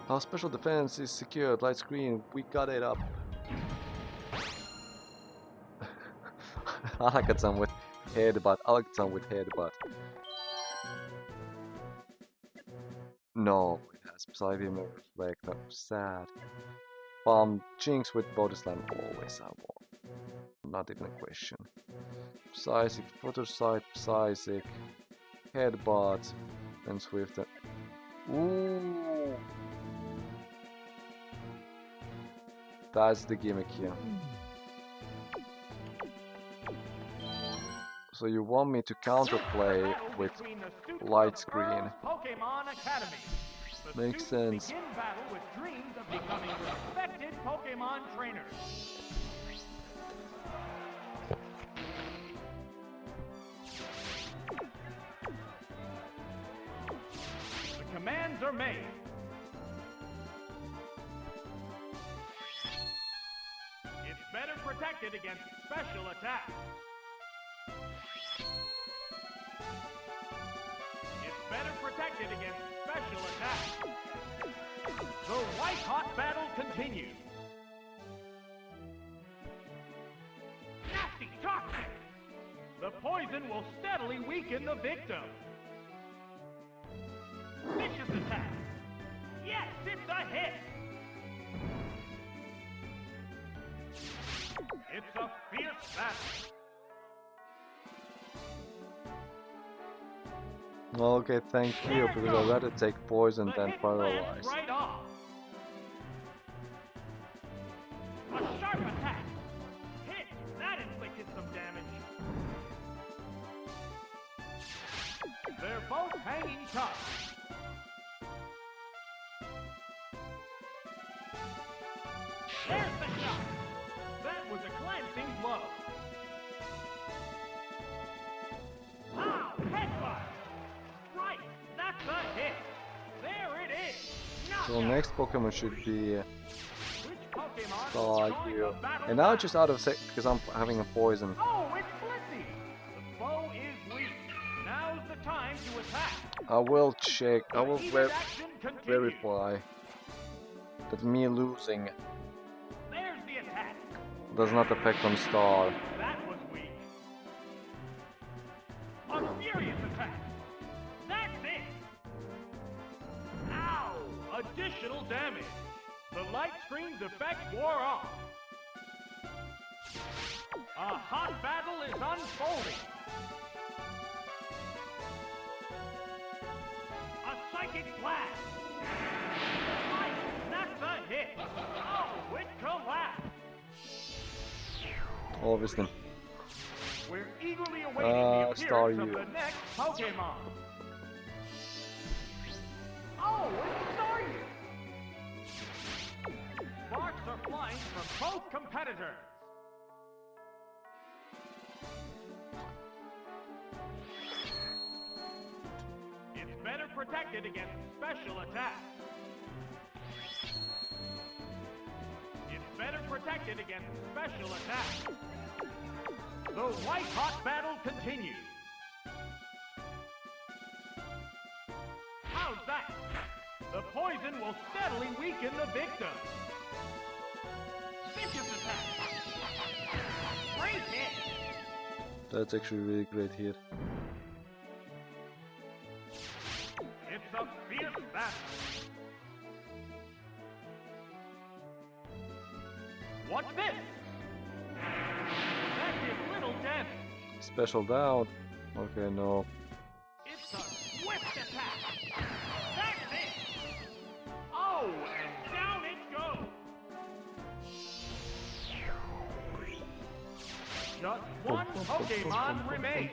Our special defense is secured. Light screen, we got it up. Alakazam with headbutt. Alakazam with headbutt. No, it has Psybeam and Reflect. I'm sad. Jinx with Body Slam always have one. Not even a question. Psychic, Photo Sight, Psychic, Headbutt, and Swift. Ooh! That's the gimmick here. So you want me to counterplay with light screen. Makes sense. Begin battle with dreams of becoming respected Pokemon trainers. The commands are made. It's better protected against special attacks. It's better protected against special attacks. The white-hot battle continues. Nasty toxic! The poison will steadily weaken the victim. Vicious attack! Yes, it's a hit! It's a fierce battle. Okay, thank you, because I'd rather take poison than paralyze. Right off. A sharp attack. Hit. That inflicted some damage. They're both hanging tough. There's the shot. That was a glancing blow. Wow, headbutt. Right, that's a hit. There it is. So next Pokemon should be Staryu. And now just out of sec because I'm having a poison. Oh, it's Blissey. The foe is weak. Now's the time to attack. I will check. I will verify that me losing There's the attack. does not affect on Star. That was weak. A furious attack. That's it. Ow! Additional damage. The light screen's effect wore off. A hot battle is unfolding. A psychic blast. Right, that's a hit. Oh, it collapsed. Obviously. We're eagerly awaiting the appearance Staryu. of the next Pokémon. Oh, it's Staryu! Sparks are flying from both competitors. It's better protected against special attacks. It's better protected against special attacks. The white-hot battle continues. How's that? The poison will steadily weaken the victim. Vicious attack. Great hit. That's actually really great hit. It's a fierce battle. What's this? That did little damage. Special down. Okay, no. It's a swift attack. That's it. Oh, and down it goes. Just one Pokemon remains.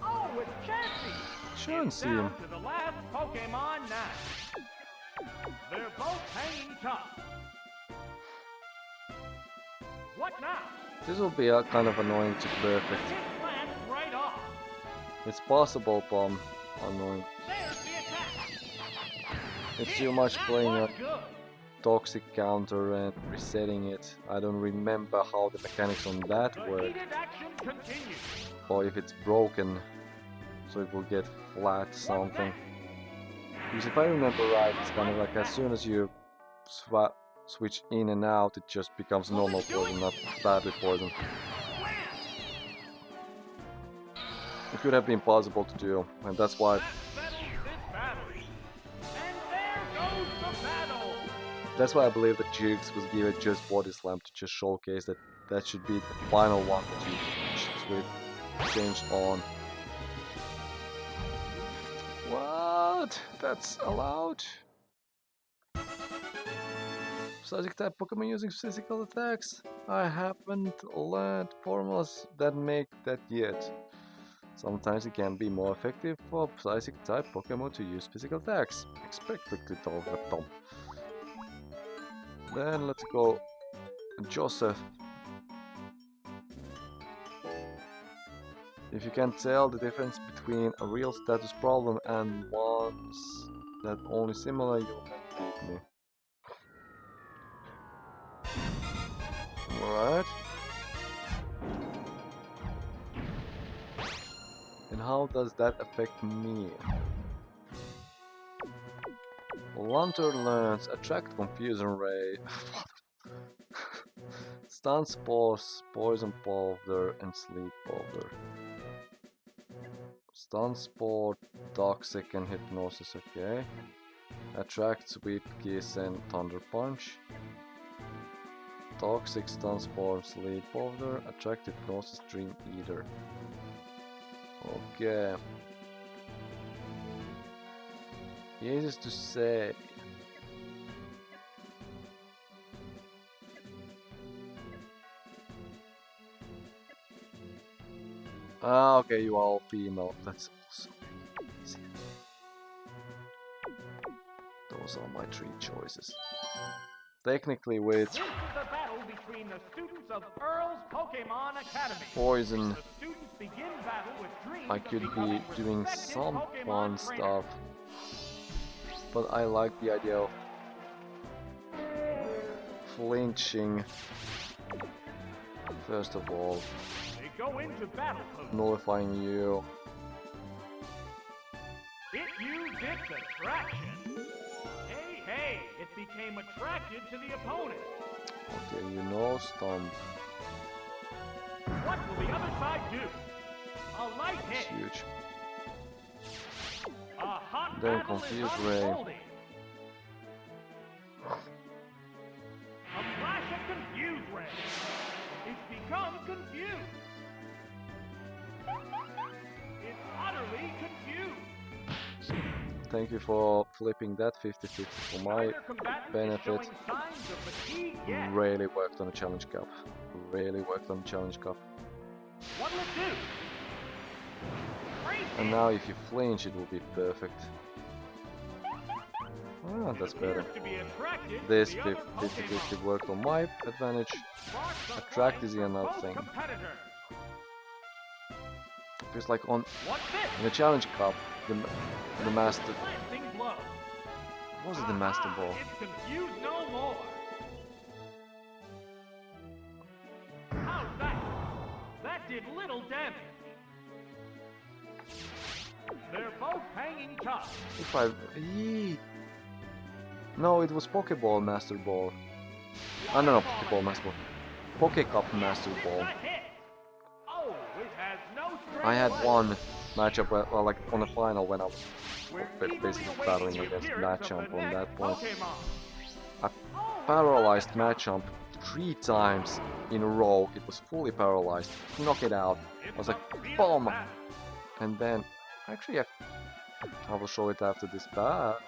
Oh, it's Chansey! It's down to the last Pokemon now. They're both hanging tough. What now? This will be kind of annoying to perfect. Right off. It's possible, but annoying. There's the attack. It's too much playing a toxic counter and resetting it. I don't remember how the mechanics on that work. Or if it's broken, so it will get flat something. Because if I remember right, it's kind of like as soon as you switch in and out, it just becomes normal poison, not badly poison. It could have been possible to do, and that's why. That's why I believe that Jukes was given just Body Slam to just showcase that that should be the final one that you should change on. What? That's allowed? Psychic type Pokemon using physical attacks? I haven't learned formulas that make that yet. Sometimes it can be more effective for Psychic type Pokemon to use physical attacks. Expectedly told the Tom. Then let's go Joseph. If you can tell the difference between a real status problem and ones that only similar, you'll never beat me. Alright. And how does that affect me? Lantern learns Attract, Confusion Ray, Stun Spores, Poison Powder, and Sleep Powder. Stun Spore, Toxic, and Hypnosis, okay. Attract, Sweep, Kiss, and Thunder Punch. Toxic, Stun Spore, Sleep Powder, Attract, Hypnosis, Dream Eater. Okay. Easiest to say. Ah, okay, you are all female. That's also easy. Those are my three choices. Technically, with This is the battle between the students of Earl's Pokémon Academy. poison, The students begin battle with dreams I could of be becoming doing respected some Pokémon fun trainers. stuff. But I like the idea of flinching. First of all, They go into battle pose. nullifying you. It used its attraction. Hey, it became attracted to the opponent. Okay, you know, stomp. What will the other side do? A light It's hit. huge. A hot Then battle Confuse is Ray. unfolding. A flash of Confuse Ray. It's become confused. It's utterly confused. Thank you for flipping that 50-50 for my Neither combatant is benefit. showing signs of fatigue yet. Really worked on the Challenge Cup. Really worked on the Challenge Cup. What'll it do? Great And hit. now if you flinch, it will be perfect. Ah, that's better. Appears to be attracted to This the other 50-50 Pokemon. worked on my advantage. Sparks the Attract flame is for another both thing. competitors. Feels like on What's this? in the Challenge Cup, the master. Blasting blow. Was it the Master Aha, Ball? It's confused no more. How's that? That did little damage. They're both hanging tough. If I... Yee. No, it was Pokeball Master Ball. Ah, no, Pokeball Master Ball. Pokecup Master It's Ball. a hit. Oh, it has no strength I had left. one matchup, well, like on the final when I was We're basically eagerly battling awaiting the against appearance of Machamp the on next that point. Pokemon. I Oh, paralyzed it's another Machamp 3 times in a row. It was fully paralyzed. Knock it out. It's I was like, a fierce boom! battle. And then, actually, I will show it after this bat.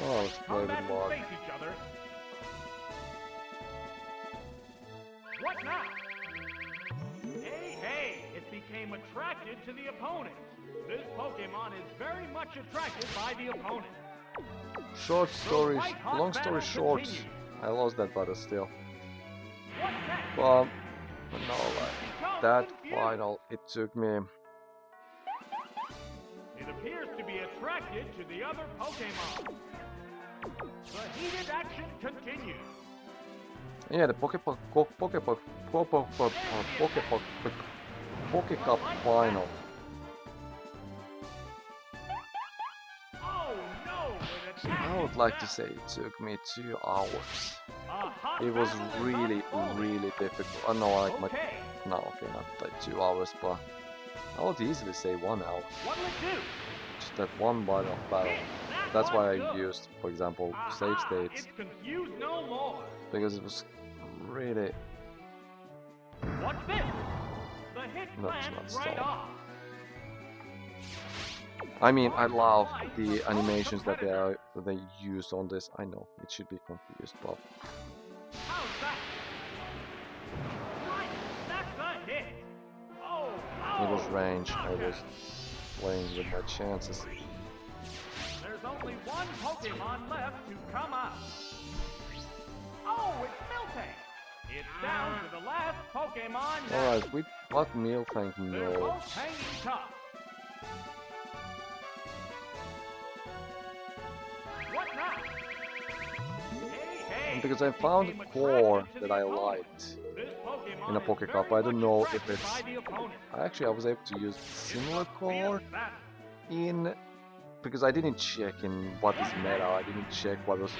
Oh, let's play Come with back and luck. face each other. What now? Hey, hey! It became attracted to the opponent. This Pokemon is very much attracted by the opponent. Short stories, white-hot long story battle short, continues. I lost that battle still. What's next? But no, like Become that confused. final, it took me. It appears to be attracted to the other Pokemon. The heated action continues. Yeah, the Pokecup final. Oh no! It attacked I would his like to back. say it took me 2 hours. A hot It was battle is really, unfolding. really difficult. I know, like my Okay, no, okay, not like 2 hours, but I would easily say 1 hour. what'll it do? Just that one battle. Hit that That's why I one good. used, for example, Aha, save states, it's confused no more. because it was really. What's this? The hit No, it's glanced not right stop. off. I mean, I love the animations that they use on this. I know it should be confused, but How's that? Right, that's a hit. Oh, it was oh, range. I was knockout. playing with my chances. There's only one Pokemon left to come out. Oh, it's Miltank. It's down to the last Pokemon now. Alright, with what Miltank They're knows. both hanging tough. What now? Hey, hey, Because I it found a became core attracted to that the I opponent. liked This Pokemon in a is Pokécup. very I don't much know if attracted it's. by the opponent. Actually, I was able to use It's similar a core fierce battle. in. Because I didn't check in what is meta. I didn't check what was.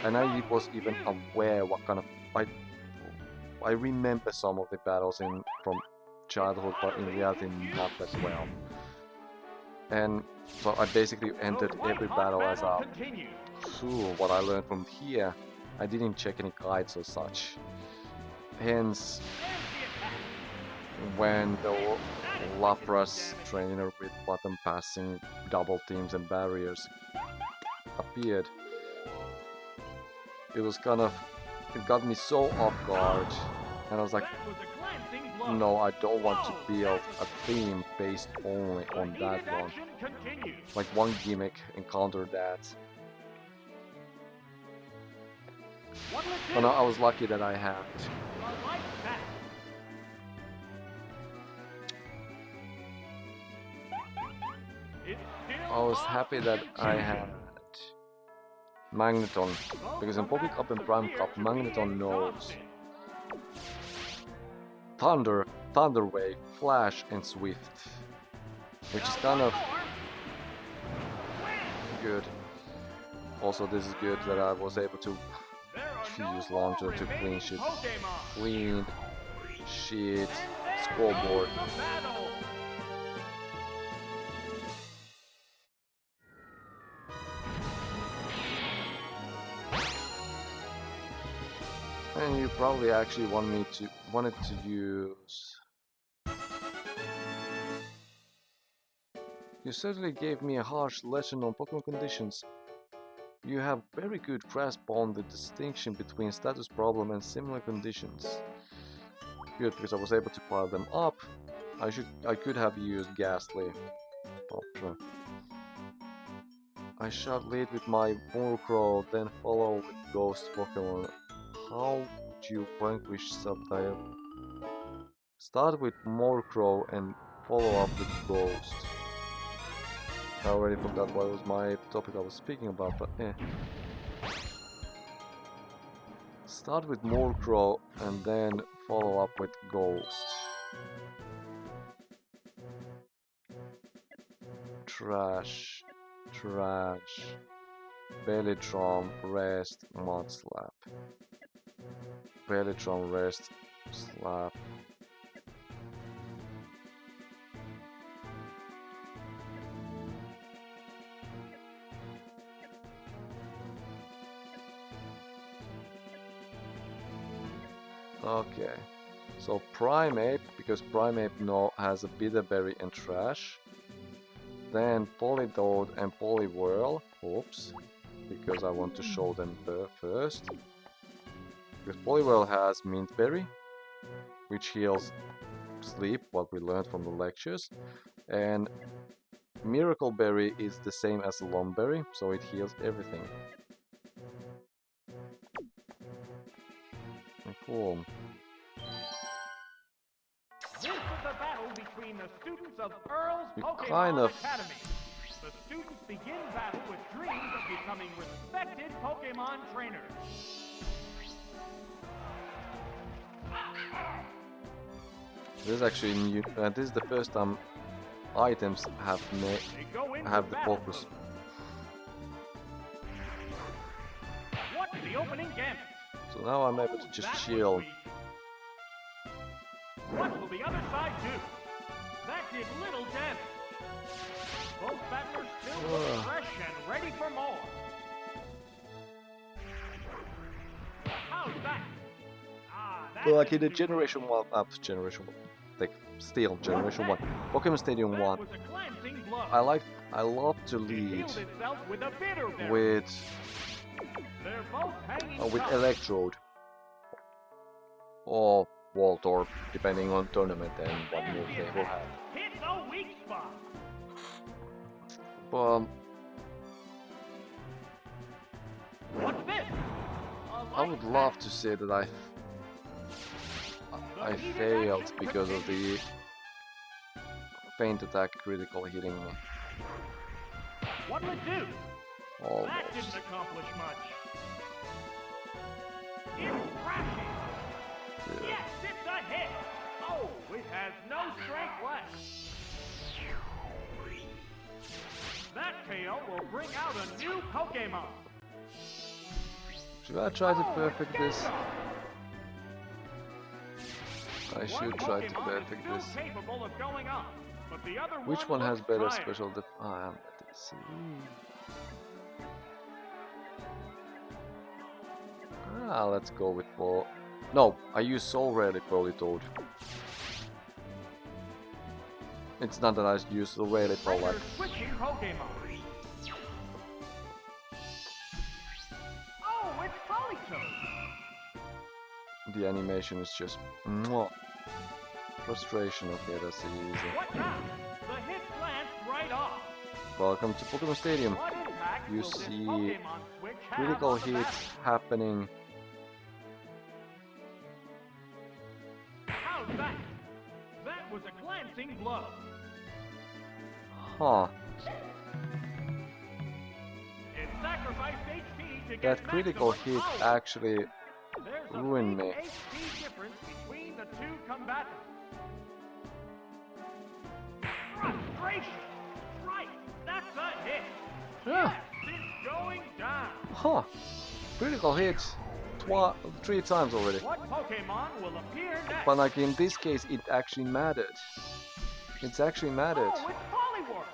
And I was even aware what kind of. I remember some of the battles from childhood, but in reality not that well. And so I basically entered The every white-hot battle as a continues. what I learned from here. I didn't check any guides or such. Hence, There's the attack. when the That is Lapras damage. trainer with button passing, double teams and barriers appeared, it was kind of, it got me so off guard, and I was like, That was a glancing blow. no, I don't want to build a theme based only The on that heated one. action continues. Like one gimmick, encounter that. What'll it do? But no, I was lucky that I had. A light attack. It's still I was off happy the that I interior. had Magneton, Both because in combatants Pokécup and appear Prime Cup, to be Magneton knows exhausted. Thunder, Thunder Wave, Flash, and Swift, which is Now kind one of more. Win. good. Also, this is good that I was able to There are use no more Launcher to remaining clean shit, Pokemon. clean shit, And there scoreboard. goes the battle. And you probably actually wanted to use. You certainly gave me a harsh lesson on Pokemon conditions. You have very good grasp on the distinction between status problem and similar conditions. Good, because I was able to pile them up. I could have used Ghastly. Oh, sure. I shall lead with my Murkrow, then follow with Ghost Pokemon. How do you vanquish Subtype? Start with Murkrow and follow up with Ghost. I already forgot what was my topic I was speaking about, but eh. Start with Murkrow and then follow up with Ghost. Trash. Trash. Bellytron, rest, Mud Slap. Bellytron, rest, slap. Okay, so Primeape, because Primeape has a Bitterberry and Trash. Then Polydode and Poliwhirl, oops, because I want to show them first. Because Poliwell has Mint Berry, which heals sleep, what we learned from the lectures, and Miracle Berry is the same as Lum Berry, so it heals everything. Cool. This is a battle between the students of Earl's You Pokémon kind of- Academy. The students begin battle with dreams of becoming respected Pokémon trainers. This is actually new. This is the first time items have They go into have the battle focus. mode. What's the opening gambit? So now I'm able to just That was chill. weak. What will the other side do? That did little damage. Both battlers still look fresh and ready for more. How's that? That Well, like in didn't the do Generation 1, Generation 1, like still Generation 1, Pokémon Stadium That 1. was a glancing blow. I love to It lead healed itself with a bitter berry. with They're both hanging with tough. Electrode or Voltorb, depending on tournament and what There's move the they will attack. have. Hit the weak spot. But What's this? I would love to say that I failed because of the feint attack critical hitting me. What'll it do? That Almost. didn't accomplish much. It's crashing. Yeah. Yes, it's a hit. Oh, it has no strength left. That KO will bring out a new Pokemon. Should I try to Oh, perfect it's this? Gengar. I should try to perfect this. Still capable of going up, but the other Which one has looks better tired. special def? Ah, let's see. Let's go with Ball. No, I use so rarely Politoad. It's not that I use so rarely Polite. Trainers switching Pokemon. Oh, it's Politoed. The animation is just mwah. Frustration. Okay, that's easy. What now? The hit glanced right off. Welcome to Pokémon Stadium. What impact You will this see Pokemon switch have Critical on the hits battle? happening. How's that? That was a glancing blow. Huh. It sacrificed HP to get That critical maximum hit power. actually There's a ruined big me. HP difference between the two combatants. Frustration! Right, that's a hit. Yeah. Yes, it's going down. Huh. Critical hits 3 times already. What Pokemon will appear next? But like in this case, it actually mattered. It's actually mattered. Oh, it's Poliwhirl.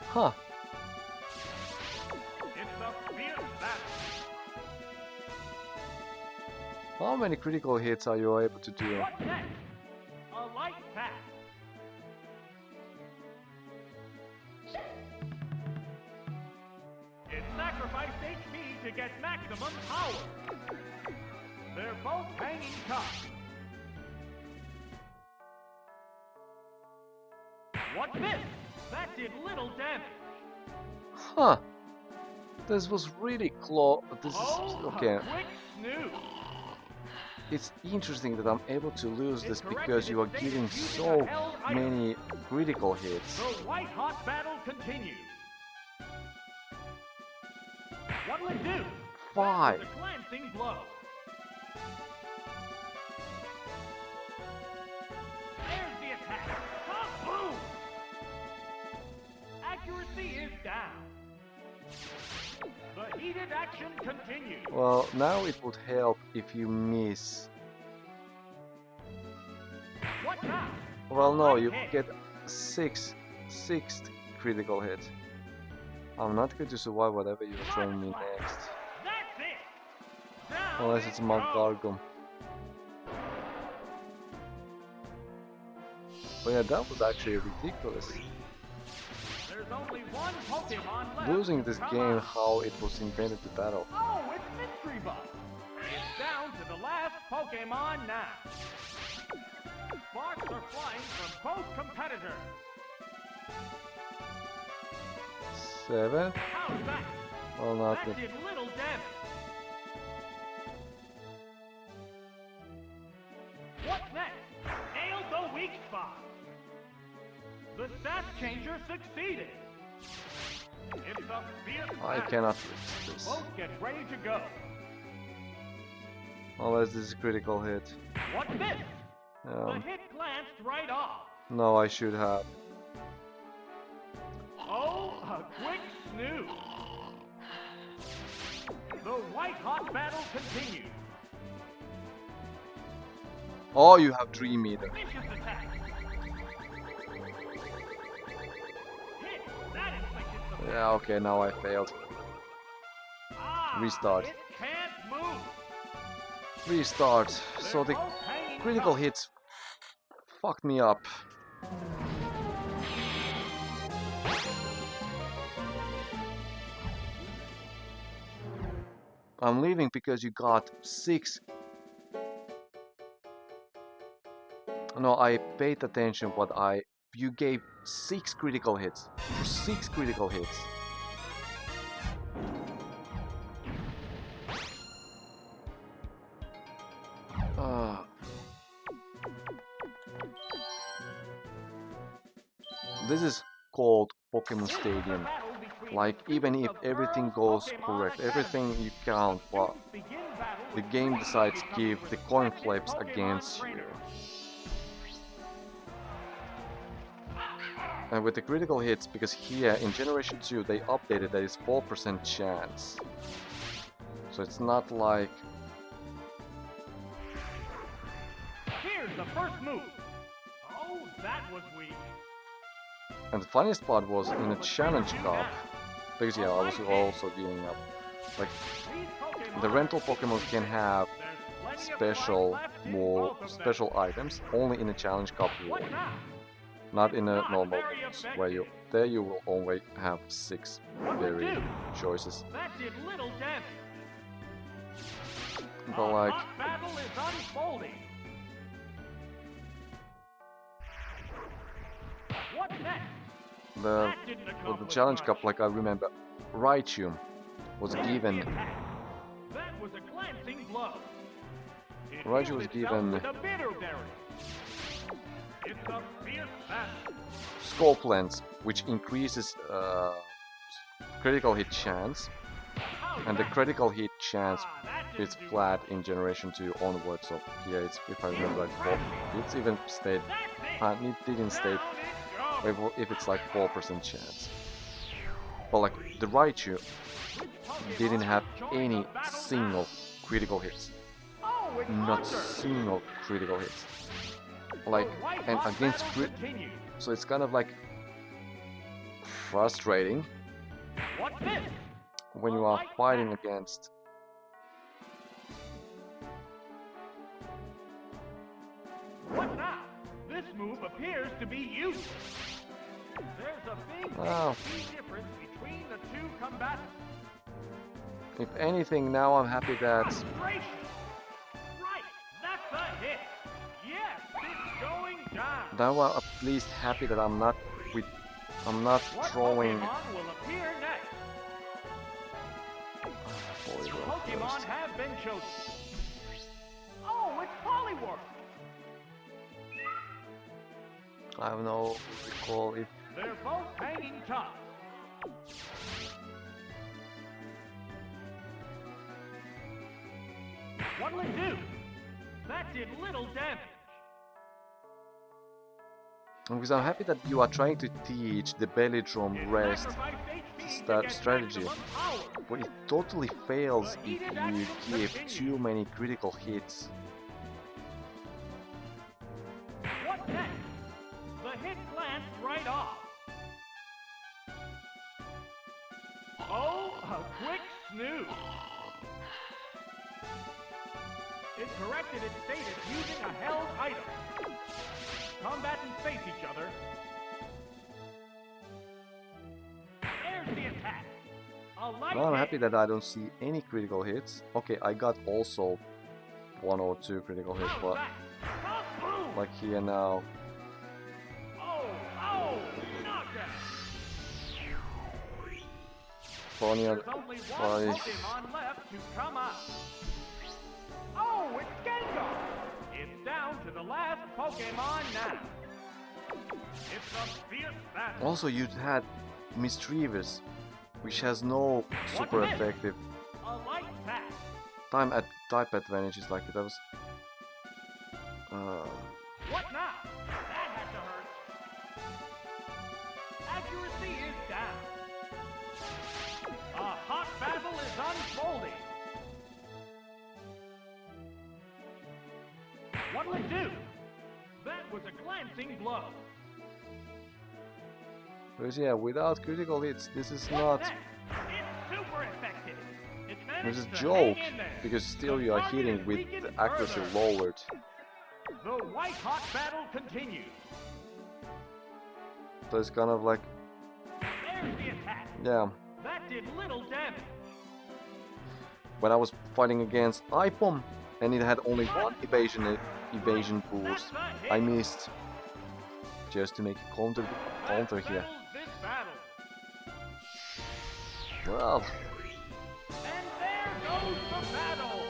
Huh. It's a fierce battle. How many critical hits are you able to do? What next? A light tap. It sacrificed HP to get maximum power. They're both hanging tough. What's this? That did little damage. Huh. This was really close. This is Oh, okay. a quick snooze. It's interesting that I'm able to lose this It because you are corrected its giving status so using a held item. many critical hits. The white-hot battle continues. What'll it do? 5. That was a glancing blow. There's the attack. Boom! Accuracy is down. The heated action continues. Well, now it would help if you miss. What now? Well, no, Light you hit. get sixth critical hit. I'm not going to survive whatever you're throwing me next. That's it. Down Unless it's it Mount goes. Gargum. But yeah, that was actually ridiculous. There's There's only one Pokemon left. Losing this Come game on. how it was invented to battle. Oh, it's Mystery Bug. It's down to the last Pokemon now. Sparks are flying from both competitors. 7? How's that? Well, That nothing. did little damage. What's next? Nailed the weak spot. The stat changer succeeded. It's a fierce I battle. cannot reach this. Both get ready to go. Unless this is a critical hit. What's this? The hit glanced right off. No, I should have. Oh, a quick snooze. The white-hot battle continues. Oh, you have 3 meter. Vicious attack. Hit. That inflicted some Yeah, okay, now I failed. Restart. It can't move. Restart. So the They're both hanging critical tough. hits fucked me up. I'm leaving because you got 6. No, I paid attention, but you gave 6 critical hits. 6 critical hits. This is called Pokémon Stadium. Like, even if everything goes correct, everything you count, but the game decides to give the coin flips against you. And with the critical hits, because here in Generation 2 they updated that it's 4% chance. So it's not like... Here's the first move. Oh, that was weak. And the funniest part was in a challenge cup, because yeah, I was also giving up. Like, the rental Pokemon can have special items only in a challenge cup war, not in a normal ones, where you will only have 6 berry choices. That did little damage. But like, Hot battle is unfolding. What's next? the with the challenge cup, like I remember, Raichu was given. That was a glancing blow. It Raichu healed was itself given with a bitter berry. It's a fierce battle. Scope Lens, which increases critical hit chance, and the critical hit chance is flat in Generation 2 onwards. So here it's, if I remember right, it's even stayed. It didn't state if it's like 4% chance. But like the Raichu didn't have any single critical hits. Not single critical hits. Like, and against crit, so it's kind of like frustrating when you are fighting against What now? This move appears to be useless. There's a big difference between the two combatants. If anything, now I'm happy that Right, that's a hit. Yes, it's going down. now I'm at least happy that I'm not throwing. What Pokemon will appear next? Pokemon have been chosen. Oh, it's Poliwhirl. I have no recall if They're both hanging tough. What'll it do? That did little damage. because I'm happy that you are trying to teach the Belladrum rest strategy, but it totally fails if you give too many critical hits. What next? The hit glanced right off. Oh, a quick snooze. It corrected its status using a held item. Combatants face each other. attack. A light Now I'm hit. happy that I don't see any critical hits. Okay, I got also 1 or 2 critical hits, How's but that? Boom. like here now. Oh, knockout. Funny, There's only one Pokemon left to come out. Oh, it's Gengar. It's down to the last Pokemon now. It's a fierce battle. also you had Mischievous, which has no super What's this? effective A light pass. type advantages like that was. What now? That had to hurt. Accuracy is down. A hot battle is unfolding. What'll it do? That was a glancing blow. Because yeah, without critical hits, this is What's not. next? It's super effective. It's It's managed a to joke hang in there. because still The you are target hitting is with weakened the accuracy further. lowered. The white hot battle continues. So it's kind of like, There's the attack. yeah. That did little damage. When I was fighting against Ipom and it had only one evasion boost, That's a hit. I missed. Just to make a counter That here. settles this battle. Well, And there goes the battle.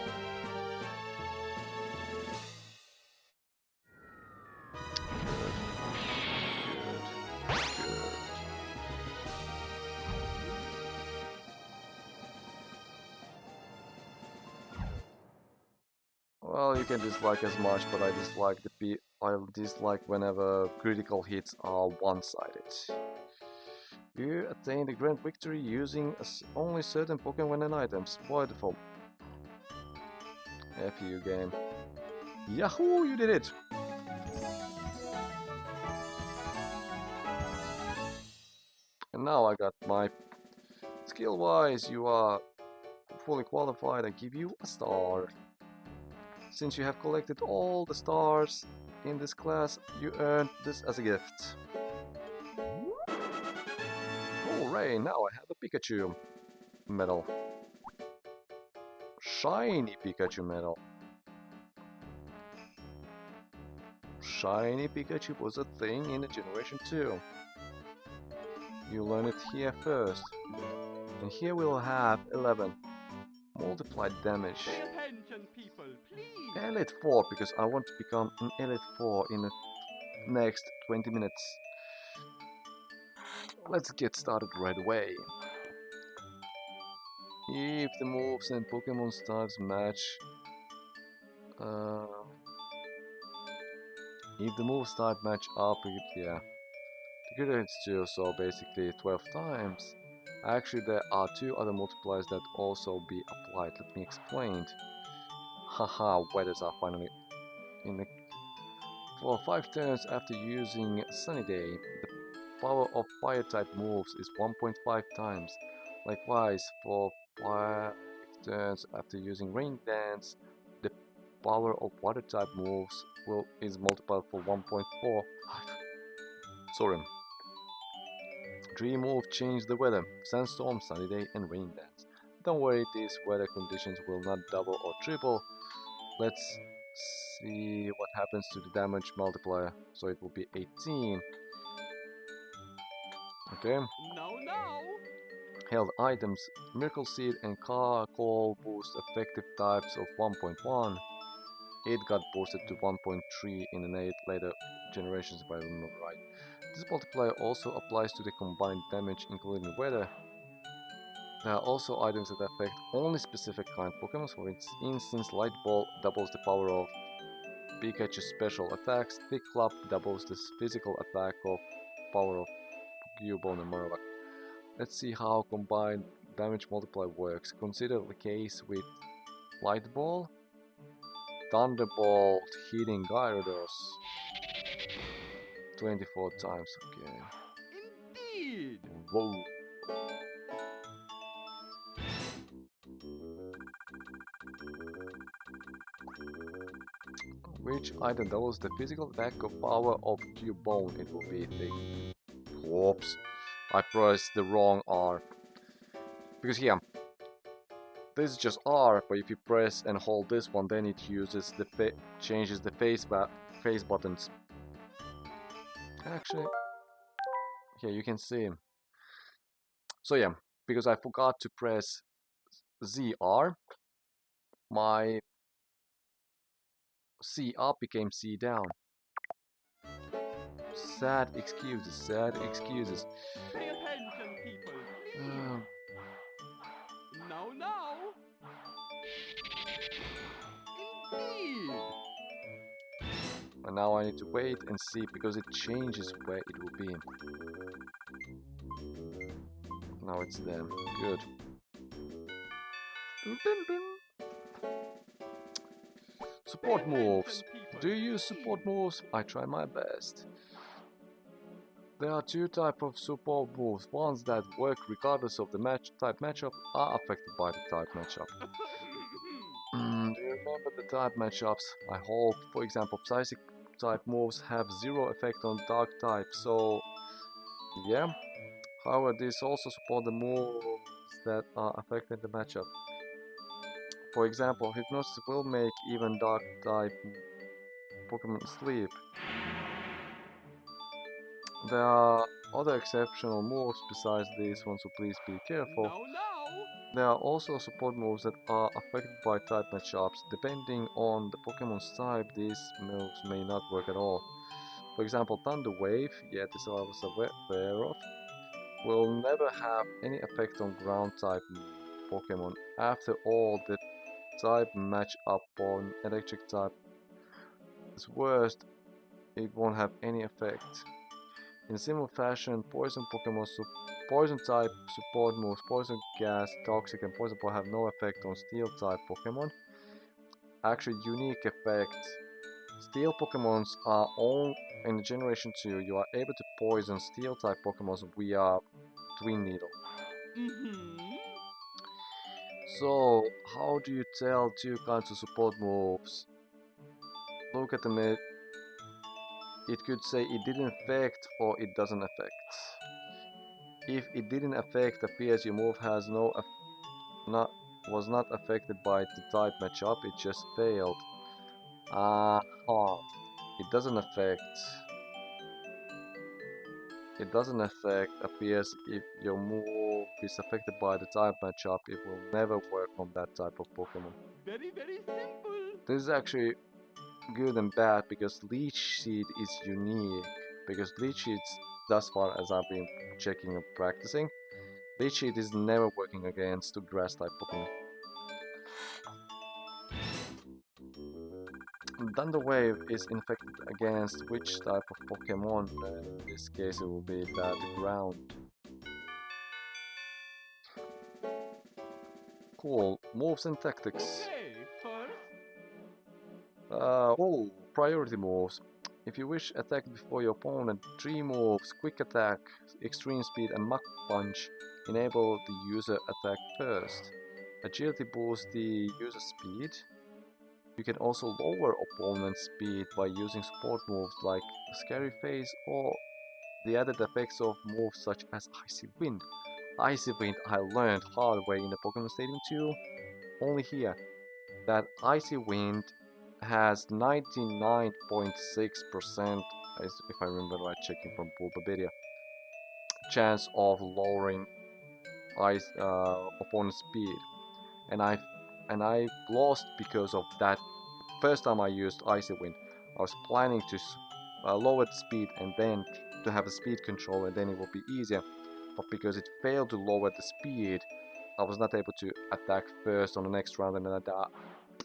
well, you can dislike as much, but I dislike I dislike whenever critical hits are one-sided. You attain the grand victory using only certain Pokemon and items. Wonderful. F you game. Yahoo! You did it! And now I got my skill-wise. You are fully qualified. I give you a star. Since you have collected all the stars in this class, you earn this as a gift. Hooray! Now I have a Pikachu medal. Shiny Pikachu medal. Shiny Pikachu was a thing in the Generation 2. You learn it here first. And here we'll have 11. Multiplied damage. Pay attention, people, please. Elite 4, because I want to become an Elite 4 in the next 20 minutes. Let's get started right away. If the moves and Pokemon styles match... if the moves start match up, yeah. The critical hits too, so basically 12 times. Actually, there are 2 other multipliers that also be applied. Let me explain. Haha, weathers are finally in the... For 5 turns after using Sunny Day, the power of fire type moves is 1.5 times. Likewise, for 5 turns after using Rain Dance, the power of water type moves is multiplied for 1.4. Sorry. 3 moves change the weather: Sandstorm, Sunny Day, and Rain Dance. Don't worry, these weather conditions will not double or triple. Let's see what happens to the damage multiplier. So it will be 18. Okay. No. Held items: Miracle Seed and Call boost effective types of 1.1. It got boosted to 1.3 in the later generations, if I remember right. This multiplier also applies to the combined damage, including weather. There are also items that affect only specific kind Pokemon. For instance, Light Ball doubles the power of Pikachu's special attacks. Thick Club doubles the physical attack of power of Cubone and Marowak. Let's see how combined damage multiplier works. Consider the case with Light Ball. Thunderbolt hitting Gyarados 24 times. Okay. Indeed. Whoa. Which item doubles the physical attack of power of Cubone? It will be the... Whoops. I pressed the wrong R. Because here, this is just R, but if you press and hold this one, then it uses the changes the face buttons. Actually, here you can see. So yeah, because I forgot to press ZR, my C up became C down. Sad excuses, sad excuses. Pay attention, people, please. No, no. Indeed. And now I need to wait and see because it changes where it will be. Now it's there. Good. Support moves. Do you use support moves? I try my best. There are two types of support moves. Ones that work regardless of the type matchup are affected by the type matchup. Do you remember the type matchups? I hope, for example, Psychic type moves have zero effect on Dark type, so yeah. However, these also support the moves that are affecting the matchup. For example, Hypnosis will make even Dark type Pokemon sleep. There are other exceptional moves besides these ones, so please be careful. No, no. There are also support moves that are affected by type matchups. Depending on the Pokemon's type, these moves may not work at all. For example, Thunder Wave, yeah, this I was aware of, will never have any effect on ground type Pokemon. After all, the type match up on electric type is worst, it won't have any effect. In similar fashion, poison Pokemon poison type support moves Poison Gas, Toxic and Poison Ball have no effect on steel type Pokemon. Actually, unique effect. Steel Pokemons are all in Generation 2, you are able to poison steel type Pokemon via Twin Needle. So, how do you tell two kinds of support moves? Look at the it could say it didn't affect or it doesn't affect. If it didn't affect, appears your move has was not affected by the type matchup, it just failed. It doesn't affect. It doesn't affect appears if your move is affected by the type matchup, it will never work on that type of Pokemon. Very, very simple. This is actually good and bad because Leech Seed is unique. Because Leech Seed, thus far as I've been checking and practicing, Leech Seed is never working against grass type Pokemon. Thunder Wave is infected against which type of Pokemon? In this case it will be that ground. Cool. Moves and tactics. Okay, first. Priority moves. If you wish attack before your opponent, 3 moves, Quick Attack, Extreme Speed and Mach Punch enable the user attack first. Agility boosts the user speed. You can also lower opponent's speed by using support moves like Scary Face or the added effects of moves such as Icy Wind. Icy Wind I learned hard way in the Pokémon Stadium 2, only here, that Icy Wind has 99.6%, if I remember right, checking from Bulbapedia, chance of lowering opponent's speed, and I lost because of that. First time I used Icy Wind, I was planning to lower the speed and then to have a speed control, and then it would be easier. But because it failed to lower the speed, I was not able to attack first on the next round, and then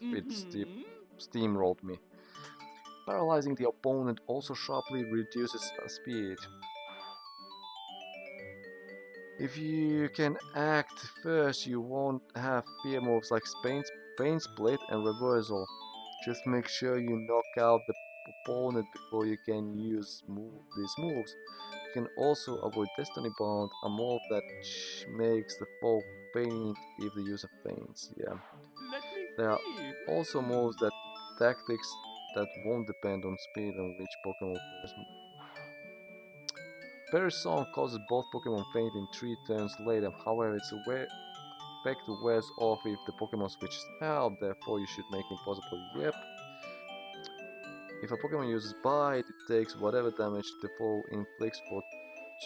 it steamrolled me. Paralyzing the opponent also sharply reduces speed. If you can act first, you won't have fear moves like Pain Split and Reversal. Just make sure you knock out the opponent before you can use these moves. You can also avoid Destiny Bond, a move that makes the foe faint if the user faints. Yeah. There are also moves that tactics that won't depend on speed and which Pokemon first. Peri's Song causes both Pokemon faint in 3 turns later, however it's effect wears off if the Pokemon switches out, therefore you should make impossible. Yep. If a Pokemon uses Bite, it takes whatever damage the foe inflicts for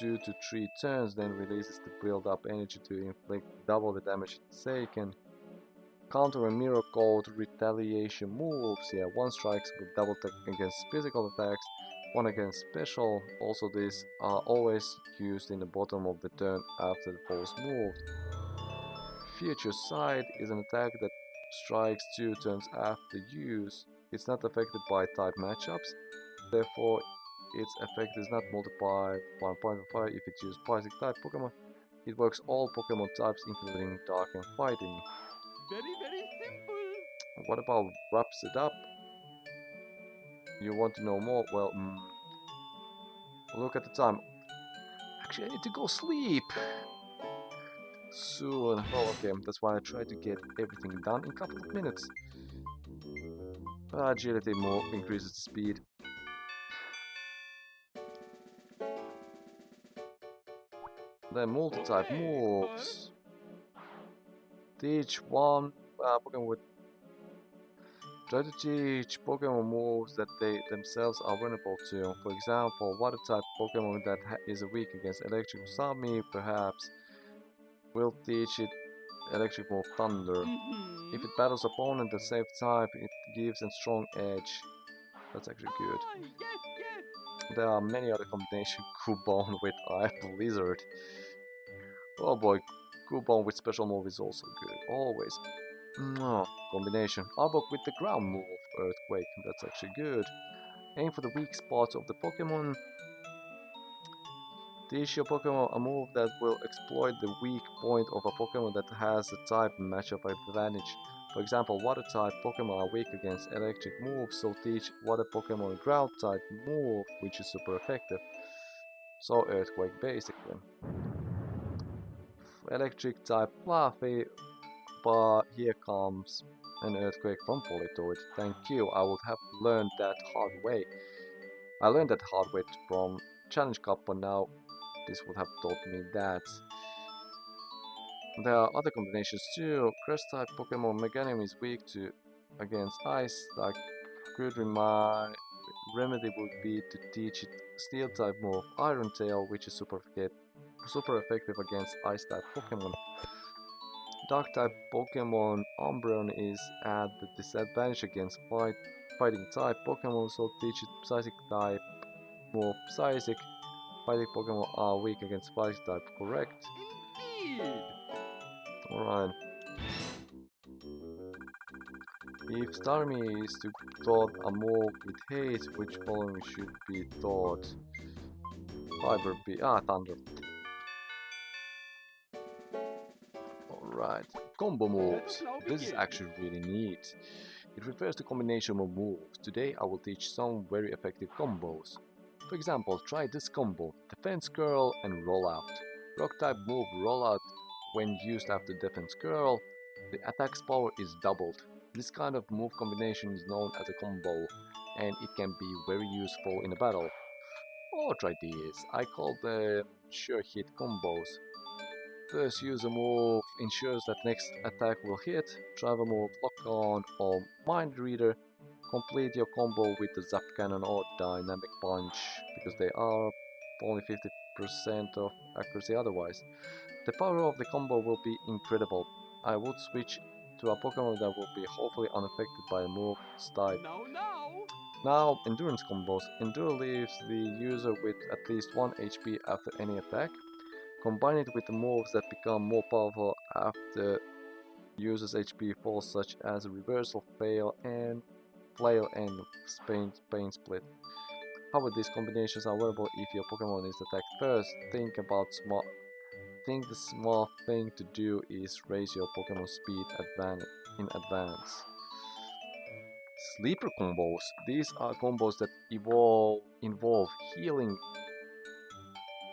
2 to 3 turns, then releases the build-up energy to inflict double the damage it's taken. Counter and mirror code retaliation moves. Yeah, one strikes with double attack against physical attacks, one against special. Also, these are always used in the bottom of the turn after the foe's moved. Future Sight is an attack that strikes 2 turns after use. It's not affected by type matchups, therefore its effect is not multiplied by 1.5 if it uses Fighting type Pokemon. It works all Pokemon types including Dark and Fighting. Very, very simple. What about wraps it up? You want to know more? Well, look at the time. Actually, I need to go sleep soon. Oh, okay, that's why I try to get everything done in a couple of minutes. Agility more increases speed. Then multi-type moves. Teach one Pokemon with. Try to teach Pokemon moves that they themselves are vulnerable to. For example, water type Pokemon that is weak against electric Sami, perhaps, will teach it electric move Thunder. If it battles opponent the same type, it gives a strong edge. That's actually good. Yes. There are many other combinations. Cubone with Eye Blizzard. Oh boy, Cubone with special move is also good. Always. Combination. Arbok with the ground move, Earthquake. That's actually good. Aim for the weak spots of the Pokemon. Teach your Pokemon a move that will exploit the weak point of a Pokemon that has a type matchup advantage. For example, water type Pokemon are weak against electric moves, so teach water Pokemon ground type move, which is super effective. So Earthquake basically. Electric type Fluffy, but here comes an Earthquake from Politoid. Thank you, I would have learned that hard way. I learned that hard way from Challenge Cup, but now this would have taught me that. There are other combinations too. Grass type Pokemon Meganium is weak to against ice, like good remedy would be to teach it Steel type move Iron Tail, which is super effective against ice type Pokemon. Dark type Pokemon Umbreon is at the disadvantage against fighting type Pokemon, so teach it Psychic type move Psychic. Fighting Pokemon are weak against Psychic type, correct? Indeed. Alright. If Starmie is to taught a move with haste, which following should be taught? Fiber B. Thunder. Alright. Combo moves. This is actually really neat. It refers to combination of moves. Today I will teach some very effective combos. For example, try this combo. Defense Curl and Roll Out. Rock type move Roll Out when used after Defense Curl, the attack's power is doubled. This kind of move combination is known as a combo, and it can be very useful in a battle. Or try these. I call them sure hit combos. First use a move ensures that next attack will hit, drive a move Lock On or Mind Reader, complete your combo with the Zap Cannon or Dynamic Punch, because they are only 50% of accuracy otherwise. The power of the combo will be incredible. I would switch to a Pokemon that will be hopefully unaffected by a move type. No. Now, Endurance combos. Endure leaves the user with at least 1 HP after any attack. Combine it with the moves that become more powerful after user's HP falls, such as Reversal, Flail, and Pain Split. However, these combinations are variable if your Pokemon is attacked first. Think the smart thing to do is raise your Pokemon speed in advance. Sleeper combos. These are combos that involve healing.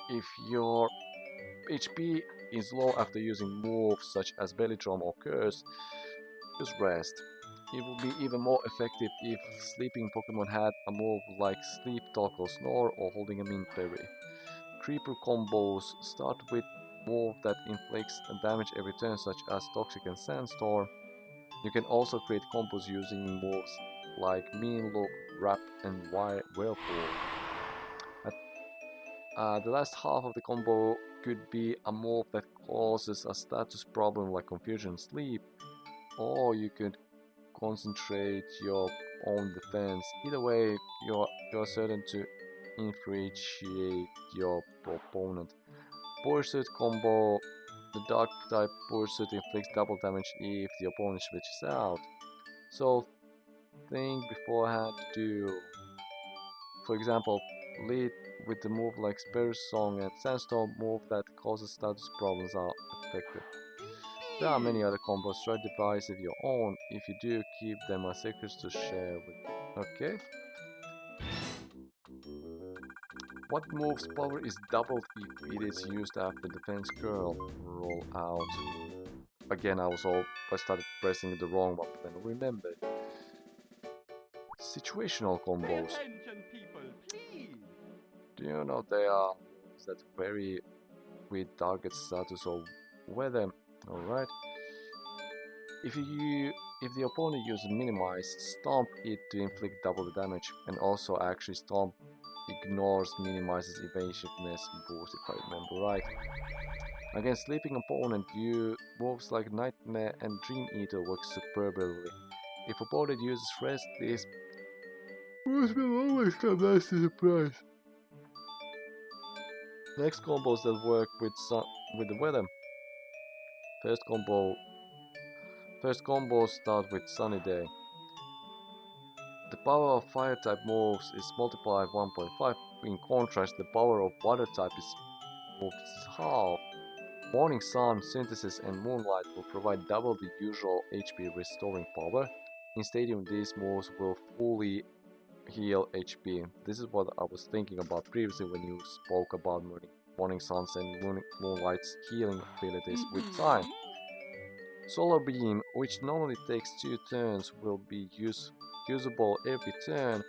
If your HP is low after using moves such as Belly Drum or Curse, just rest. It would be even more effective if sleeping Pokemon had a move like Sleep Talk or Snore or holding a Mint Berry. Creeper combos start with move that inflicts damage every turn, such as Toxic and Sandstorm. You can also create combos using moves like Mean Look, Wrap, and Whirlpool. The last half of the combo could be a move that causes a status problem like Confusion Sleep, or you could concentrate your own defense. Either way, you're certain to infuriate your opponent. Pursuit combo. The Dark type Pursuit inflicts double damage if the opponent switches out. So think beforehand to do, for example, lead with the move like Spirit Song and Sandstorm move that causes status problems are effective. There are many other combos, try to devise of your own. If you do, keep them as secrets to share with. Okay. What move's power is doubled if it is used after defense curl? Roll out. Again, I started pressing the wrong button and remembered. Situational combos. Attention, people, please. Do you know they are moves that vary with target status or weather? Alright. If the opponent uses minimize, stomp it to inflict double the damage, and also actually stomp ignores minimizes evasiveness boost if I remember right. Against sleeping opponent, moves like Nightmare and Dream Eater work superbly. If opponent uses rest, these moves will always come as a surprise. Next combos that work with the weather. First combo start with Sunny Day. The power of fire type moves is multiplied 1.5. In contrast, the power of water type moves is half. Morning Sun, Synthesis, and Moonlight will provide double the usual HP restoring power. In Stadium, these moves will fully heal HP. This is what I was thinking about previously when you spoke about Morning Sun's and Moonlight's healing abilities with time. Solar Beam, which normally takes 2 turns, will be usable every turn.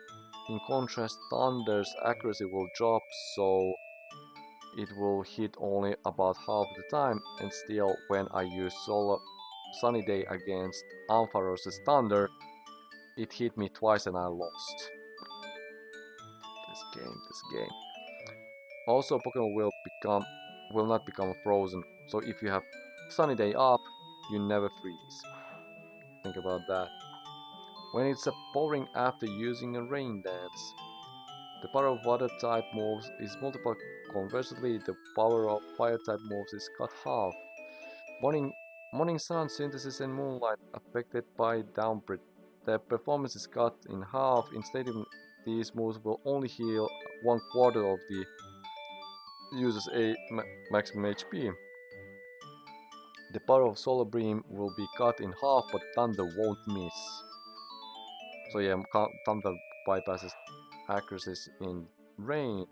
In contrast, Thunder's accuracy will drop, so it will hit only about half the time, and still when I use Sunny Day against Ampharos's Thunder, it hit me twice and I lost. This game. Also, Pokemon will not become frozen, so if you have Sunny Day up, you never freeze. Think about that. When it's pouring after using a Rain Dance, the power of water type moves is multiplied. Conversely, the power of fire type moves is cut half. Morning Sun, Synthesis, and Moonlight affected by Downbreed. Their performance is cut in half. Instead, these moves will only heal 1/4 of the user's maximum HP. The power of Solar Beam will be cut in half, but Thunder won't miss. So yeah, Thunder bypasses accuracies in Rain.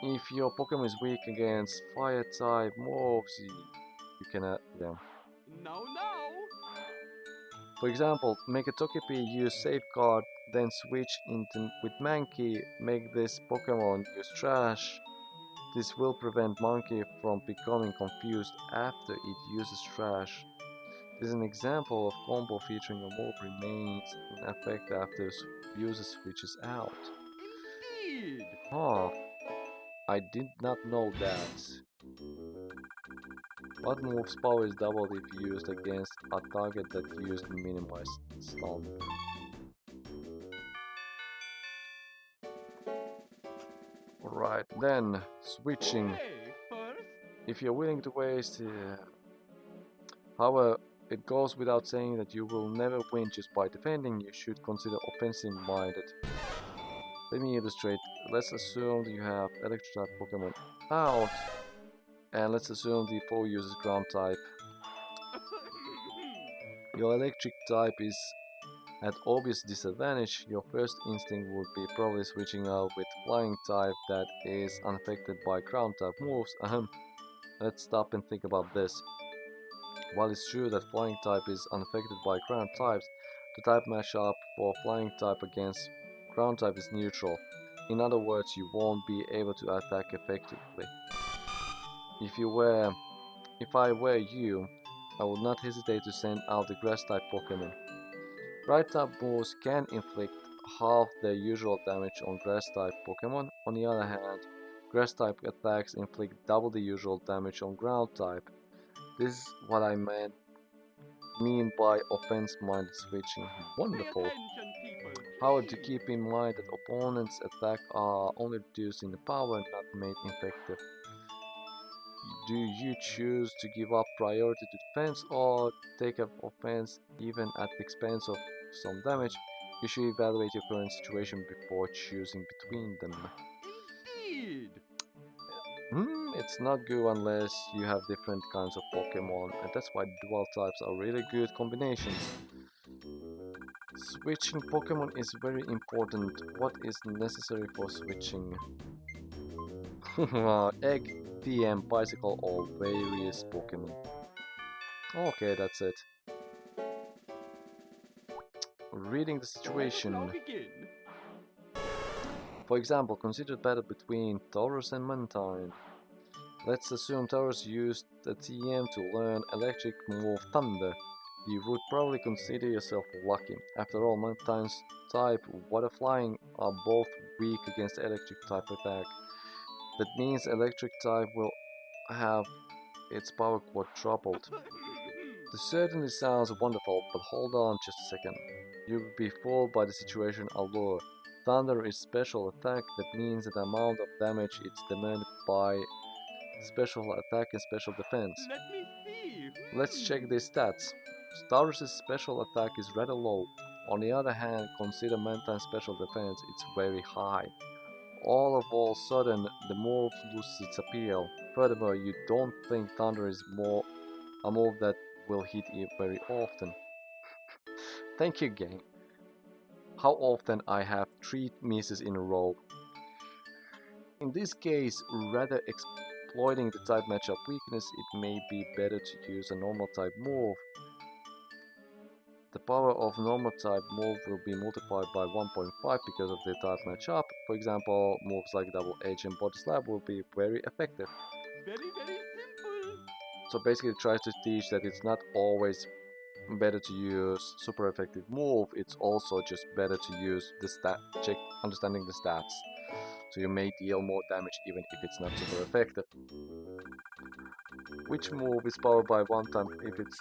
If your Pokemon is weak against fire type moves, you can yeah. No. For example, make a Togepi use Safeguard, then switch with Mankey, make this Pokemon use Trash. This will prevent Mankey from becoming confused after it uses Trash. This is an example of combo featuring a move remains in effect after user switches out. Indeed. Huh. I did not know that. What move's power is doubled if used against a target that used minimize stun? Alright, then switching. Okay, first. If you're willing to waste, however, it goes without saying that you will never win just by defending. You should consider offensive minded. Let me illustrate. Let's assume that you have electric type Pokemon out, and let's assume the foe uses ground type. Your electric type is at obvious disadvantage. Your first instinct would be probably switching out with flying type that is unaffected by ground type moves. Let's stop and think about this. While it's true that flying type is unaffected by ground types, the type matchup for flying type against ground type is neutral. In other words, you won't be able to attack effectively. If I were you, I would not hesitate to send out the grass-type Pokémon. Fire-type moves can inflict half their usual damage on grass-type Pokémon. On the other hand, grass-type attacks inflict double the usual damage on ground-type. This is what I mean by offense-minded switching. Wonderful. However, to keep in mind that opponents' attacks are only reduced in power, not made effective. Do you choose to give up priority to defense or take up offense even at the expense of some damage? You should evaluate your current situation before choosing between them. Indeed. It's not good unless you have different kinds of Pokemon, and that's why dual types are really good combinations. Switching Pokemon is very important. What is necessary for switching? Egg, TM, Bicycle, or various Pokemon. Okay, that's it. Reading the situation. For example, consider the battle between Taurus and Mantine. Let's assume Taurus used the TM to learn electric move Thunder. You would probably consider yourself lucky. After all, Mantine's type Water Flying are both weak against electric type attack. That means electric type will have its power quadrupled. This certainly sounds wonderful, but hold on just a second. You will be fooled by the situation allure. Thunder is special attack, that means that the amount of damage it's demanded by special attack and special defense. Let me see. Let's check the stats. Taurus' special attack is rather low. On the other hand, consider Mantine's special defense, it's very high. All of a sudden, the move loses its appeal. Furthermore, you don't think Thunder is a move that will hit you very often. Thank you, gang. How often I have 3 misses in a row. In this case, rather exploiting the type matchup weakness, it may be better to use a normal type move. The power of normal type move will be multiplied by 1.5 because of the type matchup. For example, moves like Double Edge and Body Slap will be very effective. Very, very simple. So basically it tries to teach that it's not always better to use super effective move, it's also just better to use the understanding the stats. So you may deal more damage even if it's not super effective. Which move is powered by 1 time if it's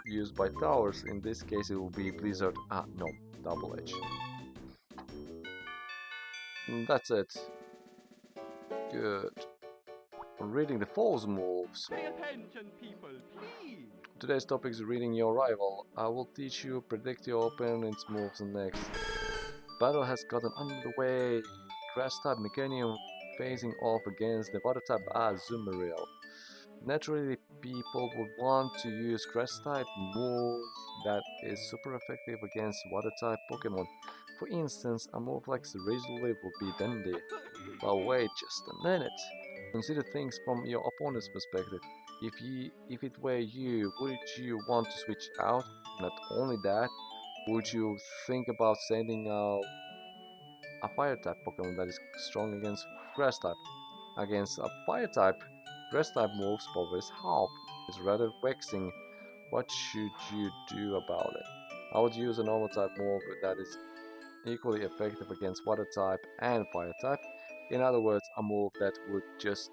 used by towers? In this case it will be Blizzard. No, Double Edge. That's it. Good. Reading the foe's moves. Pay attention, people, please. Today's topic is reading your rival. I will teach you predict your opponent's moves next. Battle has gotten underway. Grass type Mechanium facing off against the water type Azumarill. Naturally, people would want to use grass type move that is super effective against water type Pokemon. For instance, a move like Razor Leaf would be dandy. But wait just a minute. Consider things from your opponent's perspective. If it were you, would you want to switch out? Not only that, would you think about sending out a fire type Pokemon that is strong against grass type? Against a fire type, grass type moves power is half. It's rather vexing. What should you do about it? I would use a normal type move that is equally effective against water type and fire type. In other words, a move that would just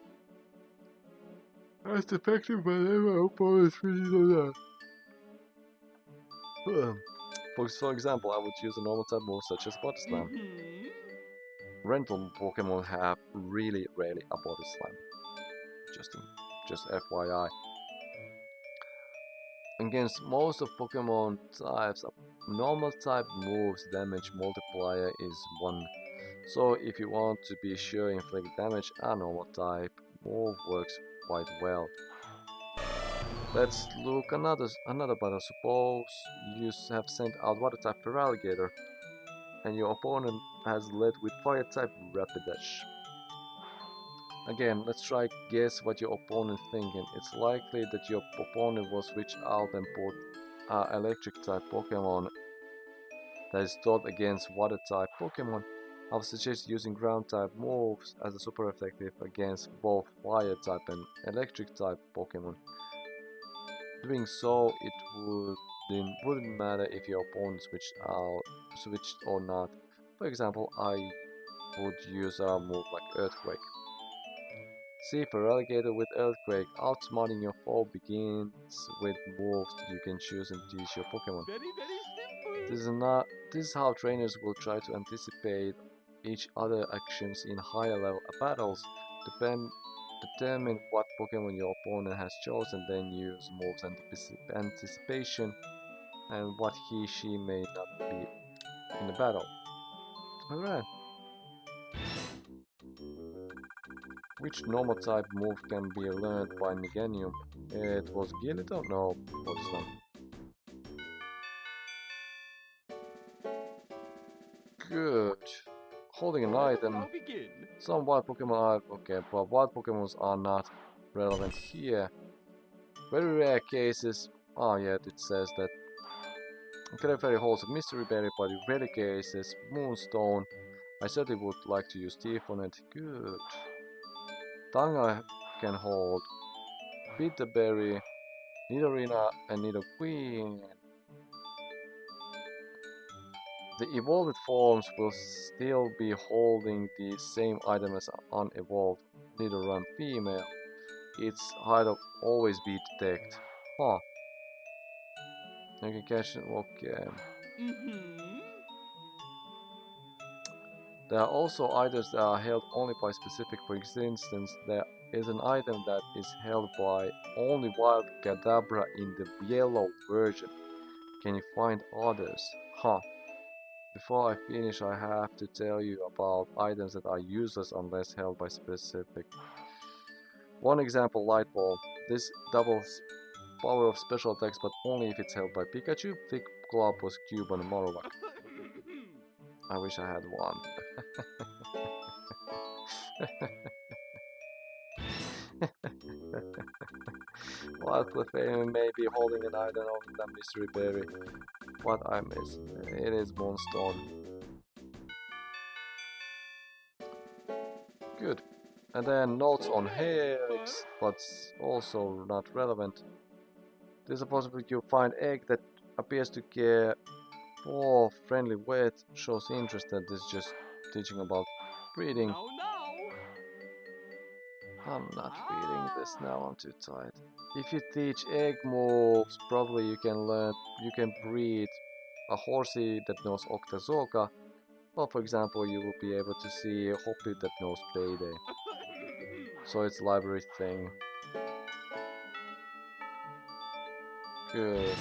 as effective whenever opponent switches on that. For example, I would use a normal type move such as Body Slam. Rental Pokemon have really rarely a Body Slam. Just FYI. Against most of Pokemon types, a normal type move's damage multiplier is 1. So if you want to be sure inflict damage, a normal type move works quite well. Let's look another battle. Suppose you have sent out water type Feraligatr and your opponent has led with fire type Rapidash. Again, let's try guess what your opponent thinking. It's likely that your opponent will switch out and put electric type Pokemon that is taught against water type Pokemon. I would suggest using ground type moves as a super effective against both fire type and electric type Pokemon. Doing so, wouldn't matter if your opponent switched or not. For example, I would use a move like Earthquake. See, for Alligator with Earthquake, outsmarting your foe begins with moves you can choose and teach your Pokemon. Very simple. This is how trainers will try to anticipate each other's actions in higher level battles, determine what Pokemon your opponent has chosen, then use moves anticipation and what she may not be in the battle. Alright. Which normal type move can be learned by Meganium? It was Gilito? No, what is that? Good. Holding an item. I'll begin. Some wild Pokemon are okay, but wild Pokemons are not relevant here. Very rare cases. Oh yeah, it says that Clefairy holds a mystery berry, but in rare cases, Moonstone. I certainly would like to use Teeth on it. Good. Tanga can hold Bitterberry, Nidorina, and Nidoqueen. The evolved forms will still be holding the same item as unevolved Nidoran female. Its height will always be detected. Huh. You can catch it. Okay. There are also items that are held only by specific. For instance, there is an item that is held by only wild Kadabra in the yellow version. Can you find others? Huh. Before I finish, I have to tell you about items that are useless unless held by specific. One example, Light Ball. This doubles power of special attacks, but only if it's held by Pikachu, Thick Globus, Cube, and Marowak. I wish I had one. While Clefairy may be holding an item of the mystery berry, what I miss, it is Moonstone. Good. And then notes on Helix, but also not relevant. There's a possibility you'll find egg that appears to care for friendly weight, shows interest that this is just teaching about breeding. No. I'm not reading this now, I'm too tired. If you teach egg moves, probably you can breed a horsey that knows Octazoka, or for example you will be able to see a Hoppy that knows Payday. So it's library thing. Good.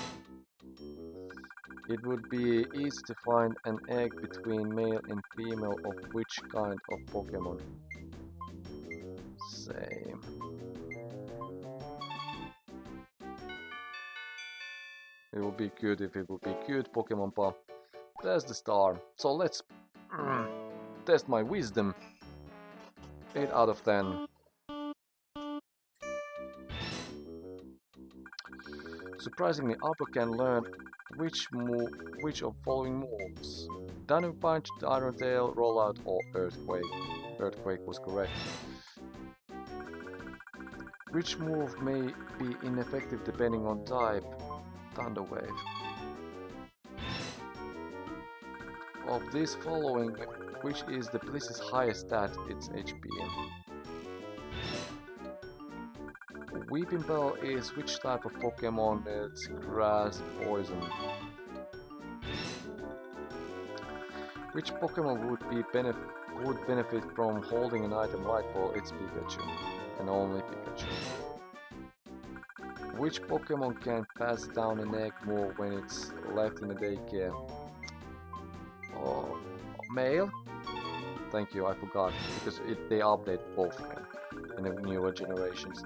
It would be easy to find an egg between male and female of which kind of Pokemon. Same. It would be good if it would be cute Pokemon Pop. There's the star. So let's test my wisdom. 8 out of 10. Surprisingly, Apple can learn which of following moves. Dynamic Punch, Iron Tail, Rollout, or Earthquake. Earthquake was correct. Which move may be ineffective depending on type? Thunder Wave. Of these following, which is the Bliss's highest stat? Its HP. Weeping Bell is which type of Pokemon? It's Grass Poison. Which Pokemon would benefit from holding an item Light Ball? It's Pikachu, and only Pikachu. Which Pokemon can pass down an egg move when it's left in the daycare? Oh, male? Thank you, I forgot, because they update both in the newer generations.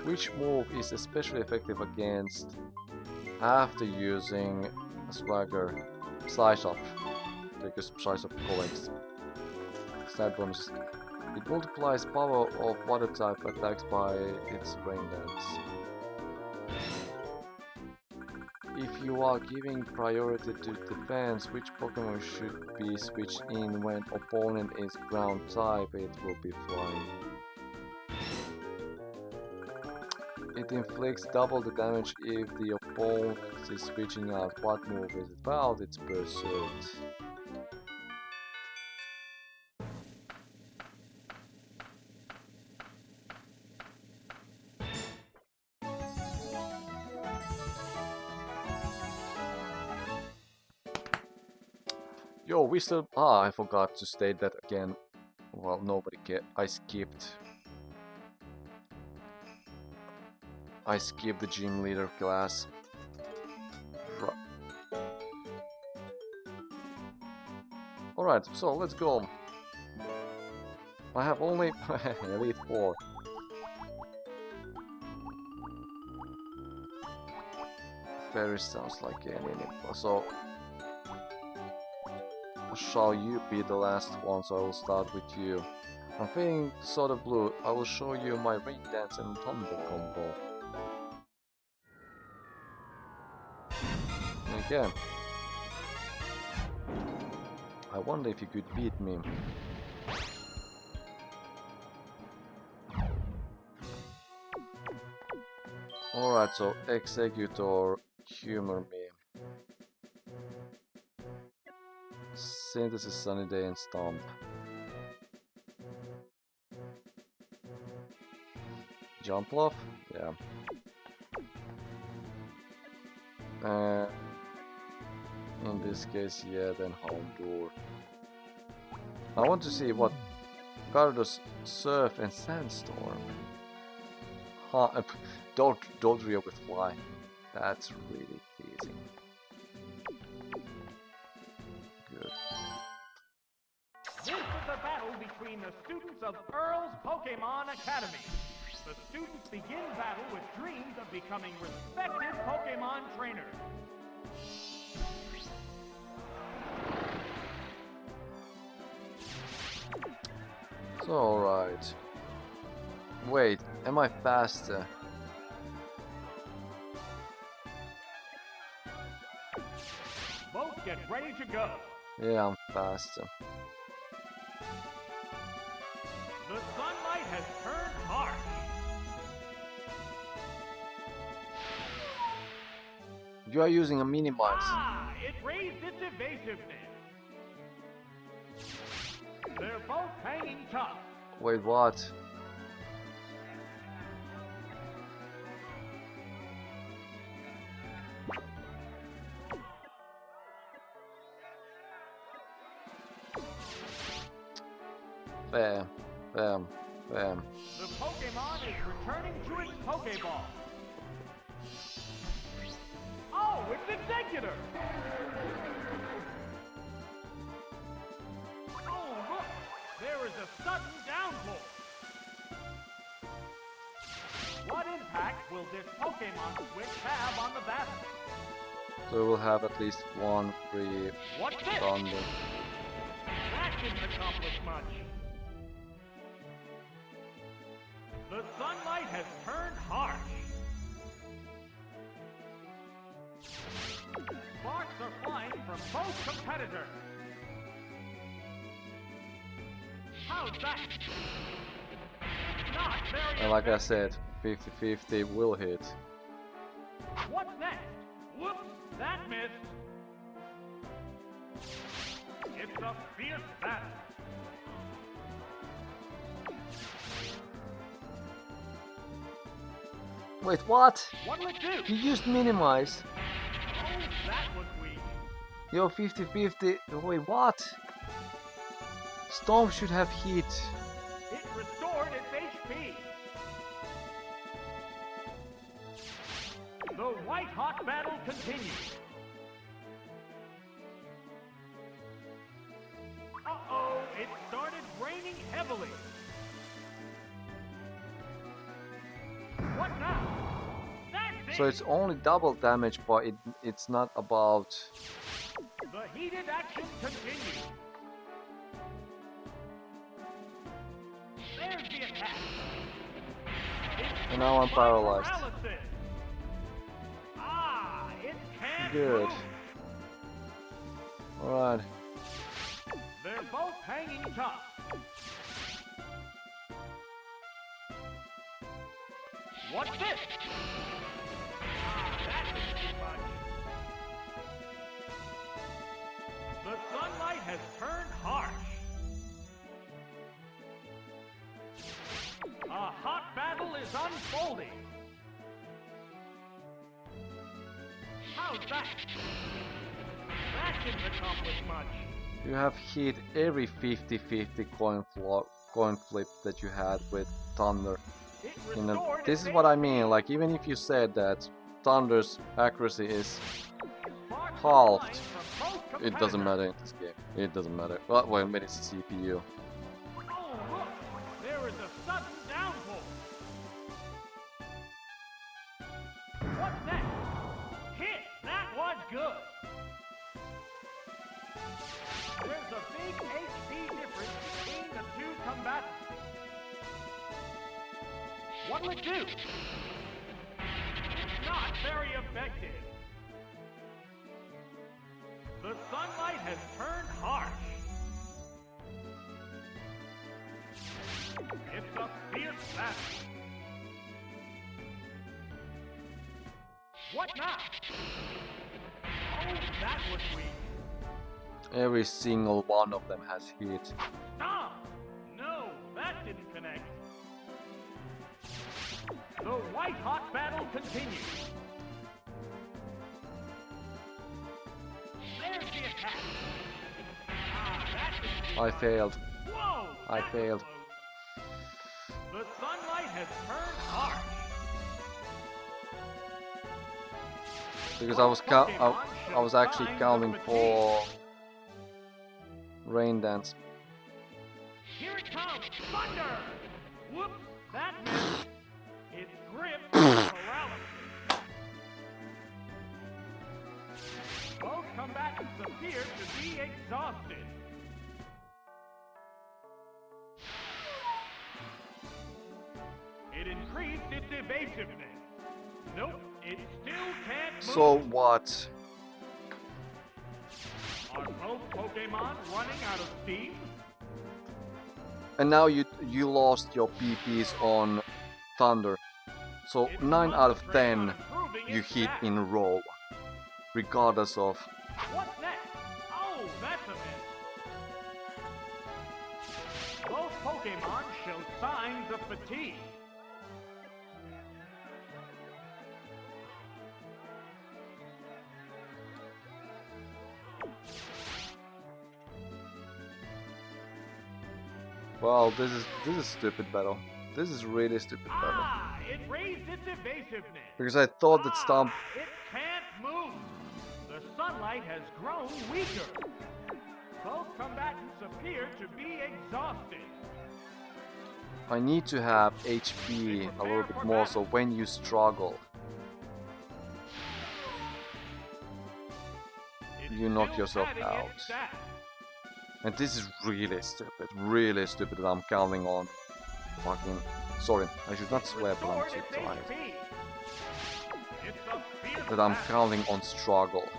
Which move is especially effective against after using Swagger? Size Up, because Size Up collects stat bonus. It multiplies power of water type attacks by its rain dance. If you are giving priority to defense, which Pokemon should be switched in when opponent is ground type? It will be flying. It inflicts double the damage if the opponent is switching out. What move is it? Well, it's Berserk. Yo, we still... Ah, I forgot to state that again. Well, nobody cared. I skipped the gym leader class. Alright, so let's go. I have only Elite 4. Fairy sounds like an enemy. So shall you be the last one, so I will start with you. I'm feeling sort of blue. I will show you my ring dance and tumble combo. Okay. I wonder if you could beat me. Alright, so Executor, humor me. Synthesis, Sunny Day and Stomp. Jump off? Yeah. In this case, yeah, then Houndour. I want to see what Gardos Surf and Sandstorm. Huh, don't reel with Fly. That's really teasing. Good. This is a battle between the students of Earl's Pokémon Academy. The students begin battle with dreams of becoming respected Pokémon trainers. So, alright. Wait, am I faster? Both get ready to go. Yeah, I'm faster. The sunlight has turned harsh. You are using a Minimize. Ah, it raised its evasiveness. They're both hanging tough. Wait, what? Bam, bam, bam. The Pokémon is returning to its Pokéball. Oh, it's Executor! Oh, look! There is a sudden downpour. What impact will this Pokémon switch have on the battle? So we'll have at least one free What's this? thunder. That didn't accomplish much. The sunlight has turned harsh. Sparks are flying from both competitors. How's that? Not very And like I effective. said, 50-50 will hit. What's next? Whoops, that missed. It's a fierce battle. Wait, what? What'll it do? You used Minimize. Oh, that was weak. Yo, 50-50. Wait, what? Storm should have hit. It restored its HP. The white-hot battle continues. Uh-oh, it started raining heavily. What now? That's it! So it's only double damage, but it's not about... The heated action continues. There's the attack. And now I'm paralyzed. Paralysis. Ah, it can't good. Alright. They're both hanging tough. What's this? That didn't do much. The sunlight has turned harsh. A hot battle is unfolding. How's that? That didn't accomplish much. You have hit every 50-50 coin flip that you had with Thunder. You know, this is what I mean, like even if you said that Thunder's accuracy is halved, it doesn't matter in this game. It doesn't matter. Well, when it's a CPU. Oh, look! There is a sudden downpour. What's next? Hit! That was good. There's a big HP difference between the two combatants. What'll it do? It's not very effective. The sunlight has turned harsh. It's a fierce battle. What now? Oh, that was weak. Every single one of them has hit. Stop! No, that didn't connect. The white-hot battle continues. There's the attack. That didn't do I much. failed. Whoa! I that was failed. close. The sunlight has turned harsh. Because I was actually counting for Rain Dance. Here it comes! Thunder! Whoops! That missed. Its grip is paralysis. Both combatants appear to be exhausted. It increased its evasiveness. Nope, it still can't move. So what? Are both Pokemon running out of steam? And now you lost your PPs on Thunder. So 9 out of 10 you hit in a row, regardless of. What's next? Oh, that's a miss. Both Pokemon show signs of fatigue. Wow, this is stupid battle. This is really stupid battle. Ah, it raised its evasiveness. Because I thought that Stomp. It can't move. The sunlight has grown weaker. Both combatants appear to be exhausted. I need to have HP a little bit more, so when you struggle, you knock yourself out. And this is really stupid that I'm counting on fucking. Sorry, I should not swear, but I'm too tired. That I'm counting on struggle.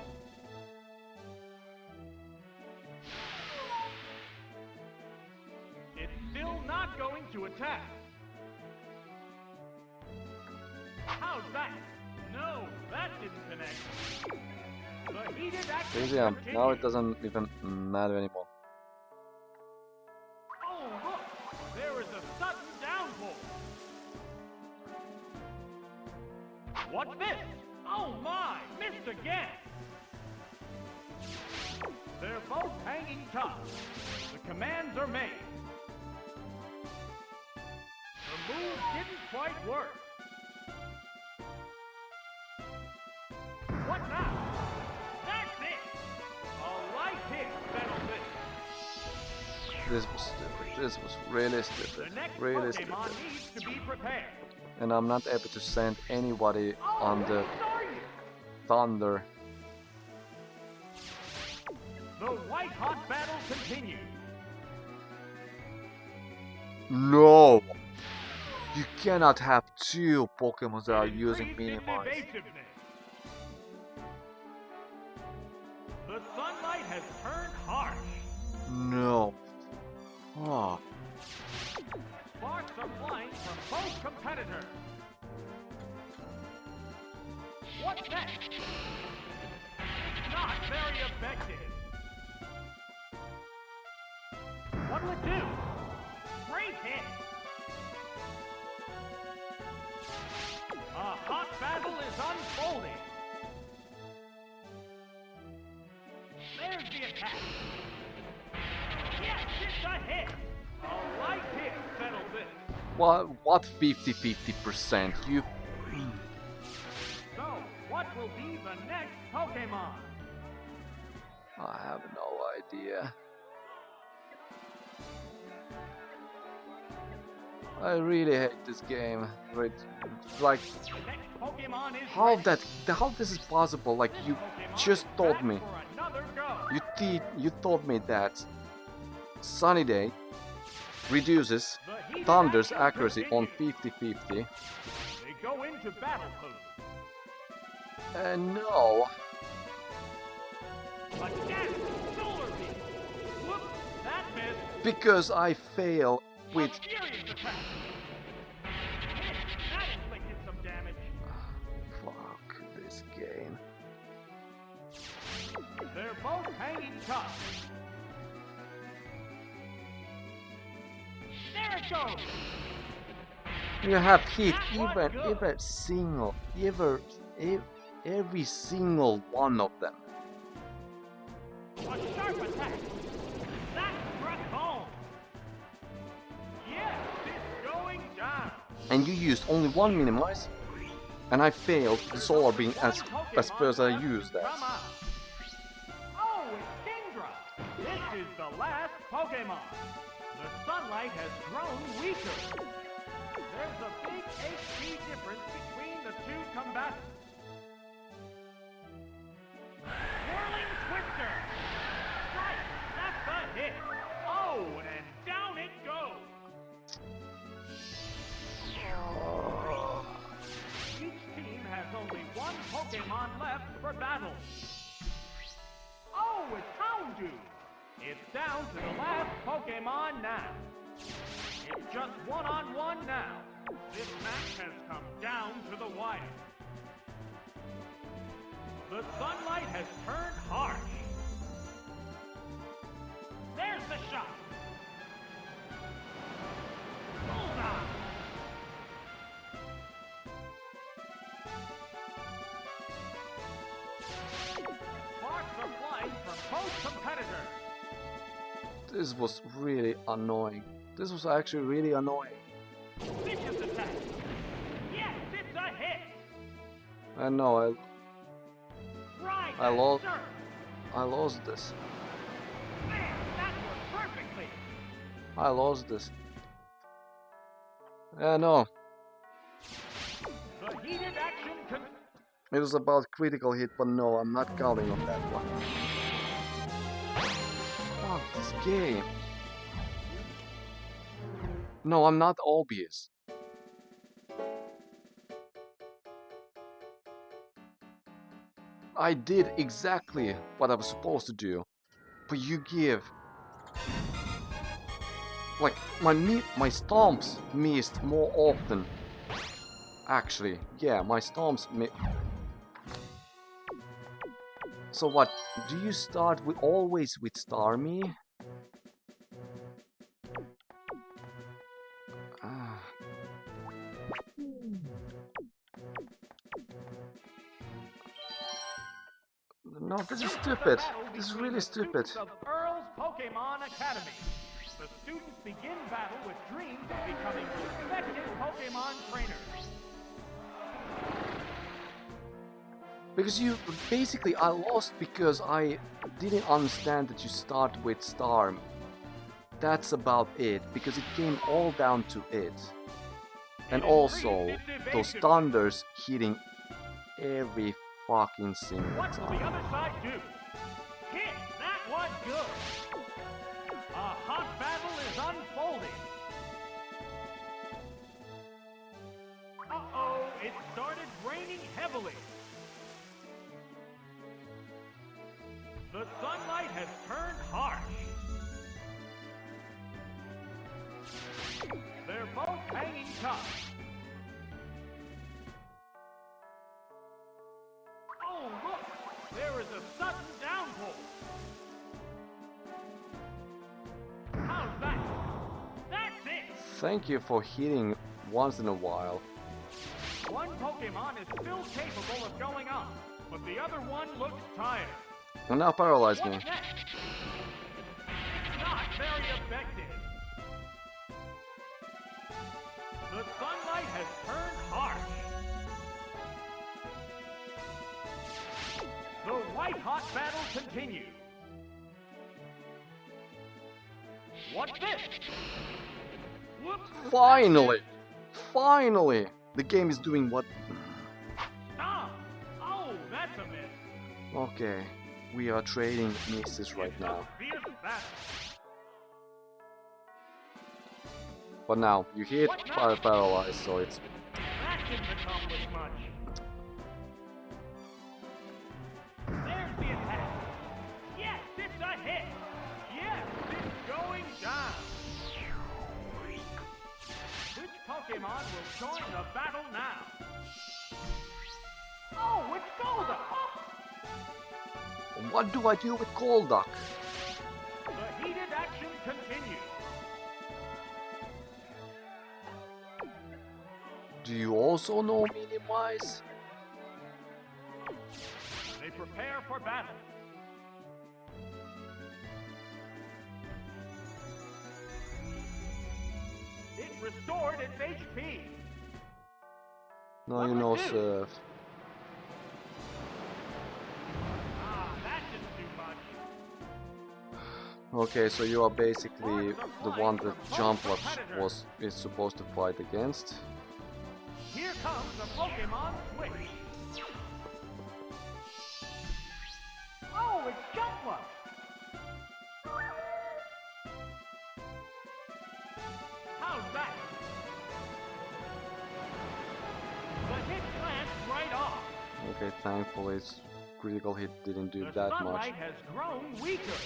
It's still not going to attack. How's that? No, that didn't connect. The heated action Easy, now it continues. doesn't even matter anymore. Oh, look! There is a sudden downpour. What's this? Oh my! Missed again! They're both hanging tough. The commands are made. The move didn't quite work. What now? That's it! A light hit settles it. This was stupid. This was really The stupid. next Really Pokemon stupid. needs to be prepared. And I'm not able to send anybody on the Are you? Thunder. The white-hot battle continues. No! You cannot have two Pokemon that are using Increased its Minimize. evasiveness. The sunlight has turned harsh. No. Oh. Sparks are flying from both competitors. What's next? Not very effective. What'll it do? Great hit. A hot battle is unfolding. There's the attack. Yes, it's a hit. A light hit settles it. What 50-50%? You... So, what will be the next Pokémon? I have no idea. I really hate this game. Like, Next Pokémon is how ready. how this is possible? Like, you Pokémon just is told back me. for another go. You told me that Sunny Day reduces The heated Thunder's action accuracy on continues. 50-50. They go into battle pose. And no. Again, solar beam. Whoops, that missed. Because I fail with... A furious attack. Hit, that inflicted some damage. Fuck this game. They're both hanging tough. There it goes. You have hit That was good. every single one of them. A sharp attack. That struck home. Yes, it's going down. And you used only one minimize, and I failed the solar beam as first I used that. Come on. Oh, it's Kingdra. This is the last Pokemon. The sunlight has grown weaker. There's a big HP difference between the two combatants. Whirling Twister. Right, that's a hit. Oh, and down it goes. Each team has only one Pokemon left for battle. Oh, it's Houndoom. It's down to the last Pokemon now. It's just one-on-one now. This match has come down to the wire. The sunlight has turned harsh. There's the shot. Bullseye. Sparks are flying from both competitors. This was really annoying. This was actually really annoying. Vicious attack. Yes, it's a hit. I know, Right. I lost. Sir. I lost this. Man, that worked perfectly. I lost this. No. The heated action It was about critical hit, but no, I'm not counting on that one. Fuck this game. No, I'm not obvious. I did exactly what I was supposed to do, but you give... Like, my stomps missed more often. Actually, yeah, my stomps So what, do you start with always with Starmie? No, this is stupid. This is really stupid. of Earl's Pokémon Academy. The students begin battle with dreams of becoming respected Pokémon trainers. Because you basically I lost because I didn't understand that you start with Starmie. That's about it, because it came all down to it. And also those thunders hitting every fucking single What will the time. other side do? Hit! That was good! A hot battle is unfolding. Uh-oh, it started raining heavily. The sunlight has turned harsh. They're both hanging tough. Oh, look! There is a sudden downpour. How's that? That's it! Thank you for hitting once in a while. One Pokemon is still capable of going up, but the other one looks tired. And now paralyze me. What's next? Not very effective. The sunlight has turned harsh. The white-hot battle continues. What's this? Whoops! Finally! Finally! The game is doing what... Stop! Oh, that's a miss. Okay, we are trading misses right It's now. a fierce battle. But now, you hit What now? paralyzed, so it's... That didn't accomplish much. There's the attack. Yes, it's a hit. Yes, it's going down. Which Pokemon will join the battle now? Oh, it's Golduck. What do I do with Golduck? The heated action continues. Do you also know Minimize? They prepare for battle. It restored its HP. No, What you would know, do? Surf. Ah, that didn't do much. Okay, so you are basically the one that Jumpluff is supposed to fight against. Here comes the Pokemon Switch. Oh, it's Jumpluff. How's that? The hit glanced right off. Okay, thankfully its critical hit didn't do The that much. sunlight has grown weaker.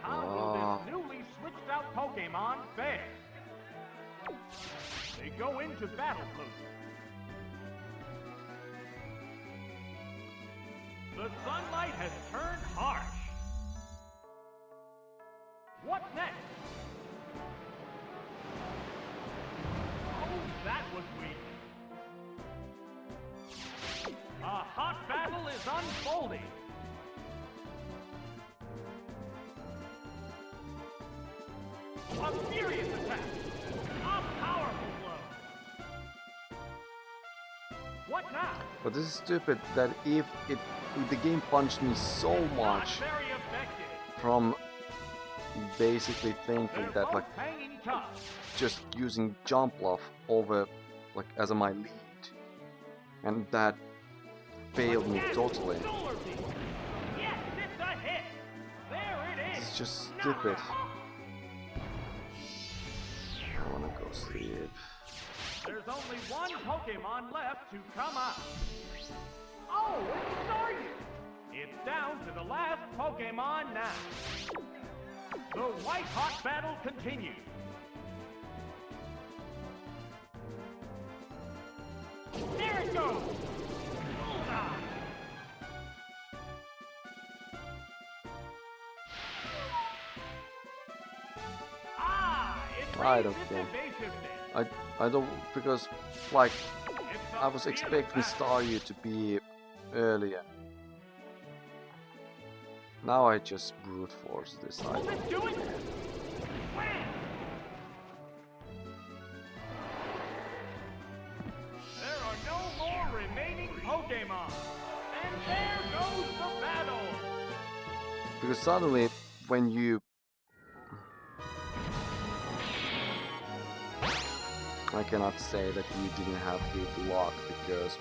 How will this newly switched out Pokemon fare? They go into battle pose. The sunlight has turned harsh. What next? Oh, that was weak. A hot battle is unfolding. A furious attack. A powerful blow. What now? But this is stupid that if the game punched me so Not much very effective. from basically thinking They're that both like hanging tough. just using Jumpluff over like as my lead, and that failed me Yes, totally. Solar Beam. Yes, it's a hit. There it is. This is just stupid. I wanna go sleep. There's only one Pokemon left to come out. Oh, it's started. It's down to the last Pokemon now. The white-hot battle continues. There it goes. Bullseye. Ah, it I raised don't its think. evasiveness. I don't, because like It's a I was fierce expecting battle. Staryu to be earlier. Now I just brute force this Will item. this do it? Wham! There are no more remaining Pokemon. And there goes the battle. Because suddenly when you... I cannot say that you didn't have good luck because...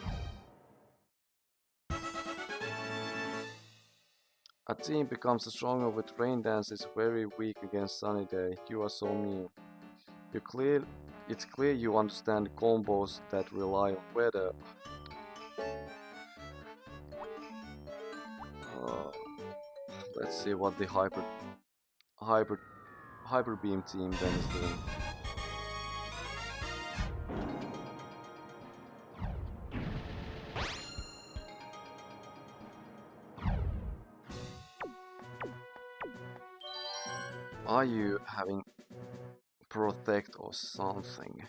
A team becomes stronger with rain dance is very weak against sunny day. You are so mean. It's clear you understand combos that rely on weather. Let's see what the hyper beam team then is doing. Are you having protect or something?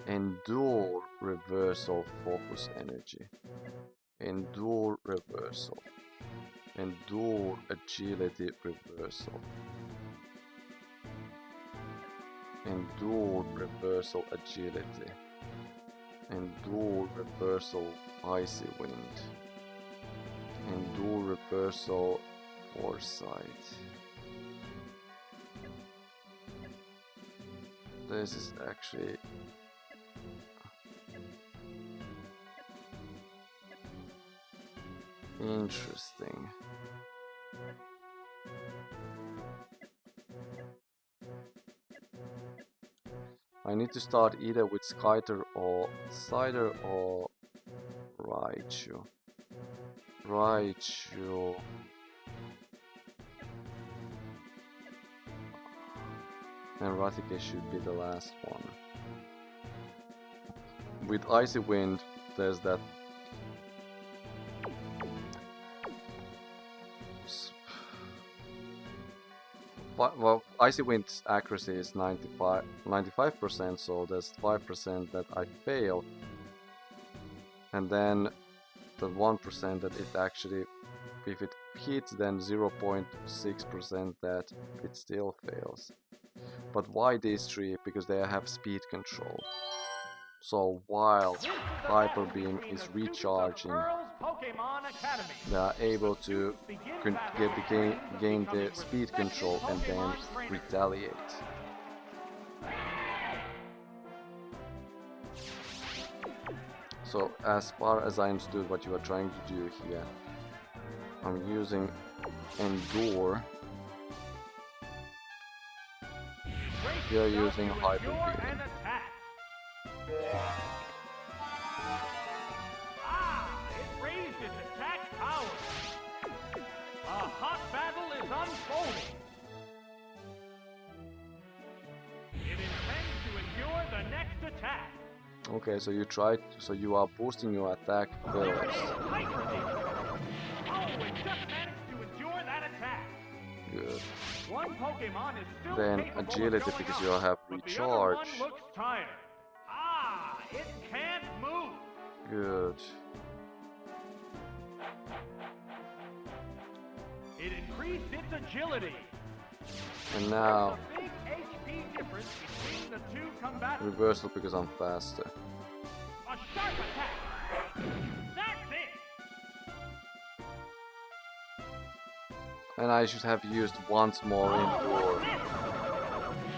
Endure reversal focus energy. Endure reversal. Endure agility reversal. Endure reversal agility. Endure reversal icy wind. Endure reversal foresight. This is actually interesting. I need to start either with Cider or Raichu. Raichu. And Ratike should be the last one. With Icy Wind, there's that well, Icy Wind's accuracy is 95%, so there's 5% that I fail, and then the 1% that it actually, if it hits, then 0.6% that it still fails. But why these three? Because they have speed control. So while Hyper Beam is recharging, they are able to gain the speed control and then retaliate. So as far as I understood what you are trying to do here, I'm using Endure. You're using Hyper Beam. It raised its attack power. A hot battle is unfolding. It intends to endure the next attack. Okay, so you are boosting your attack first. Oh, it just managed to endure that attack. Good. One Pokemon is still Then capable agility of because going you up, have but the other one recharge. looks tired. It can't move. Good. It increased its agility. And now There's a big HP difference between the two combatants. reversal because I'm faster. A sharp attack. That's it. And I should have used once more Endure.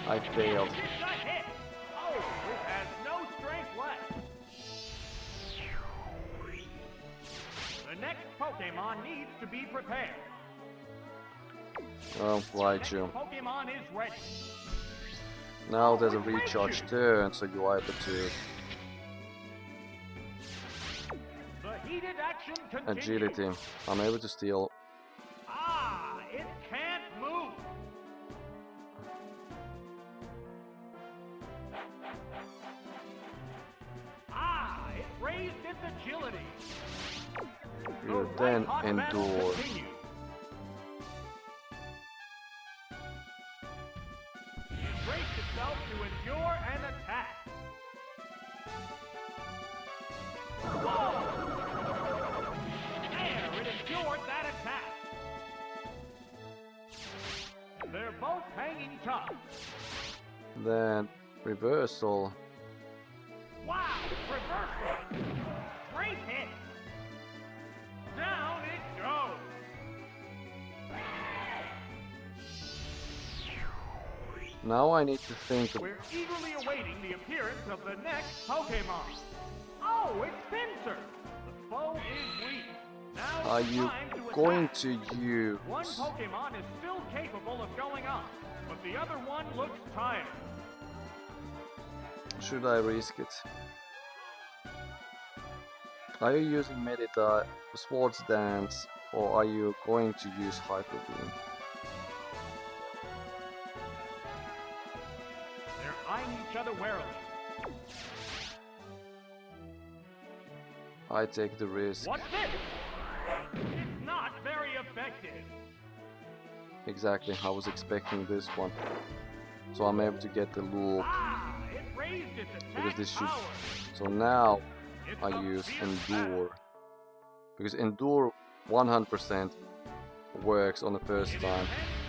I failed. It's a hit. Oh, it has no strength left. The next Pokemon needs to be prepared. Well, Next Raichu. Pokemon is ready. Now there's a recharge turn, so you are able to The heated action continues. agility. I'm able to steal. It can't move. It raised its agility. You then Endure. It braced itself to endure an attack. Whoa! There, it endured that attack. They're both hanging tough. Then reversal. Wow! Reversal! Great hit! Down it goes! Now I need to think. We're eagerly awaiting the appearance of the next Pokemon. Oh, it's Pinsir! The foe is weak. Now Are it's you time to going attack. to use? One Pokemon is still capable of going up, but the other one looks tired. Should I risk it? Are you using Medita, Swords Dance, or are you going to use Hyper Beam? They're eyeing each other warily. I take the risk. What's this? It's not very effective. Exactly, I was expecting this one. So I'm able to get the loop. It raised its Because attack this should... power. So now It's I a use fierce Endure. Because Endure 100% works on the first It time.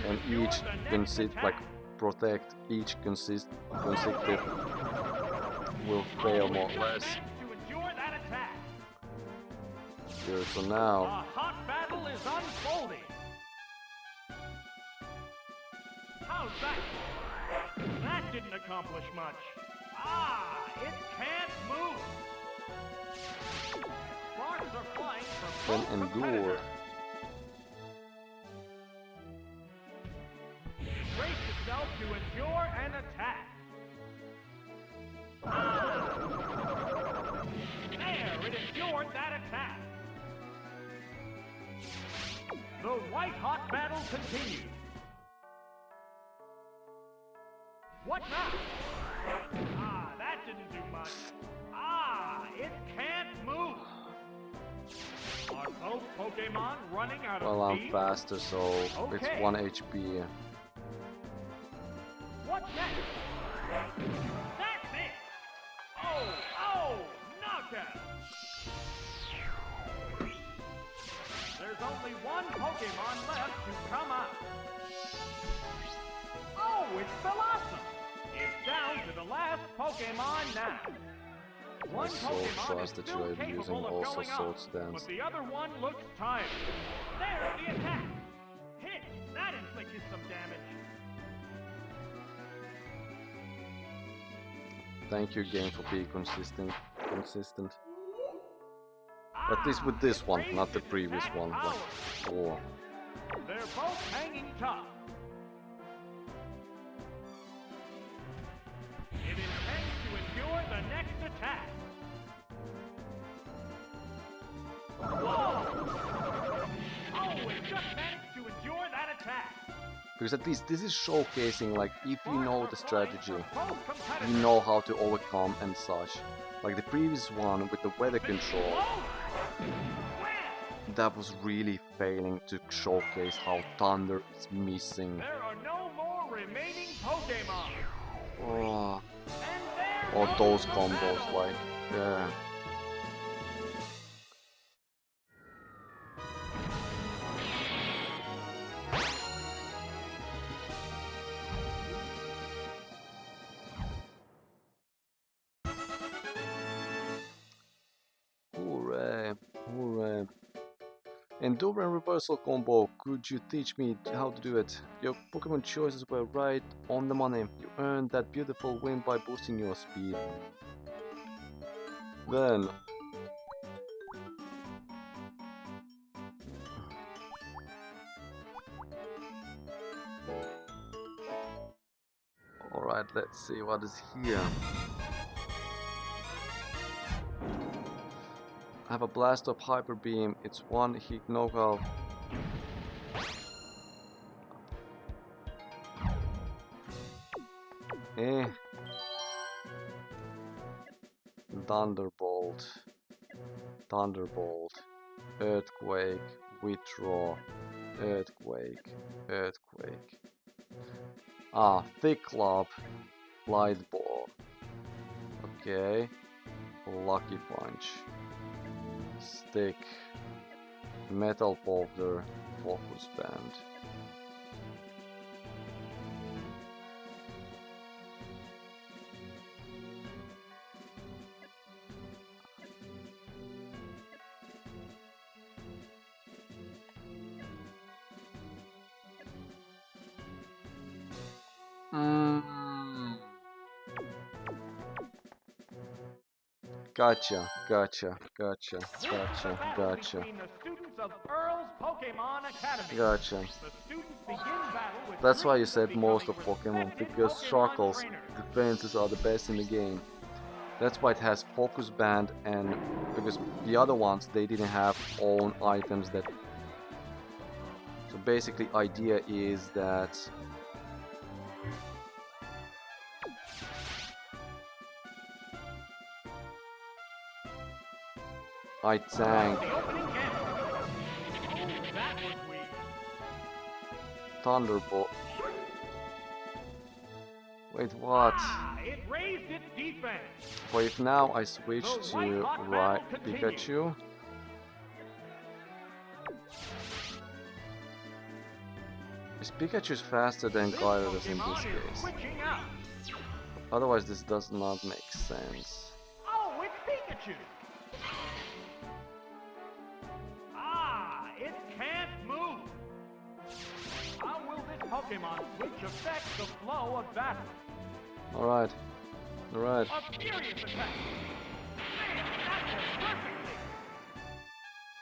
And intends to endure each the next attack. like protect each consecutive will fail more or less. To endure that attack. Good, so A now hot battle is unfolding. How's that? That didn't accomplish much. It can't move. Sparks are flying from then both Endure. competitors. Brace itself to endure an attack. There, it endured that attack. The white-hot battle continues. What now? That didn't do much. It can't move. Are both Pokemon running out of Well, I'm steam? faster, so it's Okay. 1 HP. What's next? That's it! Knockout! There's only one Pokemon left to come out. It's Blossom! It's down to the last Pokemon now. One so Pokemon trust is that still you are capable using of also going Sword up, Stance. but the other one looks tired. There's the attack! Hit! That inflicted some damage. Thank you, game, for being consistent. At least with this one, not the previous one. But, oh. They're both hanging tough. It intends to endure the next attack. Whoa! It just managed to endure that attack. Because at least this is showcasing, like, if you know the strategy, Both you competitors. know how to overcome and such. Like the previous one with the weather control, that was really failing to showcase how Thunder is missing. There are no more remaining Pokemon. Oh, And there or goes those the combos, battle. like, yeah. Hooray, hooray. Endure and reversal combo, could you teach me how to do it? Your Pokemon choices were right on the money. You earned that beautiful win by boosting your speed. Then... Alright, let's see what is here. I have a blast of Hyper Beam, it's one hit knockout. Thunderbolt. Thunderbolt. Earthquake. Withdraw. Earthquake. Earthquake. Thick Club. Light Ball. Okay. Lucky Punch. Stick. Metal Powder. Focus Band. Gotcha, gotcha, gotcha, gotcha, gotcha. Between the students of Earl's Pokemon Academy. Gotcha. The students begin battle with That's why you dreams said most of becoming Pokemon, respected because Pokemon Shuckle's trainers. defenses are the best in the game. That's why it has Focus Band, and because the other ones, they didn't have own items that basically idea is that I tank Thunderbolt. Wait, what? It raised its defense. But if now I switch to right Pikachu, is Pikachu faster than Gyarados in this case? Otherwise this does not make sense. Oh, it's Pikachu! It can't move! How will this Pokemon switch affect the flow of battle? Alright. Alright. A furious attack! Man, that worked perfectly!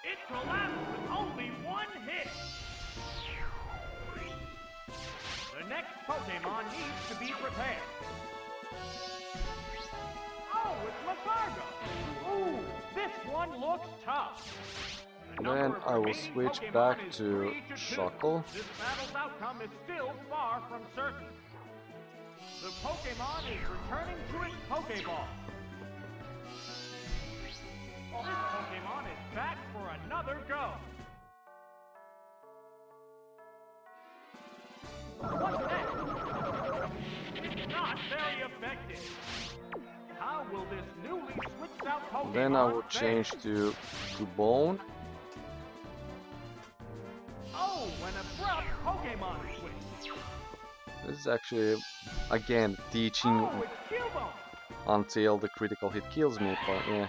It collapsed with only one hit! The next Pokemon needs to be prepared. Oh, it's Lafargo! Ooh, this one looks tough! Then I will switch back to Shuckle. This battle's outcome is still far from certain. The Pokemon is returning to its Pokeball. This Pokemon is back for another go. What's next? Not very effective. How will this newly switched out Pokemon Then I will fare? change to Bone. Oh, an abrupt Pokemon switch. This is actually, again, teaching Oh, it's Cubone. until the critical hit kills me, but yeah.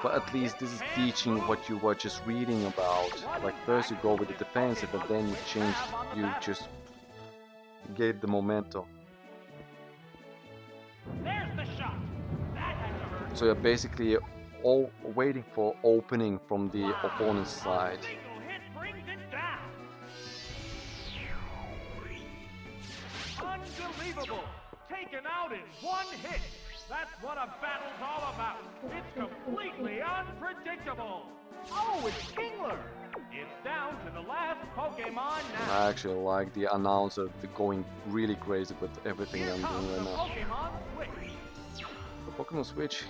But at least this is teaching what you were just reading about. Like first you go with the defensive, and then you change, you just gave the momentum. There's the shot. That had to hurt. So you're basically all waiting for opening from the opponent's side. A single hit brings it down. Unbelievable. Taken out in one hit. That's what a battle's all about. It's completely unpredictable. Oh, it's Kingler. It's down to the last Pokemon now. I actually like the announcer going really crazy with everything Here I'm comes doing the right now. Pokemon Switch. The Pokemon Switch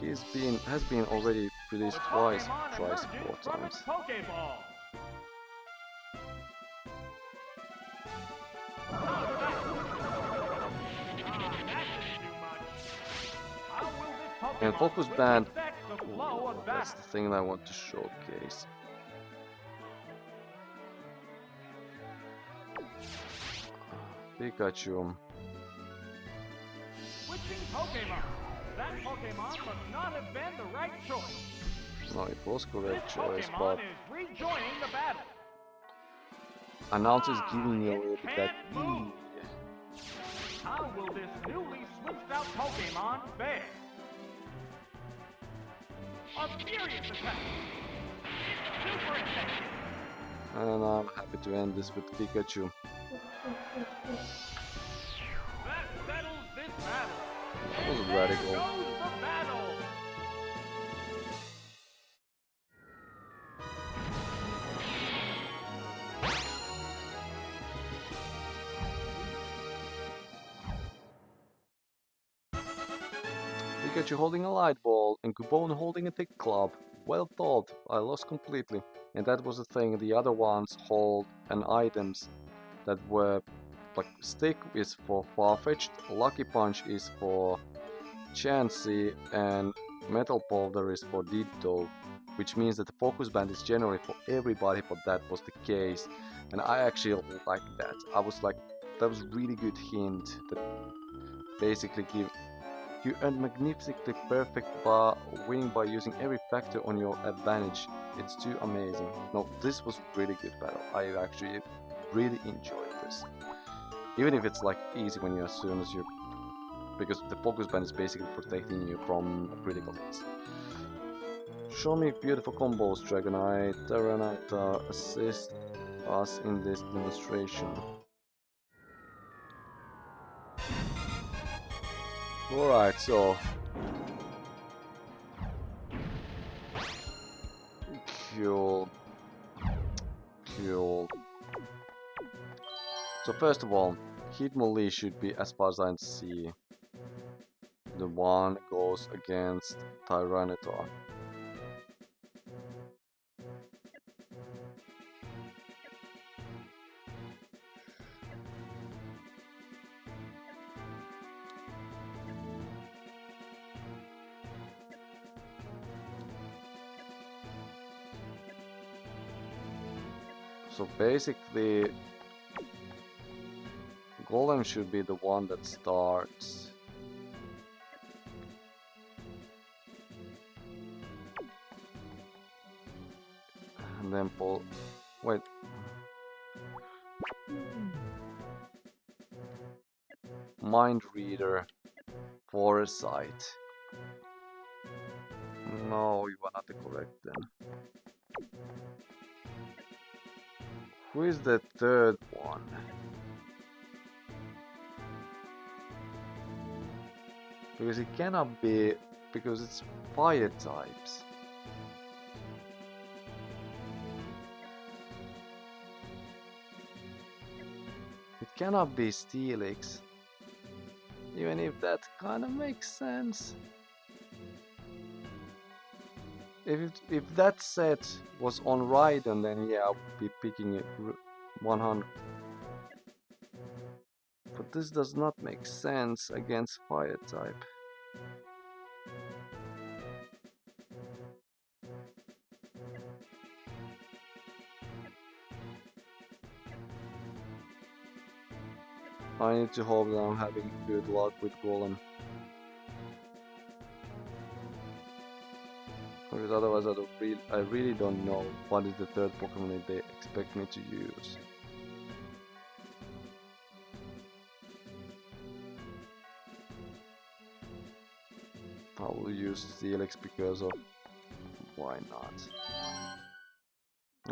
has been already released The twice, Pokemon thrice, emerges 4 from times. its Pokeball. And Focus Band, that's the thing that I want to showcase. Pikachu. Switching Pokemon. That Pokemon must not have been the right choice. No, it was This correct choice, Pokemon but is rejoining the battle. announcer's giving me a It little bit that can't move. How will this newly switched out Pokemon fare? A furious attack. It's super effective. And I'm happy to end this with Pikachu. That settles this battle. That was And there radical. goes the battle. Pikachu holding a light ball and Cubone holding a thick club. Well thought, I lost completely. And that was the thing, the other ones hold an items that were like Stick is for Farfetch'd, Lucky Punch is for Chansey, and Metal Powder is for Ditto, which means that the Focus Band is generally for everybody, but that was the case. And I actually liked that. I was like, that was really good hint that basically give you earn magnificently perfect bar winning by using every factor on your advantage. It's too amazing. No, this was really good battle. I actually really enjoyed this. Even if it's like easy when you as soon as you, because the Focus Band is basically protecting you from critical hits. Show me beautiful combos, Dragonite. Terranite assist us in this demonstration. Alright, so cool. So first of all, Hitmonlee should be, as far as I can see, the one goes against Tyranitar. So basically, Golem should be the one that starts. And then pull. Wait. Mind Reader. Foresight. No, you are not correct then. Who is the third one? Because it cannot be, because it's fire types. It cannot be Steelix. Even if that kind of makes sense. If that set was on Raiden, then yeah, I would be picking it 100. But this does not make sense against fire type. I need to hope that I'm having good luck with Golem. Because otherwise I really don't know what is the third Pokemon they expect me to use. I will use Steelix because of why not?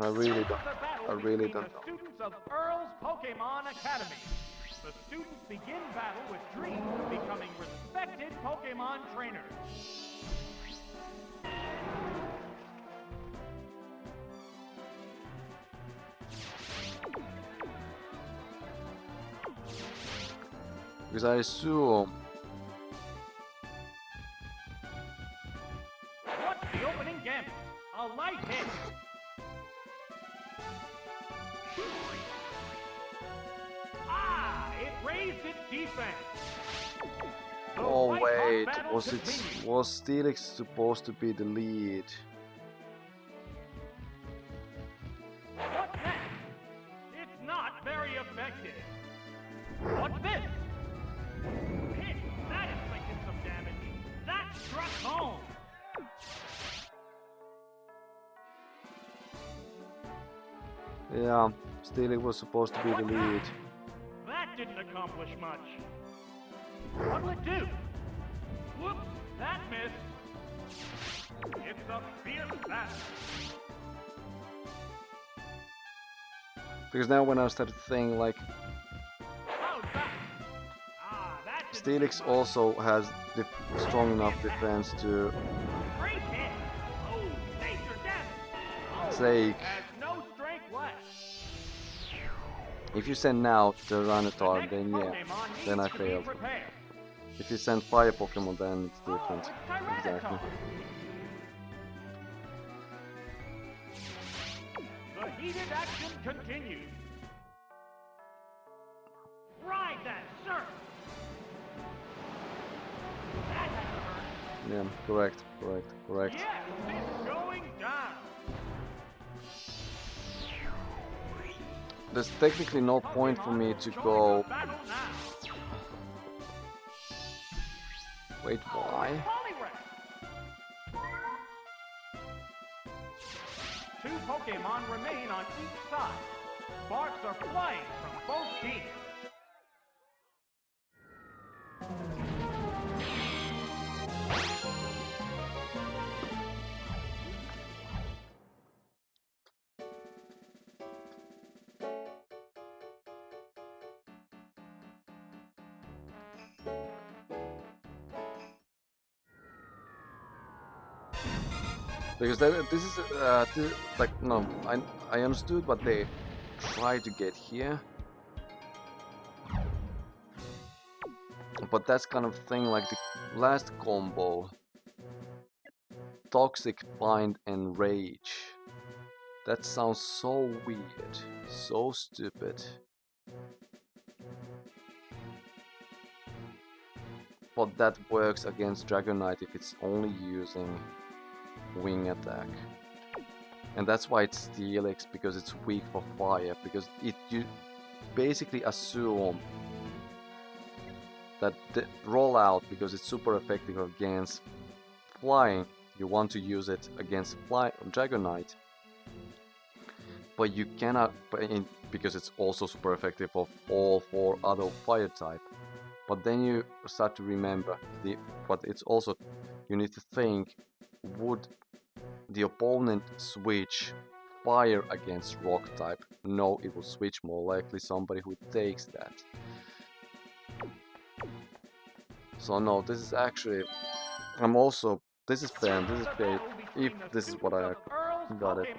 I really don't know. Students of Earl's Pokémon Academy. The students begin battle with dreams of becoming respected Pokémon trainers. Because I assume. What's the opening gambit? A light hit. Ah, it raised its defense. The Oh white-hot wait, battle continues. was Steelix supposed to be the lead? What's next? It's not very effective. What's this? Hit! That inflicted some damage. That struck home. Yeah, Steelix was supposed to be the What's lead. That didn't accomplish much. What'll it do? Whoops, that missed. It's a fierce battle. Because now when I started thinking like How's that? Ah, that didn't do Steelix much. also has strong enough defense to Great hit. Oh, major damage. Oh, Sake. has no strength left. if you send now The Tyranitar, next then yeah, Pokemon then I needs to be failed. prepared. If you send fire Pokemon, then it's Oh, different. it's Tyranitar. Exactly. The heated action continues. Ride that surf. That had to hurt. Yeah, correct. Yes, it's going down. There's technically no point for me to Join go. the battle now. Wait, why? Poliwrath. Two Pokemon remain on each side. Sparks are flying from both teams. Because this is like no, I understood what they tried to get here, But that's kind of thing like the last combo. Toxic, Bind, and Rage. That sounds so weird, so stupid. But that works against Dragonite if it's only using Wing Attack. And that's why it's Steelix, because it's weak for fire, because you basically assume that the rollout, because it's super effective against flying, you want to use it against Dragonite. But you cannot, because it's also super effective of all 4 other fire type. But then you start to remember, but it's also, you need to think, would the opponent switch fire against rock type? No, it will switch more likely somebody who takes that. So no, this is actually, this is fair, if this is what I got it.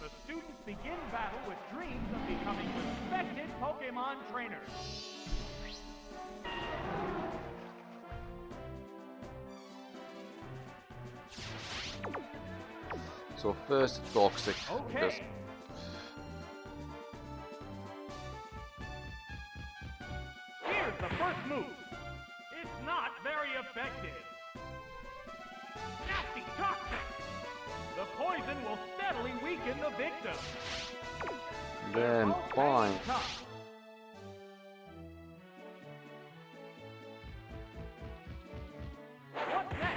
The students begin battle with dreams of becoming respected Pokémon trainers. So first Toxic. Okay. Here's the first move. It's not very effective. Nasty Toxic. The poison will steadily weaken the victim. Then Bind. What next?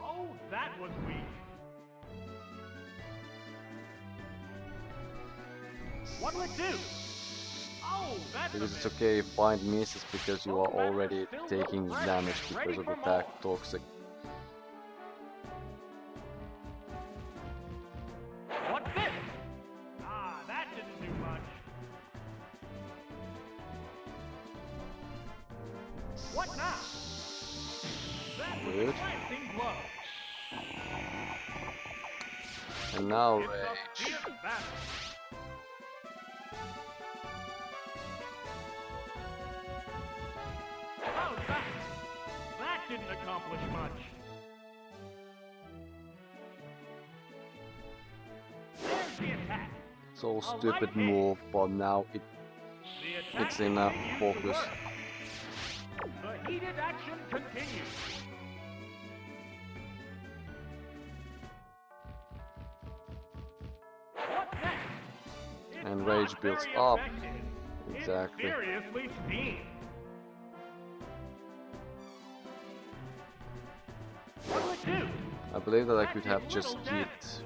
Oh, that was weak. What will it do? Oh, that's Because it's okay if Bind misses because you are already taking damage because of attack Toxic. What's this? Ah, that didn't do much. What now? That was a Good. glancing blow. And now It's a Rage. fierce battle. Oh, that didn't accomplish much. There's the attack. So stupid move, but now it's in focus. The heated action continues. What's next? It's And not Rage builds very up. effective. Exactly. It's seriously steamed. What will it do? I believe that I could have just hit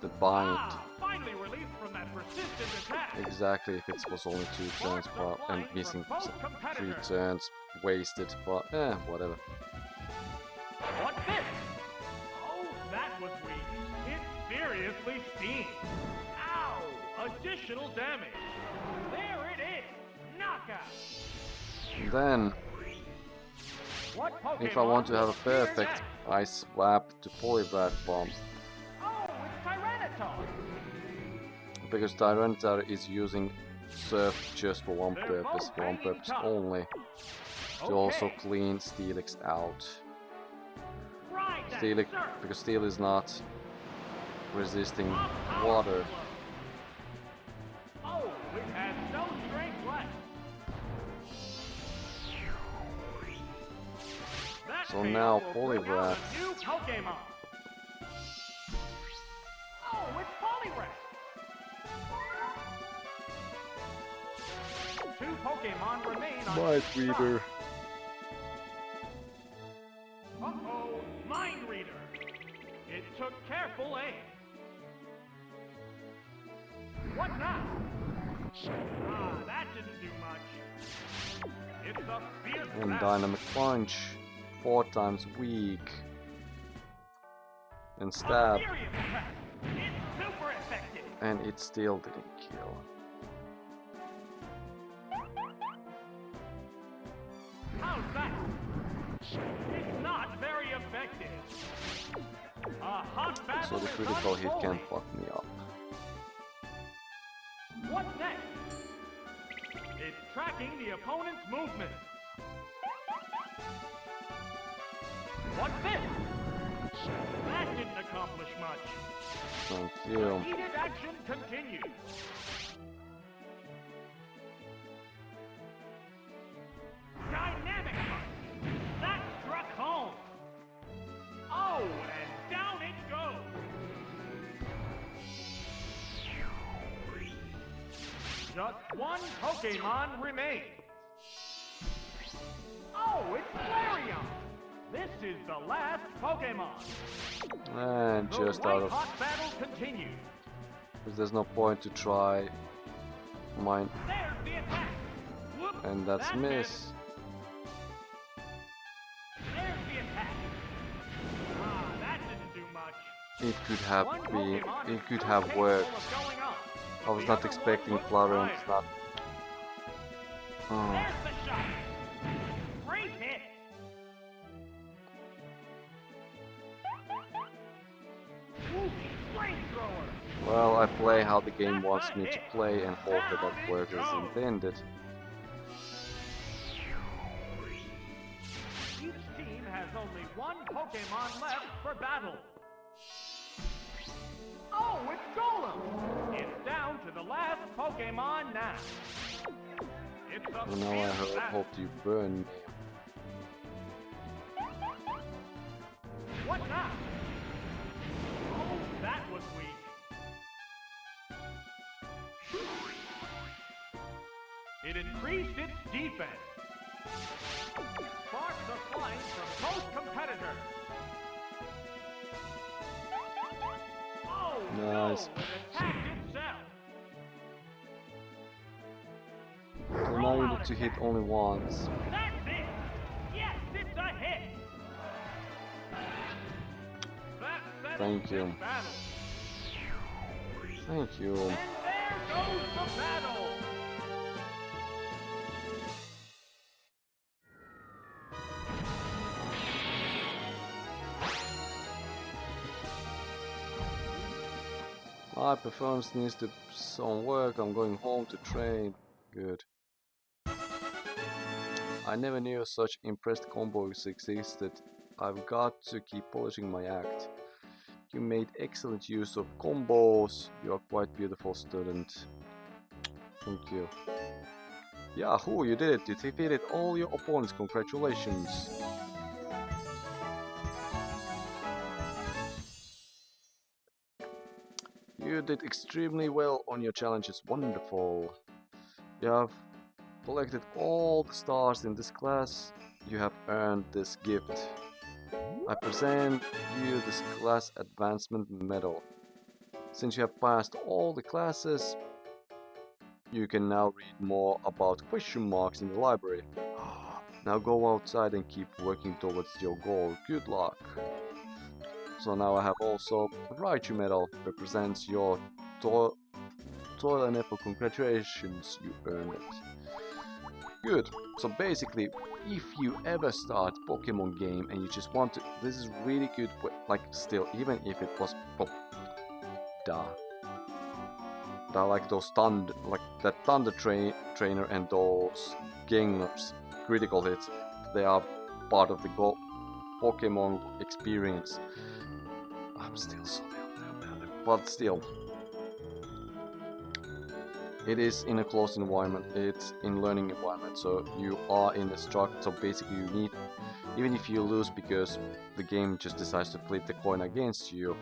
the Bind. Finally released from that persistent attack. Exactly, if it was only 2 turns, but and missing 3 turns wasted, but whatever. What's this? Oh, that was weak. It seriously steamed. Ow! Additional damage. There it is. Knockout. Then, What if I want to have a Pokemon will appear perfect, next? I swap to Poliwrath Bomb. Oh, it's Tyranitar. Because Tyranitar is using Surf just for one purpose only. To also clean Steelix out. Ride that Steelix, surf. because Steel is not resisting water. Oh, it has no strength left. That So fail now will bring out Poliwrath. a new Pokemon. Oh, it's Poliwrath. 2 Pokemon remain on Mind each Reader. side. Uh-oh, Mind Reader. It took careful aim. What now? Ah, that didn't do much. It's a fierce And battle. Dynamic Punch. 4 times weak. And A Stab. serious attack. It's super effective. And it still didn't kill. How's that? It's not very effective. A hot battle So the is critical hit can unfolding. fuck me up. What's next? It's tracking the opponent's movement. What's this? That didn't accomplish much. Thank you. Heated action continues. Dynamic punch. That struck home. Oh, and down it goes. Just one Pokémon remains. Oh, it's Flareon. This is the last Pokémon. And The just out of... white-hot battle continues. because there's no point to try mine. There's the attack. Whoop, And that's that miss. missed. There's the attack. Ah, that didn't do much. It could have One been... Pokémon It is could still have capable worked. of going up, I but was the not other expecting one looks Flareon tired. to not... Oh. There's the shot. Great hit. Ooh, flamethrower. Well, I play how the game wants me to play and hope that that works as intended. Each team has only one Pokémon left for battle. Oh, it's Golem! It's down to the last Pokémon now. It's a Well, now I fierce battle. hope you burn me. What now? Oh, that was weak. It increased its defense. Sparks are flying from both competitors. Oh, Nice. no, it attacked itself. So now you need to hit only once. That's it. Yes, it's a hit. That settles Thank you. this battle. Thank you. And there goes the battle. My performance needs to some work. I'm going home to train. Good. I never knew such impressed combos existed. I've got to keep polishing my act. You made excellent use of combos. You are quite beautiful student. Thank you. Yahoo, you did it. You defeated all your opponents. Congratulations. You did extremely well on your challenges. Wonderful. You have collected all the stars in this class. You have earned this gift. I present you this class advancement medal. Since you have passed all the classes, you can now read more about question marks in the library. Now go outside and keep working towards your goal. Good luck. So now I have also the Raichu medal. Represents your toil and effort. Congratulations, you earned it. Good. So basically, if you ever start Pokemon game and you just want to, this is really good. Like still, even if it was, like those thunder, like that Thunder Trainer and those Gengar's critical hits, they are part of the Pokemon experience. I'm still so bad, but still. It is in a closed environment, it's in learning environment, so you are in a structure, so basically you need, even if you lose because the game just decides to flip the coin against you,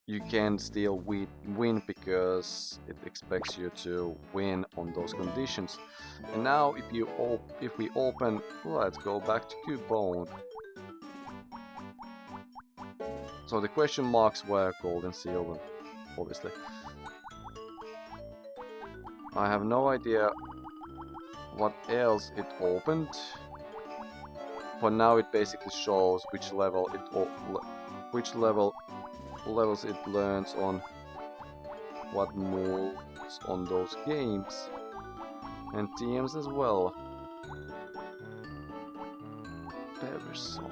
you can still win because it expects you to win on those conditions. And now if we open, let's go back to Cubone. So the question marks were gold and silver, obviously. I have no idea what else it opened. For now it basically shows which level levels it learns on what moves on those games. And TMs as well. Beverage song.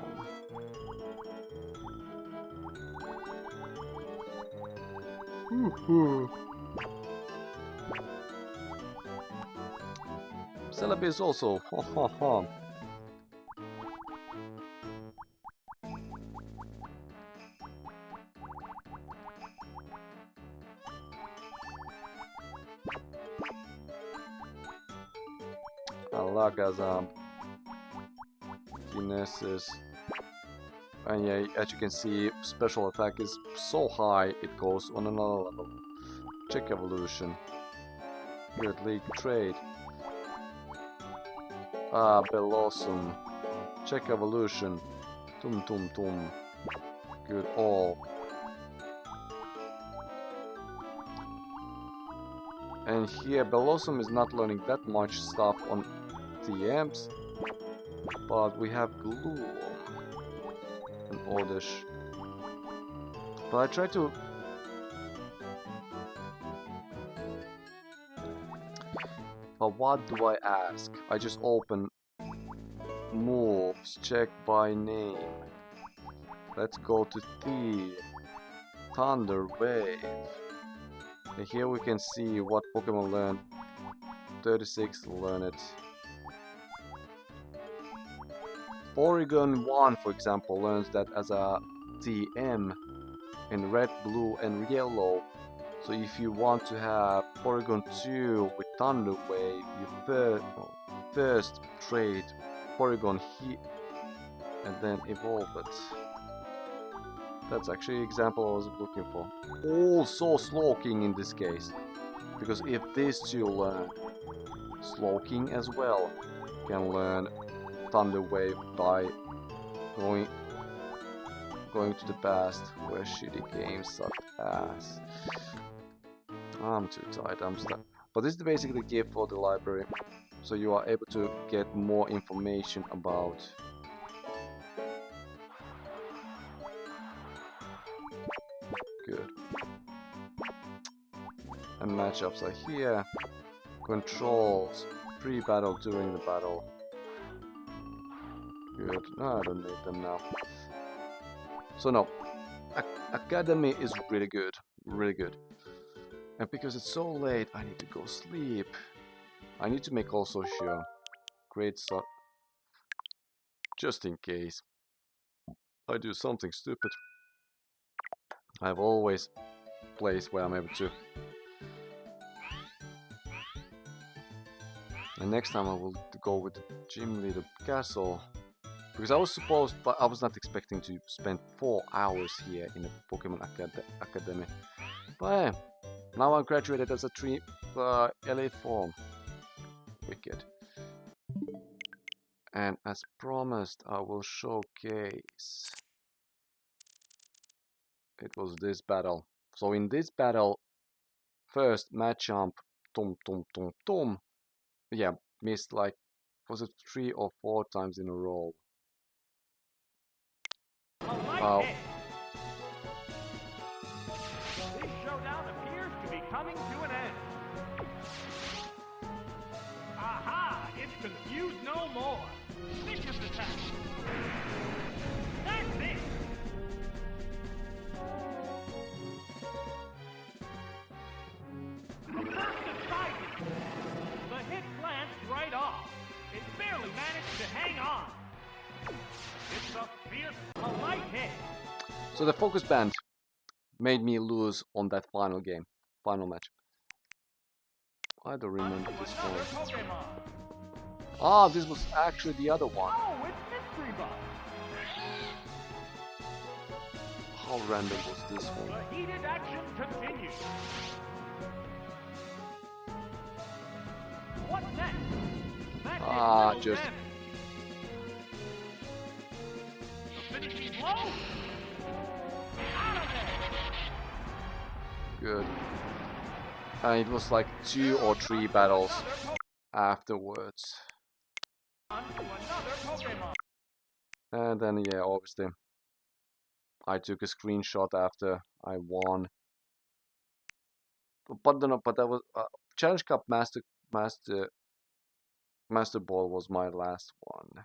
Celebi is also. Ha ha ha. Alakazam. Kinesis. And yeah, as you can see, special attack is so high it goes on another level. Check evolution. Good league trade. Ah, Bellosum. Check evolution. Tum tum tum. Good all. And here Bellosum is not learning that much stuff on TMs, but we have Gloom and Oddish. But I try to... But what do I ask? I just open moves, check by name. Let's go to Theme, Thunder Wave. And here we can see what Pokemon learned. 36 learn it. Porygon 1, for example, learns that as a TM in red, blue and yellow. So if you want to have Porygon 2 with Thunder Wave, you first trade Porygon here and then evolve it. That's actually the example I was looking for. Also Slowking in this case. Because if these two learn Slowking as well, can learn Thunder Wave by going to the past where shitty games sucked ass. I'm too tired, I'm stuck. But this is basically the gift for the library. So you are able to get more information about good. And matchups are here. Controls. Pre-battle, during the battle. Good. No, I don't need them now. So no. Academy is really good. Really good. And because it's so late, I need to go sleep. I need to make also sure. Great so just in case I do something stupid. I have always place where I'm able to. And next time I will go with the gym leader castle. Because I was supposed, but I was not expecting to spend 4 hours here in the Pokemon Academy. But yeah, now I graduated as a elite form. Wicked. And as promised, I will showcase. It was this battle. So in this battle, first Machamp, tum tum tum tum. Yeah, missed like, was it 3 or 4 times in a row? Wow. This showdown appears to be coming to an end. Aha! It's confused no more. Vicious attack. That's it. First decided. The hit glanced right off. It barely managed to hang on. It's a fierce, polite hit. So the focus band made me lose on that final game, final match. I don't remember this one. Ah, this was actually the other one. Oh, it's Mystery Bug. How random was this one? The heated action continues. What next? That Ah, is just... damage. The finishing blow. Out of there. Good. And it was like 2 or 3 battles afterwards. On to another Pokemon. And then, yeah, obviously, I took a screenshot after I won. But no, but that was Challenge Cup Master Ball was my last one.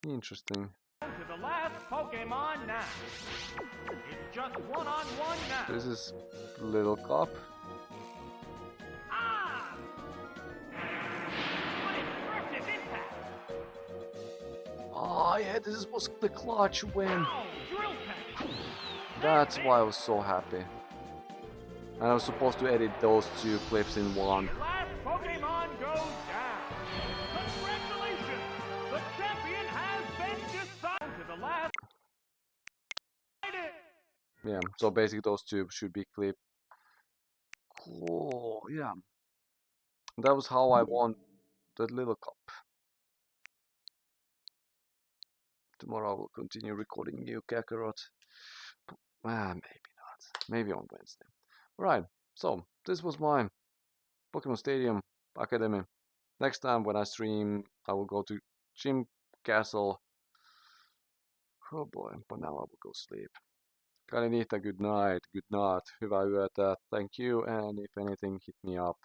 Interesting. To the last Pokemon now. It's just one-on-one now. This is Little Cup. Ah! What impressive impact! Oh yeah, this was the clutch win. Oh, drill tech! That's why I was so happy. And I was supposed to edit those two clips in one. The last Pokemon goes down. Congratulations! The champion has been decided. To the last. Yeah, so basically those two should be clipped. Cool, yeah. That was how I won the Little Cup. Tomorrow I will continue recording new Kakarot. Maybe not. Maybe on Wednesday. Right, so this was my Pokémon Stadium Academy. Next time when I stream, I will go to Gym Castle. Oh boy, but now I will go sleep. Good night, good night, hyvää yötä, thank you, and if anything, hit me up.